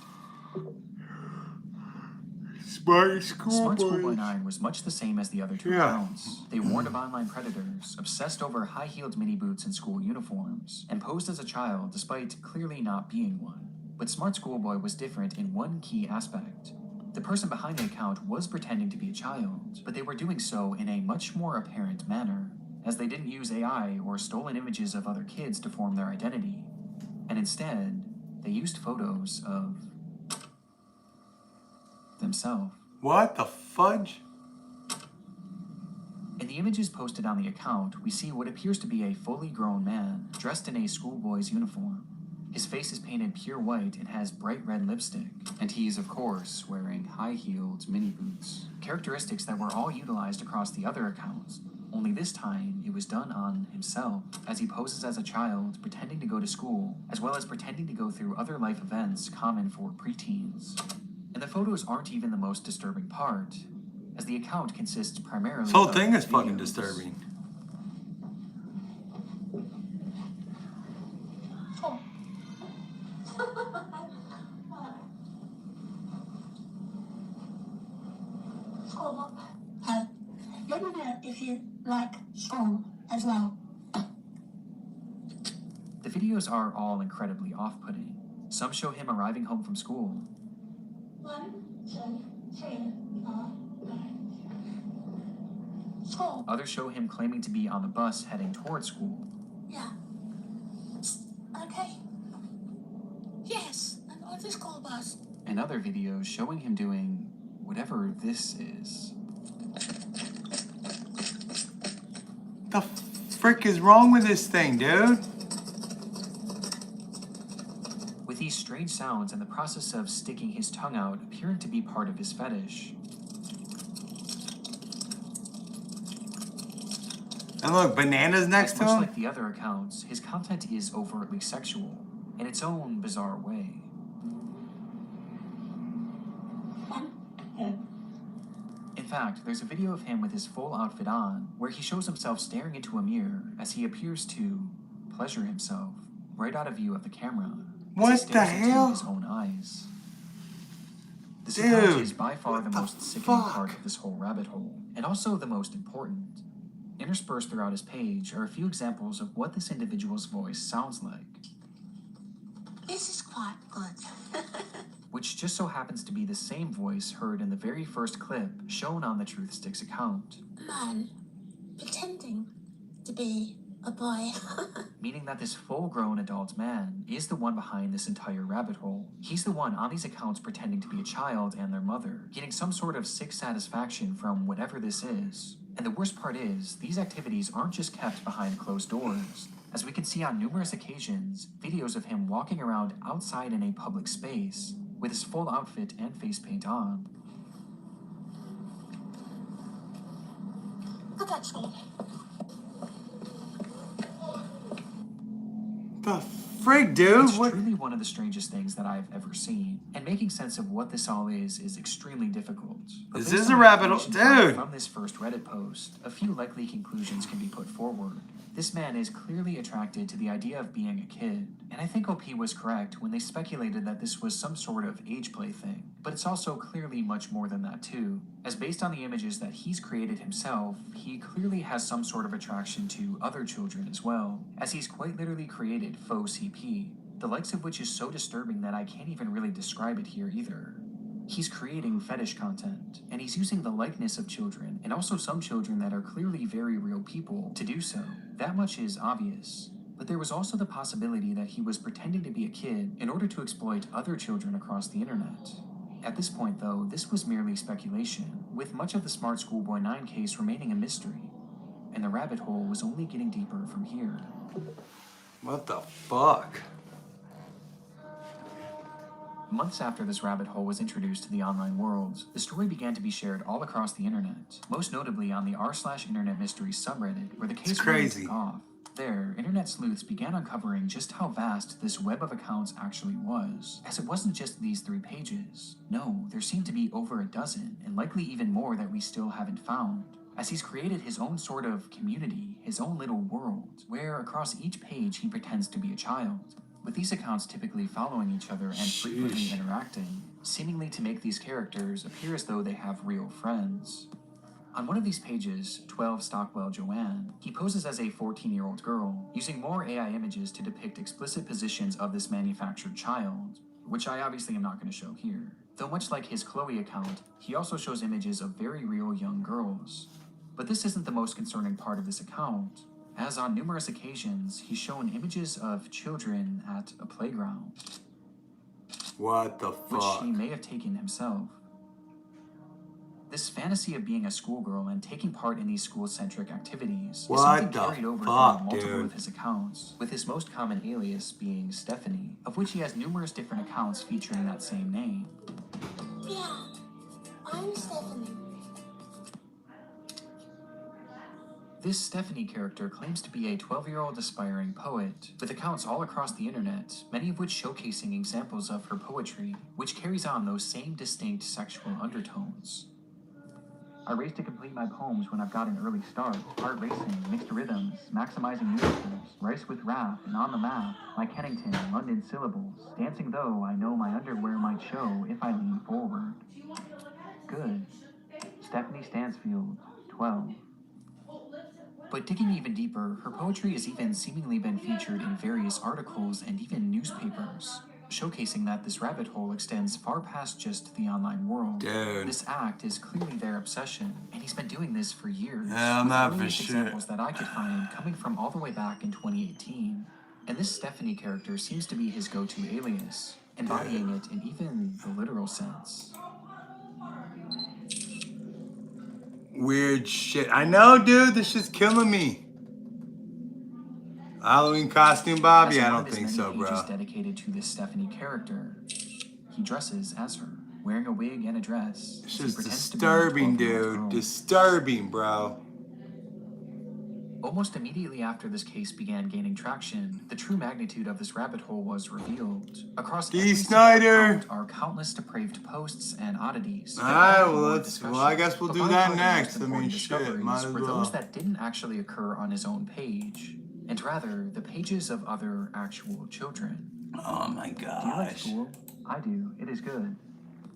Smart Schoolboy. Smart Schoolboy 9 was much the same as the other two Yeah. accounts. They warned of online predators, obsessed over high-heeled mini boots and school uniforms, and posed as a child despite clearly not being one. But Smart Schoolboy was different in one key aspect. The person behind the account was pretending to be a child, but they were doing so in a much more apparent manner, as they didn't use AI or stolen images of other kids to form their identity. And instead, they used photos of himself. What the fudge? In the images posted on the account, we see what appears to be a fully grown man, dressed in a schoolboy's uniform. His face is painted pure white and has bright red lipstick, and he's, of course, wearing high-heeled mini boots. Characteristics that were all utilized across the other accounts, only this time it was done on himself, as he poses as a child, pretending to go to school, as well as pretending to go through other life events common for preteens. And the photos aren't even the most disturbing part, as the account consists primarily This whole of thing is fucking videos. disturbing. School. Let me know if you like school as well. The videos are all incredibly off-putting. Some show him arriving home from school. 1, 2, 3, 4, 5. School. Others show him claiming to be on the bus heading towards school. Yeah. Okay. Yes, I'm on the school bus. And other videos showing him doing whatever this is. The frick is wrong with this thing, dude? With these strange sounds and the process of sticking his tongue out appearing to be part of his fetish. And look, bananas next to Much him? like the other accounts, his content is overtly sexual, in its own bizarre way. In fact, there's a video of him with his full outfit on, where he shows himself staring into a mirror as he appears to pleasure himself, right out of view of the camera. As What he the stares into hell? his own eyes. This Dude, account is by far the what the most sickening fuck? part of this whole rabbit hole, and also the most important. Interspersed throughout his page are a few examples of what this individual's voice sounds like, This is quite good. which just so happens to be the same voice heard in the very first clip shown on the Truth Sticks account, Man pretending to be a boy. meaning that this full-grown adult man is the one behind this entire rabbit hole. He's the one on these accounts pretending to be a child and their mother, getting some sort of sick satisfaction from whatever this is. And the worst part is, these activities aren't just kept behind closed doors. As we can see on numerous occasions, videos of him walking around outside in a public space, with his full outfit and face paint on. Look at school. The frig, dude? It's What? truly one of the strangest things that I've ever seen, and making sense of what this all is extremely difficult. But This based is on a the rabbit hole, information found dude. From this first Reddit post, a few likely conclusions can be put forward. This man is clearly attracted to the idea of being a kid, and I think OP was correct when they speculated that this was some sort of age play thing. But it's also clearly much more than that too, as based on the images that he's created himself, he clearly has some sort of attraction to other children as well, as he's quite literally created faux CP, the likes of which is so disturbing that I can't even really describe it here either. He's creating fetish content, and he's using the likeness of children, and also some children that are clearly very real people, to do so. That much is obvious. But there was also the possibility that he was pretending to be a kid in order to exploit other children across the internet. At this point, though, this was merely speculation, with much of the Smart Schoolboy 9 case remaining a mystery, and the rabbit hole was only getting deeper from here. What the fuck? Months after this rabbit hole was introduced to the online world, the story began to be shared all across the internet, most notably on the r/Internet Mysteries subreddit, where the case really crazy. took off. There, internet sleuths began uncovering just how vast this web of accounts actually was, as it wasn't just these 3 pages. No, there seemed to be over a dozen, and likely even more that we still haven't found, as he's created his own sort of community, his own little world, where across each page he pretends to be a child, with these accounts typically following each other and frequently interacting, seemingly to make these characters appear as though they have real friends. On one of these pages, 12 Stockwell Joanne, he poses as a 14-year-old girl, using more AI images to depict explicit positions of this manufactured child, which I obviously am not going to show here. Though much like his Chloe account, he also shows images of very real young girls. But this isn't the most concerning part of this account, as on numerous occasions, he's shown images of children at a playground, What the which fuck? he may have taken himself. This fantasy of being a schoolgirl and taking part in these school-centric activities is What something the carried over fuck, through multiple dude? of his accounts, with his most common alias being Stephanie, of which he has numerous different accounts featuring that same name. Yeah, I'm Stephanie. This Stephanie character claims to be a 12-year-old aspiring poet, with accounts all across the internet, many of which showcasing examples of her poetry, which carries on those same distinct sexual undertones. I race to complete my poems when I've got an early start. Heart racing, mixed rhythms, maximizing musicals, rice with rap, and on the map, my Kennington, London syllables. Dancing though, I know my underwear might show if I lean forward. Good. Stephanie Stansfield, 12. But digging even deeper, her poetry has even seemingly been featured in various articles and even newspapers, showcasing that this rabbit hole extends far past just the online world. Dude. This act is clearly their obsession, and he's been doing this for years. Hell, with not for earliest shit. examples that I could find coming from all the way back in 2018. And this Stephanie character seems to be his go-to alias, embodying it in even the literal sense. Weird shit. I know, dude. This shit's killing me. Halloween costume, Bobby? I don't think so, bro. Pages dedicated to this Stephanie character. He dresses as her, wearing a wig and a dress. It's He just pretends to be a disturbing, 12-year-old dude. girl. Disturbing, bro. Almost immediately after this case began gaining traction, the true magnitude of this rabbit hole was revealed. Across D. every single Snyder. account are countless depraved posts and oddities. Alright, well, I guess we'll But do by that far the next. most I mean, important shit, discoveries might as were well. those that didn't actually occur on his own page, and rather the pages of other actual children. Oh my Do you like gosh. school? I do. It is good.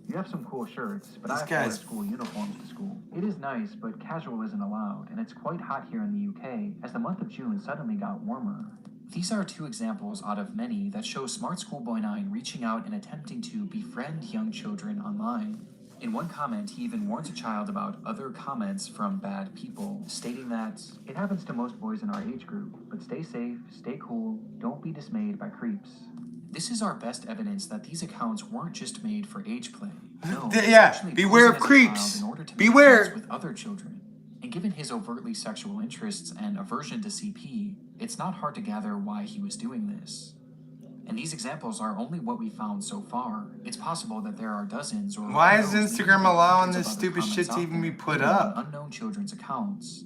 You have some cool shirts, but This I have to wear guy's- school uniforms to school. It is nice, but casual isn't allowed, and it's quite hot here in the UK, as the month of June suddenly got warmer. These are two examples out of many that show Smart Schoolboy 9 reaching out and attempting to befriend young children online. In one comment, he even warns a child about other comments from bad people, stating that, "It happens to most boys in our age group, but stay safe, stay cool, don't be dismayed by creeps." This is our best evidence that these accounts weren't just made for age play. No, Yeah, he's actually beware posing of as a creeps. child in order to make Beware. friends with other children. And given his overtly sexual interests and aversion to CP, it's not hard to gather why he was doing this. And these examples are only what we found so far. It's possible that there are dozens or Why who is knows, Instagram maybe allowing hundreds of this other stupid comments shit to out even be there, put even on up? unknown children's accounts.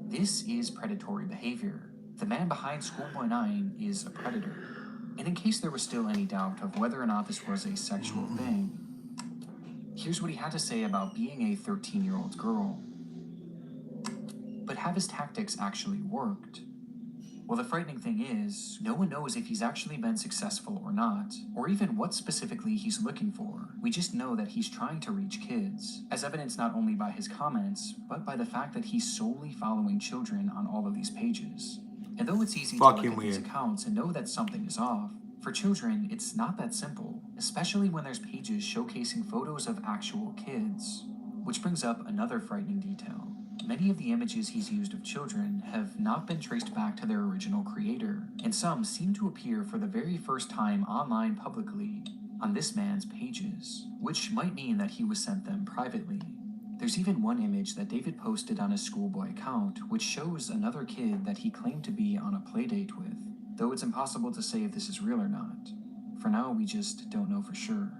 This is predatory behavior. The man behind Schoolboy 9 is a predator. And in case there was still any doubt of whether or not this was a sexual thing, here's what he had to say about being a 13-year-old girl. But have his tactics actually worked? Well, the frightening thing is, no one knows if he's actually been successful or not, or even what specifically he's looking for. We just know that he's trying to reach kids, as evidenced not only by his comments, but by the fact that he's solely following children on all of these pages. And though it's easy to look at these accounts and know that something is off, for children, it's not that simple, especially when there's pages showcasing photos of actual kids. Which brings up another frightening detail. Many of the images he's used of children have not been traced back to their original creator, and some seem to appear for the very first time online publicly on this man's pages, which might mean that he was sent them privately. There's even one image that David posted on his Schoolboy account, which shows another kid that he claimed to be on a playdate with, though it's impossible to say if this is real or not. For now, we just don't know for sure.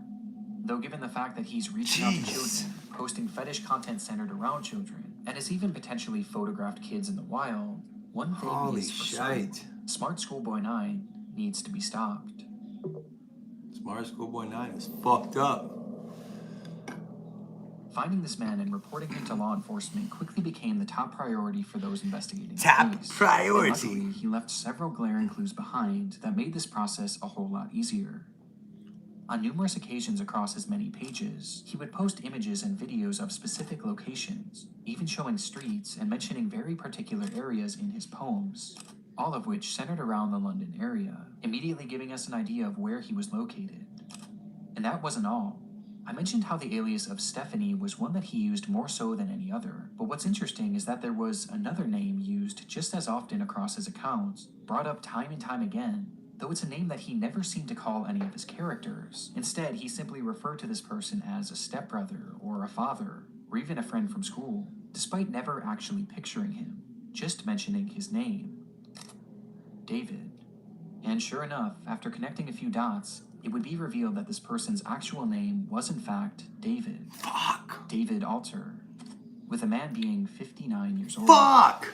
Though given the fact that he's reaching out to children, posting fetish content centered around children, and has even potentially photographed kids in the wild, one thing is for certain. Smart Schoolboy 9 needs to be stopped. Smart Schoolboy 9 is fucked up. Finding this man and reporting him to law enforcement quickly became the top priority for those investigating the Top case. priority. And luckily, he left several glaring clues behind that made this process a whole lot easier. On numerous occasions across his many pages, he would post images and videos of specific locations, even showing streets and mentioning very particular areas in his poems, all of which centered around the London area, immediately giving us an idea of where he was located. And that wasn't all. I mentioned how the alias of Stephanie was one that he used more so than any other, but what's interesting is that there was another name used just as often across his accounts, brought up time and time again, though it's a name that he never seemed to call any of his characters. Instead, he simply referred to this person as a stepbrother or a father, or even a friend from school, despite never actually picturing him, just mentioning his name, David. And sure enough, after connecting a few dots, it would be revealed that this person's actual name was in fact David. Fuck. David Alter, with the man being 59 years old. Fuck!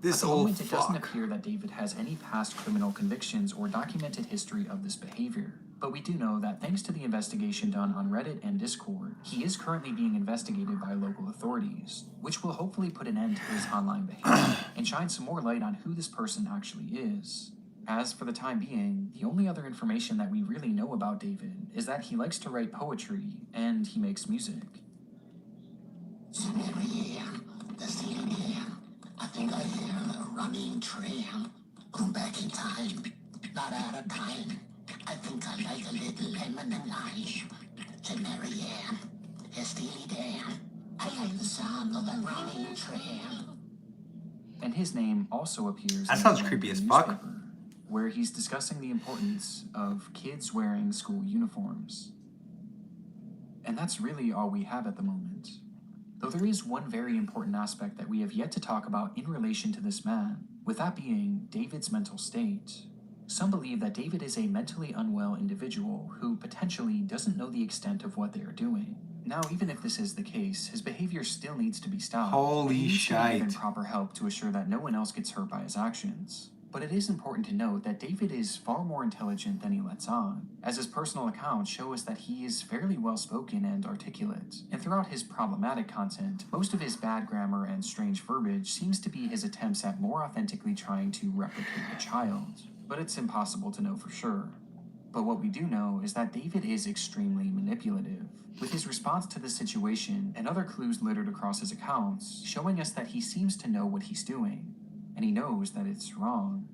This At the old moment, it doesn't fuck. appear that David has any past criminal convictions or documented history of this behavior. But we do know that thanks to the investigation done on Reddit and Discord, he is currently being investigated by local authorities, which will hopefully put an end to his online behavior and shine some more light on who this person actually is. As for the time being, the only other information that we really know about David is that he likes to write poetry and he makes music. So every year, the same year, I think I hear a running train. Going back in time, not out of time. I think I like a little lemon and lime. To Marianne, a Steely Dan. I like the sound of a running train. And his name also appears That in sounds the creepy as newspaper, fuck. where he's discussing the importance of kids wearing school uniforms. And that's really all we have at the moment. Though there is one very important aspect that we have yet to talk about in relation to this man, with that being David's mental state. Some believe that David is a mentally unwell individual who potentially doesn't know the extent of what they are doing. Now, even if this is the case, his behavior still needs to be stopped. Holy and he needs to be given shite. proper help to assure that no one else gets hurt by his actions. But it is important to note that David is far more intelligent than he lets on, as his personal accounts show us that he is fairly well-spoken and articulate. And throughout his problematic content, most of his bad grammar and strange verbiage seems to be his attempts at more authentically trying to replicate a child. But it's impossible to know for sure. But what we do know is that David is extremely manipulative, with his response to the situation and other clues littered across his accounts showing us that he seems to know what he's doing, and he knows that it's wrong.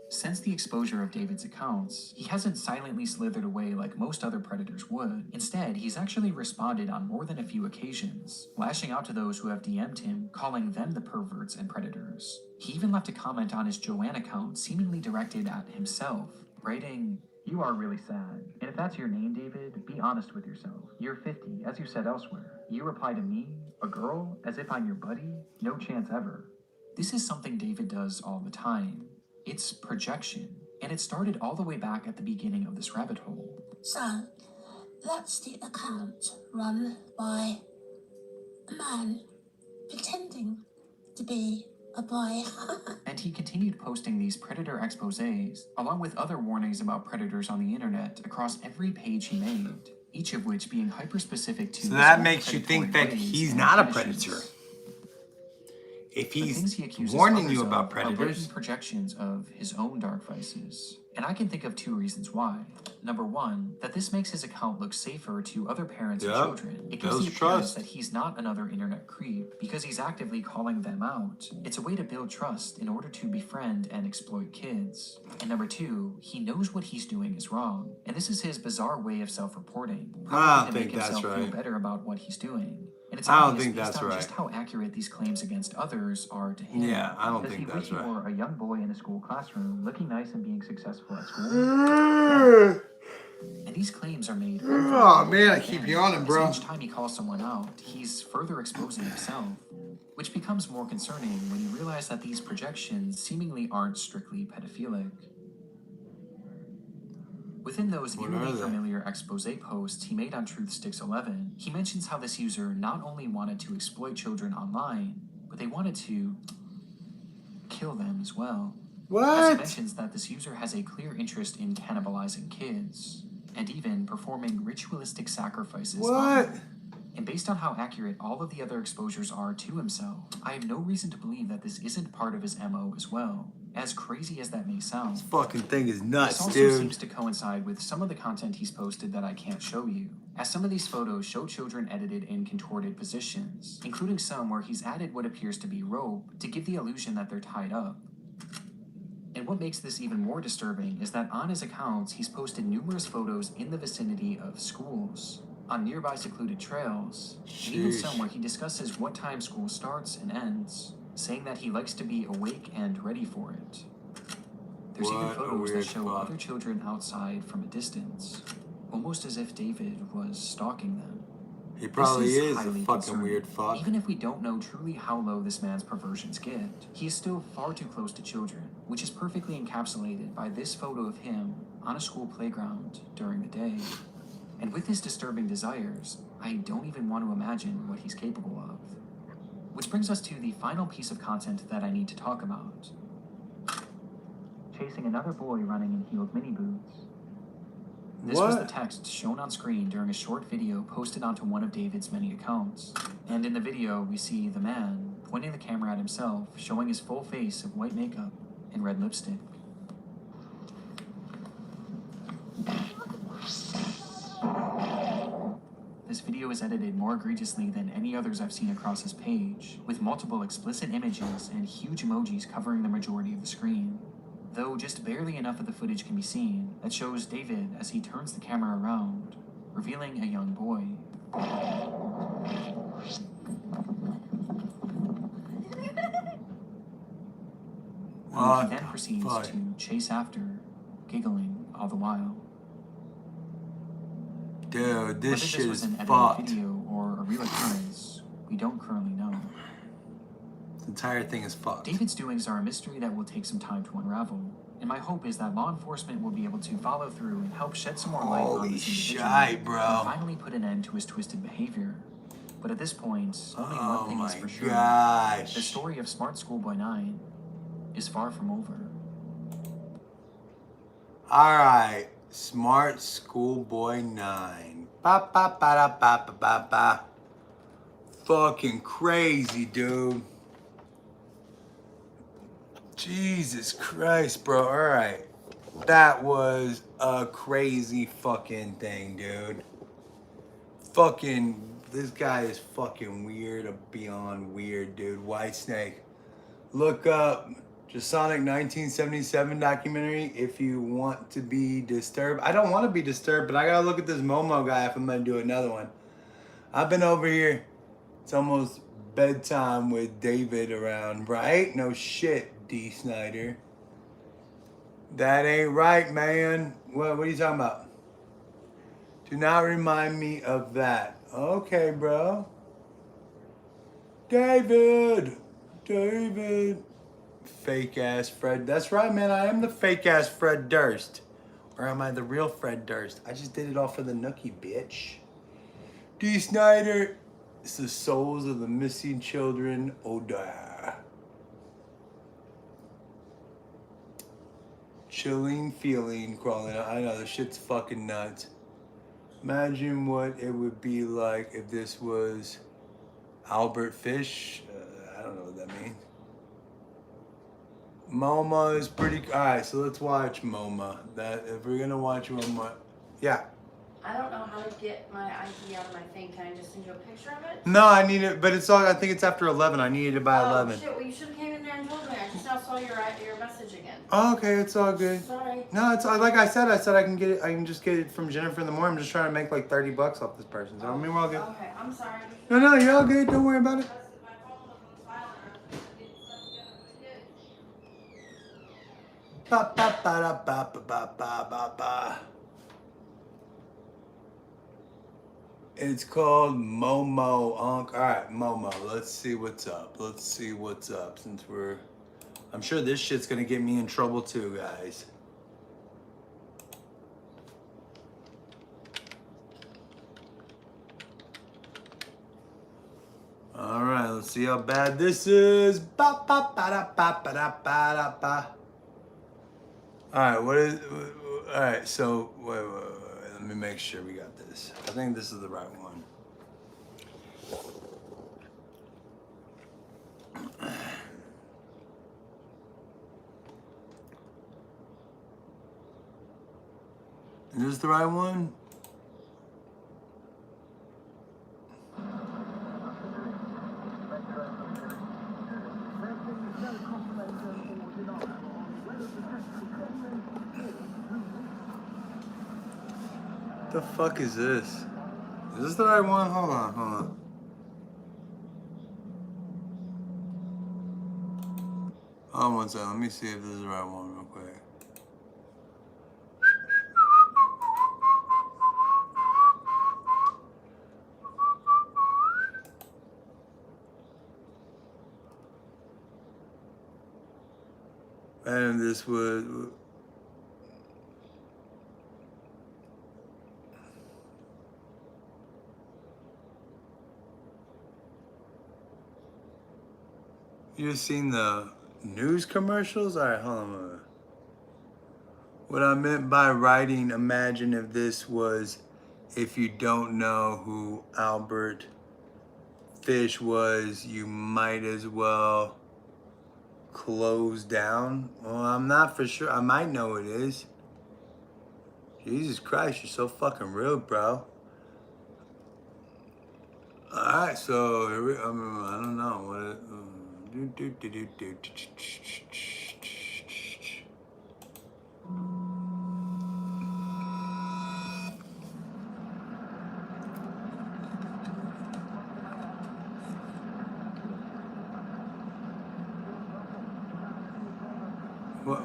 Since the exposure of David's accounts, he hasn't silently slithered away like most other predators would. Instead, he's actually responded on more than a few occasions, lashing out to those who have DM'd him, calling them the perverts and predators. He even left a comment on his Joanne account seemingly directed at himself, writing, "You are really sad. And if that's your name, David, be honest with yourself. You're 50, as you said elsewhere. You reply to me, a girl, as if I'm your buddy? No chance ever." This is something David does all the time. It's projection, and it started all the way back at the beginning of this rabbit hole. So, that's the account run by a man pretending to be a boy. And he continued posting these predator exposés, along with other warnings about predators on the internet across every page he made, each of which being hyper-specific to... So that makes you think that he's not a predator. If he's warning you about predators. Projections of his own dark vices. And I can think of two reasons why. Number one, that this makes his account look safer to other parents and children. It gives the appearance that he's not another internet creep because he's actively calling them out. It's a way to build trust in order to befriend and exploit kids. And number two, he knows what he's doing is wrong. And this is his bizarre way of self-reporting. I don't think that's right. Feel better about what he's doing. And it's I don't obvious think based that's on right. just how accurate these claims against others are to him. Yeah, I don't Does think he that's wish right. he were a young boy in a school classroom, looking nice and being successful at school? And these claims are made over and Oh over man, I again. keep yawning, bro. So each time he calls someone out, he's further exposing himself, which becomes more concerning when you realize that these projections seemingly aren't strictly pedophilic. Within those eerily familiar expose posts he made on TruthSticks11, he mentions how this user not only wanted to exploit children online, but they wanted to kill them as well. As he mentions that this user has a clear interest in cannibalizing kids, and even performing ritualistic sacrifices on them. And based on how accurate all of the other exposures are to himself, I have no reason to believe that this isn't part of his MO as well. As crazy as that may sound. This fucking thing is nuts, this also dude. seems to coincide with some of the content he's posted that I can't show you, as some of these photos show children edited in contorted positions, including some where he's added what appears to be rope to give the illusion that they're tied up. And what makes this even more disturbing is that on his accounts, he's posted numerous photos in the vicinity of schools, on nearby secluded trails, and even some where he discusses what time school starts and ends, saying that he likes to be awake and ready for it. There's even photos that show other children outside from a distance. almost as if David was stalking them. He probably This is a highly fucking concerning. weird fuck. Even if we don't know truly how low this man's perversions get, he is still far too close to children, which is perfectly encapsulated by this photo of him on a school playground during the day. And with his disturbing desires, I don't even want to imagine what he's capable of. Which brings us to the final piece of content that I need to talk about. Chasing another boy running in heeled mini boots. This was the text shown on screen during a short video posted onto one of David's many accounts. And in the video, we see the man pointing the camera at himself, showing his full face of white makeup and red lipstick. This video is edited more egregiously than any others I've seen across his page, with multiple explicit images and huge emojis covering the majority of the screen. Though just barely enough of the footage can be seen that shows David as he turns the camera around, revealing a young boy. Who he then proceeds to chase after, giggling all the while. Dude, this shit was is an edited fucked. video or a real occurrence, we don't currently know. The entire thing is fucked. David's doings are a mystery that will take some time to unravel, and my hope is that law enforcement will be able to follow through and help shed some more light on this individual shite, bro. and finally put an end to his twisted behavior. But at this point, only one thing is for sure. Gosh. The story of Smart Schoolboy 9 is far from over. Alright, Smart Schoolboy 9. Ba ba ba da ba ba ba ba. Fucking crazy, dude. Jesus Christ, bro. Alright. That was a crazy fucking thing, dude. Fucking, this guy is fucking weird, beyond weird, dude. White Snake. Look up Jasonic 1977 documentary if you want to be disturbed. I don't want to be disturbed, but I gotta look at this Momo guy if I'm gonna do another one. I've been over here. It's almost bedtime with David around, right? No shit, D. Snyder. That ain't right, man. What are you talking about? Do not remind me of that. Okay, bro. David. Fake ass Fred. That's right, man. I am the fake ass Fred Durst. Or am I the real Fred Durst? I just did it all for the nookie, bitch. D. Snyder. It's the souls of the missing children. Oda. Chilling feeling crawling out. I know, this shit's fucking nuts. Imagine what it would be like if this was Albert Fish. I don't know what that means. MoMA is pretty. Alright, so let's watch MoMA. That if we're gonna watch MoMA. Yeah. I don't know how to get my ID out of my thing. Can I just send you a picture of it? No, I need it, but it's all. I think it's after 11. I needed it by 11. Oh shit! Well, you should have came in there and told me. I just now saw your message again. Oh, okay, it's all good. Sorry. No, it's like I said I can get it. I can just get it from Jennifer in the morning. I'm just trying to make like $30 off this person. So I mean, we're all good. Okay, I'm sorry. No, you're all good. Don't worry about it. Ba ba ba da ba ba ba ba ba ba. It's called Momo Unk. Alright, Momo. Let's see what's up. Since I'm sure this shit's gonna get me in trouble too, guys. Alright, let's see how bad this is. Ba ba ba da ba ba da ba da ba. Alright, alright, so wait, let me make sure we got this. I think this is the right one. Is this the right one? The fuck is this? Is this the right one? Hold on. Hold on one second. Let me see if this is the right one real quick. And this was... You seen the news commercials? All right, hold on. What I meant by writing, imagine if this was, if you don't know who Albert Fish was, you might as well close down. Well, I'm not for sure. I might know it is. Jesus Christ, you're so fucking rude, bro. All right, so here we, I don't know what it.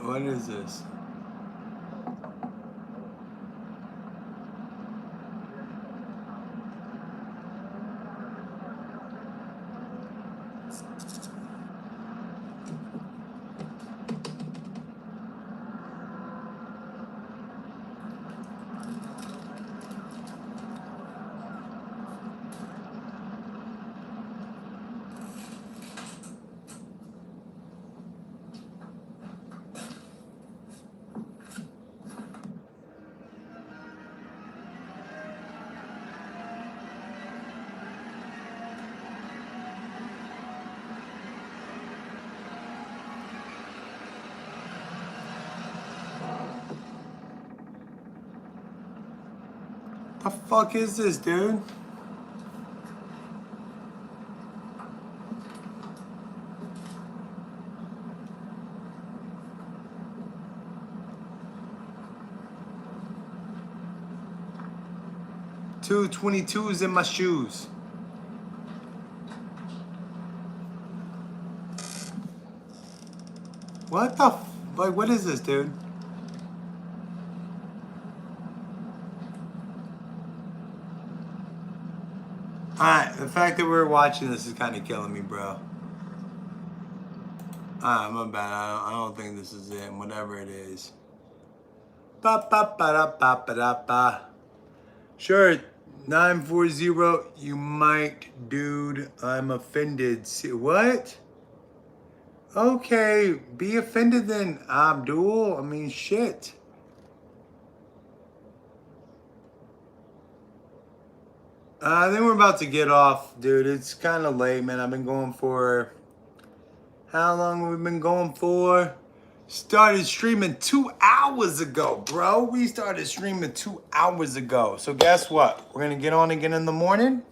What is this? The fuck is this, dude? Two 22s in my shoes. What the like, what is this, dude? Alright, the fact that we're watching this is kind of killing me, bro. Alright, my bad. I don't think this is it, whatever it is. Ba ba ba da ba ba da ba. Sure, 940, you might, dude. I'm offended. See, what? Okay, be offended then, Abdul. I mean, shit. I think we're about to get off, dude. It's kind of late, man. I've been going for... How long have we been going for? Started streaming 2 hours ago, bro. We started streaming 2 hours ago. So guess what? We're going to get on again in the morning.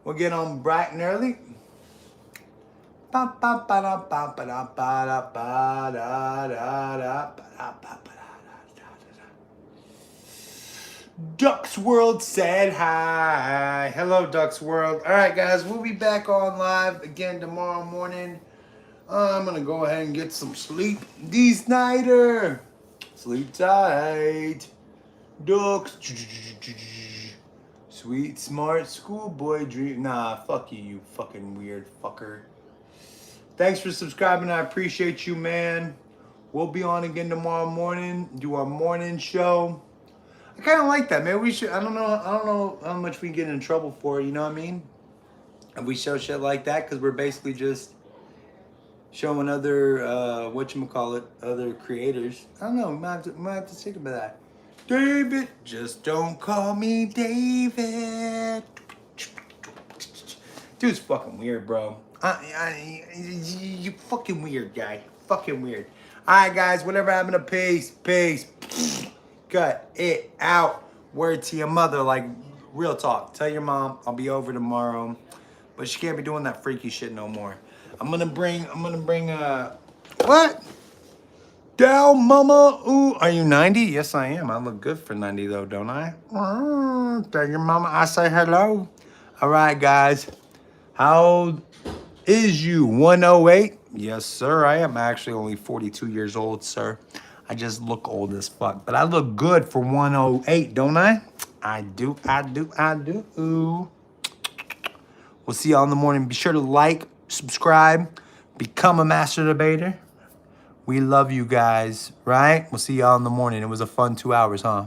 We'll get on bright and early. Ducks World said hi. Hello, Ducks World. All right, guys, we'll be back on live again tomorrow morning. I'm gonna go ahead and get some sleep. D. Snyder, sleep tight. Ducks. Sweet, smart schoolboy dream. Nah, fuck you, you fucking weird fucker. Thanks for subscribing. I appreciate you, man. We'll be on again tomorrow morning. Do our morning show. I kind of like that, man. We should. I don't know how much we get in trouble for. You know what I mean? If we show shit like that, because we're basically just showing other other creators. I don't know. We might have to think about that. David, just don't call me David. Dude's fucking weird, bro. You fucking weird, guy. Fucking weird. All right, guys. Whatever happened to peace? Peace. Cut it out. Word to your mother, like real talk. Tell your mom I'll be over tomorrow, but she can't be doing that freaky shit no more. I'm gonna bring what? Down, mama. Ooh, are you 90? Yes, I am. I look good for 90 though, don't I? Tell your mama I say hello. All right, guys. How old is you? 108? Yes, sir. I am actually only 42 years old, sir. I just look old as fuck, but I look good for 108, don't I? I do. We'll see y'all in the morning. Be sure to like, subscribe, become a master debater. We love you guys, right? We'll see y'all in the morning. It was a fun 2 hours, huh?